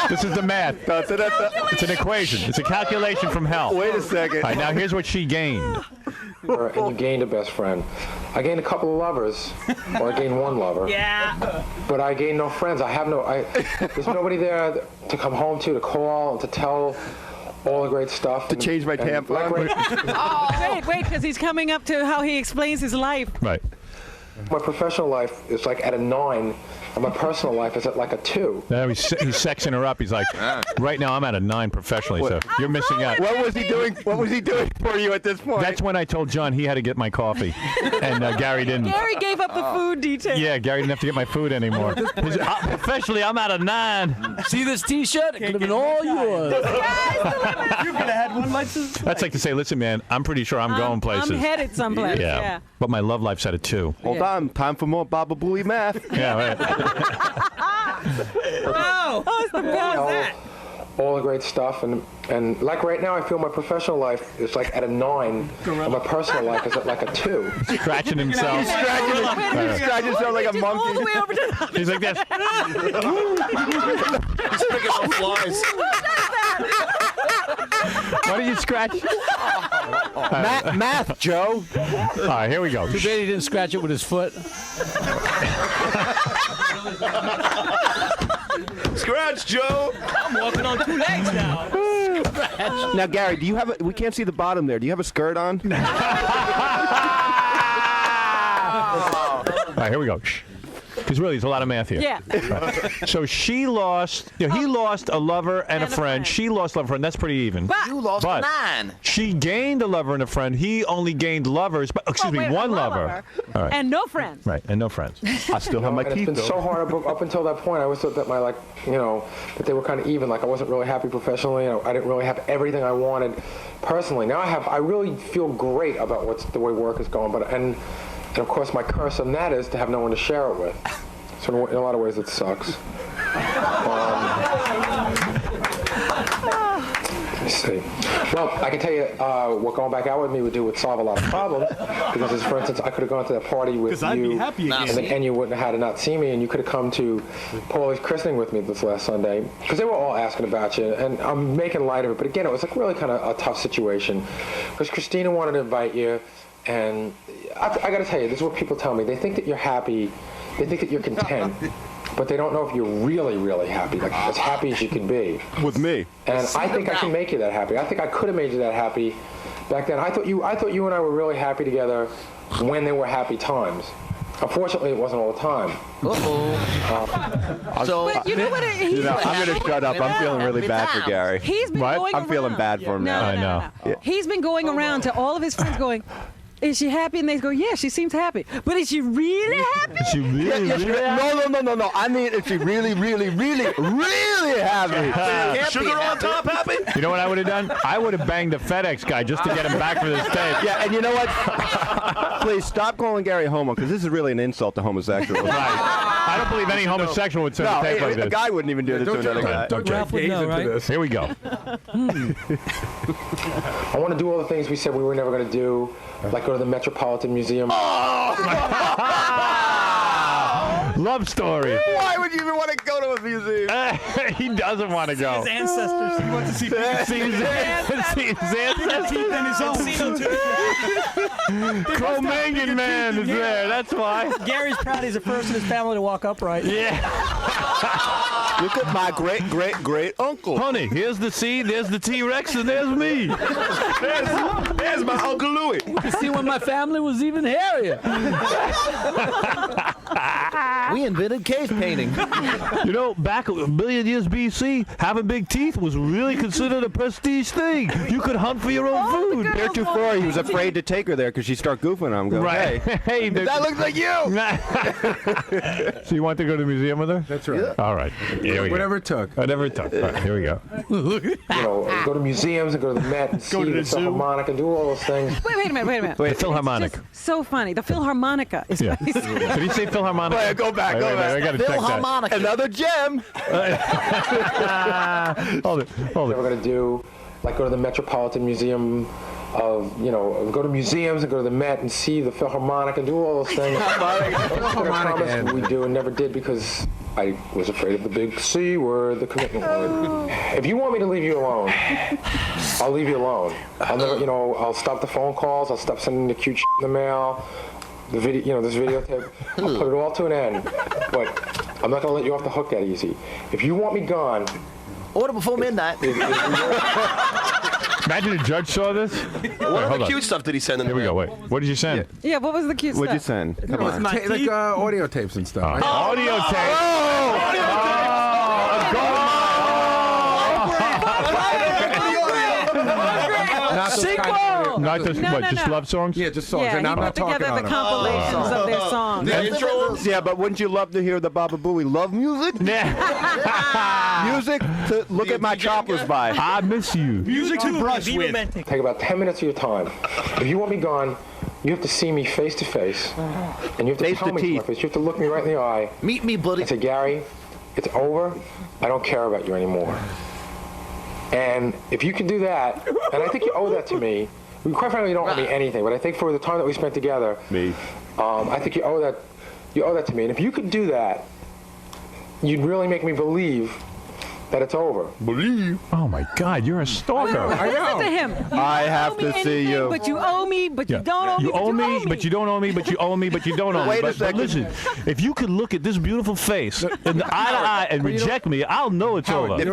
This is the math. It's an equation. It's a calculation from hell. Wait a second. All right, now here's what she gained. And you gained a best friend. I gained a couple of lovers, or I gained one lover. Yeah. But I gained no friends. There's nobody there to come home to call, and to tell all the great stuff. To change my tampon. Wait, because he's coming up to how he explains his life. Right. My professional life is like at a 9, and my personal life is at like a 2. Now he's sexing her up. He's like, right now I'm at a 9 professionally, so you're missing out. What was he doing? What was he doing for you at this point? That's when I told John he had to get my coffee, and Gary didn't. Gary gave up the food detail. Yeah, Gary didn't have to get my food anymore. Professionally, I'm at a 9. See this T-shirt? It could have been all yours. You could have had one like this. That's like to say, listen, man, I'm pretty sure I'm going places. I'm headed someplace. Yeah. But my love life's at a 2. Hold on, time for more Babapology math. Yeah, right. Wow. How's the that? All the great stuff, and like right now, I feel my professional life is like at a 9, and my personal life is at like a 2. Scratching himself. He's scratching himself like a monkey. All the way over to the He's like this. He's picking up flies. Why do you scratch? Math, Joe. All right, here we go. Too bad he didn't scratch it with his foot. Scratch, Joe. I'm walking on 2 legs now. Now, Gary, do you have we can't see the bottom there. Do you have a skirt on? All right, here we go. Because really, there's a lot of math here. Yeah. Right. So she lost, he lost a lover and a friend. She lost a lover and a friend. That's pretty even. But You lost But 9. she gained a lover and a friend. He only gained lovers, but one lover. All right. And no friends. Right, and no friends. I still have my And teeth, it's been though. so hard up until that point. I always thought that that they were kind of even. Like I wasn't really happy professionally. I didn't really have everything I wanted personally. Now I really feel great about the way work is going. And of course, my curse on that is to have no one to share it with. So in a lot of ways, it sucks. Let me see. Well, I can tell you what going back out with me would solve a lot of problems. Because, for instance, I could have gone to that party with I'd you, be happy again. and you wouldn't have had to not see me, and you could have come to Paulie's christening with me this last Sunday. Because they were all asking about you, and I'm making light of it. But again, it was like really kind of a tough situation. Because Christina wanted to invite you, and I got to tell you, this is what people tell me. They think that you're happy. They think that you're content, but they don't know if you're really, really happy, like as happy as you can be. With me. And I think I can make you that happy. I think I could have made you that happy back then. I thought you and I were really happy together when there were happy times. Unfortunately, it wasn't all the time. But you know what? I'm going to shut up. I'm feeling really bad for Gary. He's been going I'm feeling around. bad for him now. I know. No. He's been going around to all of his friends going, is she happy? And they go, yeah, she seems happy. But is she really happy? Is she really, No. I mean, if she really, really, really, really happy. Sugar on top happy? You know what I would have done? I would have banged the FedEx guy just to get him back for this tape. Yeah, and you know what? Please stop calling Gary homo, because this is really an insult to homosexuals. Right. I don't believe any homosexual would send a tape like a this. guy wouldn't even do this to another guy. Ralph would know, right? Here we go. I want to do all the things we said we were never going to do, like go to the Metropolitan Museum. Love story. Why would you even want to go to a museum? He doesn't want to go. His ancestors. He wants to see his ancestors. Cro-Magnon man is there. That's why. Gary's proud he's the first in his family to walk upright. Yeah. Look at my great uncle. Honey, here's the C, there's the T-Rex, and there's me. There's my Uncle Louie. You see when my family was even hairier. We invented cave painting. You know, back a billion years BC, having big teeth was really considered a prestige thing. You could hunt for your own food. Heretofore, he was afraid to take her there because she'd start goofing on him. Go, Right. Hey, that looks like you. So you want to go to the museum with her? That's right. All right. Here we go. Whatever it took. Whatever it took. All right, here we go. You know, go to museums and go to the Met and see the Philharmonic and do all those things. Wait a minute. Wait, Philharmonic. So funny. The Philharmonica is Yeah. what he said. Did he say Philharmonic? Wait, go back. I got to check that. Philharmonic. Another gem. Hold it. We're going to do, like, go to the Metropolitan Museum of, you know, go to museums and go to the Met and see the Philharmonic and do all those things. Philharmonic we do and never did because I was afraid of the big C word, the commitment word. If you want me to leave you alone, I'll leave you alone. I'll never, you know, I'll stop the phone calls. I'll stop sending the cute shit in the mail. The video, you know, this videotape. I'll put it all to an end. But I'm not going to let you off the hook that easy. If you want me gone, order before midnight. Imagine a judge saw this. What other cute stuff did he send in Here we go. Wait. What did you send? Yeah, what was the cute What'd you stuff? send? Come on. Like audio tapes and stuff. Audio tape. Sequel! Not just, No, what, no, just no. love songs? Yeah, just songs. Yeah, and he I'm not put talking together on the them. compilations of their songs. The intro ones? Yeah, but wouldn't you love to hear the Baba Booey love music? Music to look at my choppers by. I miss you. Music to brush with. take about 10 minutes of your time. If you want me gone, you have to see me face to face. And you have to Face tell to me to my teeth. face. You have to look me right in the eye Meet me, buddy. and say, Gary, it's over. I don't care about you anymore. And if you can do that, and I think you owe that to me. Quite frankly, you don't owe me anything, but I think for the time that we spent together, I think you owe that to me. And if you could do that, you'd really make me believe that it's over. Believe. Oh my God, you're a stalker. Listen to him. I have to see you. But you owe me, but you don't owe me. You owe me, but you don't owe me, but you owe me, but you don't owe me. Wait a But second. listen, if you could look at this beautiful face in the eye to eye and reject me, I'll know it's over. If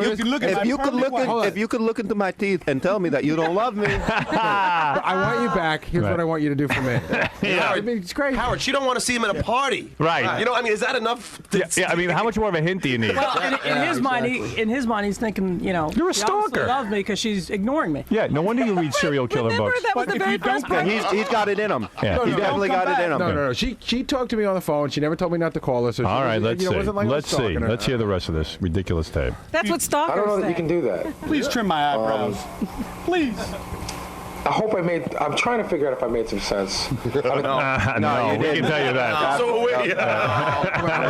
you could look into my teeth and tell me that you don't love me, But I want you back. Here's Right. what I want you to do for me. Yeah. I mean, it's great. Howard, she don't want to see him at a party. Right. You know, I mean, is that enough? Yeah, I mean, how much more of a hint do you need? Well, in his mind, he's thinking, you know, You're a she obviously stalker. loves me because she's ignoring me. Yeah, no wonder you read serial killer Remember, books. that was But the if very you don't first come part. he's got it in him. Yeah. He's definitely got it in him. No. She talked to me on the phone. She never told me not to call her. So All right, let's see. Wasn't like I was Let's see. stalking her. Let's hear the rest of this ridiculous tape. That's what I stalkers don't know that say. you can do that. Please trim my eyebrows. Please. I hope I'm trying to figure out if I made some sense. No, we can tell you that. So are we.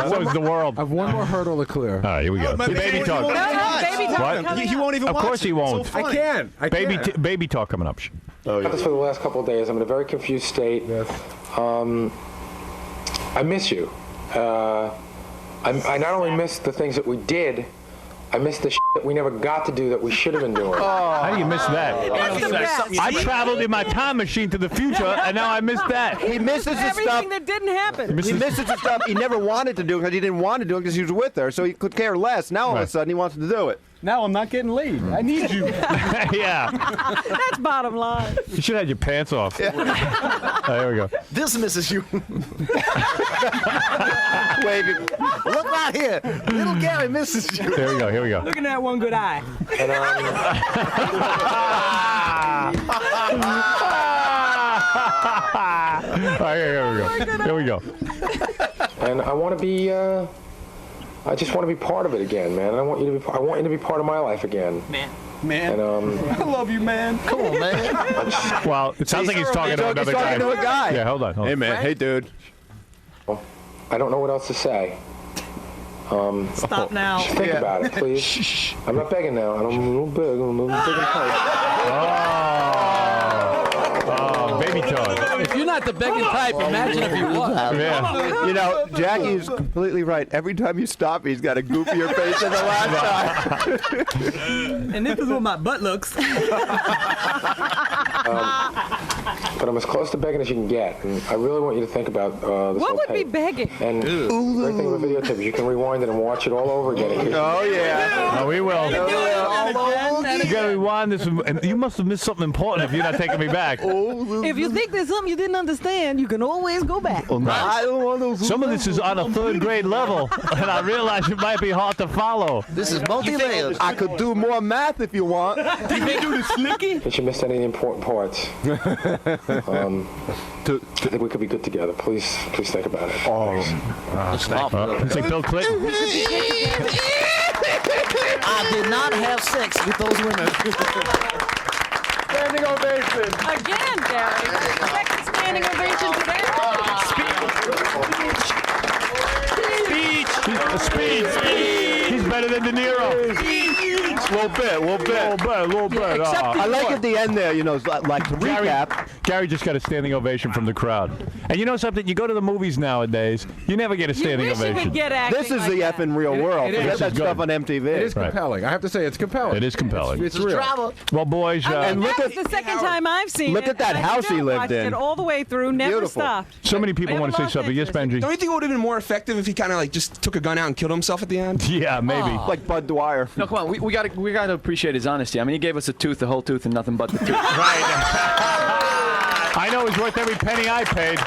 So is the world. I have one more hurdle to clear. All right, here we go. Baby talk. No, baby talk. What? coming He up. won't even Of watch course it. he won't. So I funny. can. Baby talk coming up. I've had this for the last couple of days. I'm in a very confused state. I miss you. I not only miss the things that we did, I miss the shit that we never got to do that we should have been doing. How do you miss that? That's the best. I traveled in my time machine to the future, and now I miss that. He misses the stuff. Everything that didn't happen. He misses the stuff he never wanted to do because he didn't want to do it because he was with her, so he could care less. Now all of a sudden he wants to do it. Now I'm not getting laid. I need you. Yeah. That's bottom line. You should have had your pants off. There we go. This misses you. Waving. Look right here. Little Gary misses you. Here we go. Here we go. Looking at one good eye. And, All right, here we go. Here we go. and I want to be. I just want to be part of it again, man. I want you to be. I want you to be part of my life again. Man. And I love you, man. Come on, man. Well, it sounds like he's talking to another guy. to a guy. Yeah, hold on. Hey man, hey dude. I don't know what else to say. Stop now. Just think about it, please. I'm not begging now. I'm a little big. I'm a little big and tight. Oh, baby talk. If you're not not the begging type. Imagine if he was. Yeah. You know, Jackie's completely right. Every time you stop, he's got a goofier face than the last time. And this is what my butt looks. But I'm as close to begging as you can get, and I really want you to think about this What whole would be tape. begging? And the great thing about videotape is you can rewind it and watch it all over again. Oh, yeah. Oh, we will. You You gotta rewind this. And you must have missed something important if you're not taking me back. If you think there's something you didn't understand, you can always go back. I don't want those. Some of this is on a 3rd grade level, and I realize it might be hard to follow. This is multi-layered. I could do more math if you want. You can do the slicky? But you missed any of the important parts. I think we could be good together. Please think about it. It's like Bill Clinton. I did not have sex with those women. Standing ovation. Again, Gary. Second standing ovation today. Speech. He's better than De Niro. A little bit. I like at the end there, you know, like to recap. Gary just got a standing ovation from the crowd. And you know something? You go to the movies nowadays, you never get a standing You wish you ovation. could get acting This is like the that. effing real world. it Forget is that good. stuff on MTV. It is compelling. I have to say, it's compelling. It is compelling. It's real. Drama. Well, boys, And look that's at- the second time I've seen Look it. at that and I house he still lived watched in. it all the way through, never Beautiful. stopped. so many people I want to say lost something. Yes, interest. Benji? Don't you think it would have been more effective if he kind of like just took a gun out and killed himself at the end? Yeah, maybe. Like Bud Dwyer. No, come on. We gotta appreciate his honesty. I mean, he gave us a tooth, the whole tooth, and nothing but the tooth. I know he's worth every penny I paid.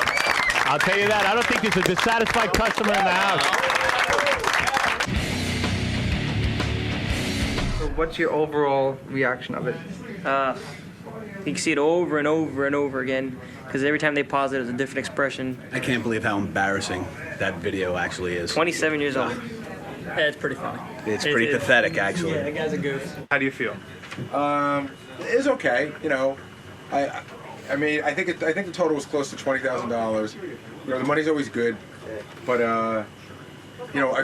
I'll tell you that. I don't think there's a dissatisfied customer in the house. So what's your overall reaction of it? You can see it over and over and over again because every time they pause it, it's a different expression. I can't believe how embarrassing that video actually is. 27 years old. Yeah, it's pretty funny. It's pretty pathetic, actually. Yeah, the guy's a goof. How do you feel? It's okay. You know, I mean, I think the total was close to $20,000. You know, the money's always good, but you know, I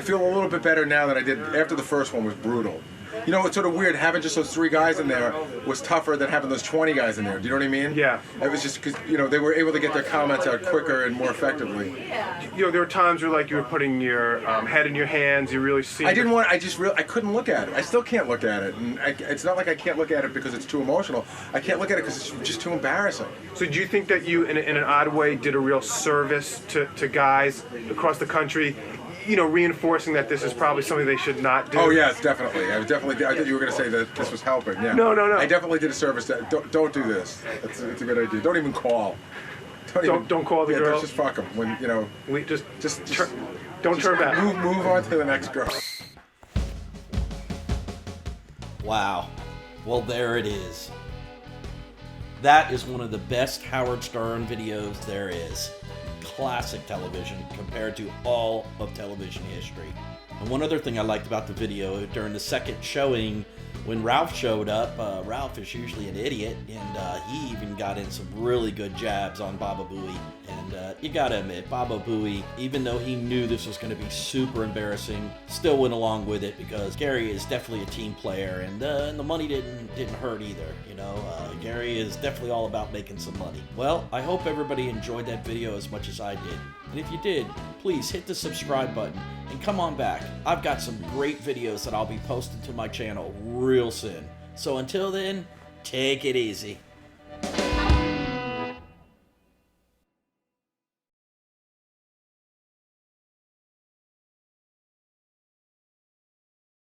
feel a little bit better now than I did after the first one was brutal. You know, it's sort of weird having just those 3 guys in there was tougher than having those 20 guys in there. Do you know what I mean? Yeah. It was just because, you know, they were able to get their comments out quicker and more effectively. You know, there were times where like you were putting your head in your hands. You really see. I couldn't look at it. I still can't look at it. And it's not like I can't look at it because it's too emotional. I can't look at it because it's just too embarrassing. So do you think that you, in an odd way, did a real service to guys across the country? You know, reinforcing that this is probably something they should not do. Oh yes, definitely. I thought you were going to say that this was helping. Yeah. No. I definitely did a service. Don't do this. It's a good idea. Don't even call. Don't call the girl. Just fuck them. When you know. Don't turn back. Move on to the next girl. Wow. Well, there it is. That is one of the best Howard Stern videos there is. Classic television compared to all of television history. And one other thing I liked about the video, during the second showing, when Ralph showed up, Ralph is usually an idiot, and he even got in some really good jabs on Baba Booey. And you gotta admit, Baba Booey, even though he knew this was gonna be super embarrassing, still went along with it because Gary is definitely a team player, and the money didn't hurt either. You know, Gary is definitely all about making some money. Well, I hope everybody enjoyed that video as much as I did. And if you did, please hit the subscribe button and come on back. I've got some great videos that I'll be posting to my channel real soon. So until then, take it easy.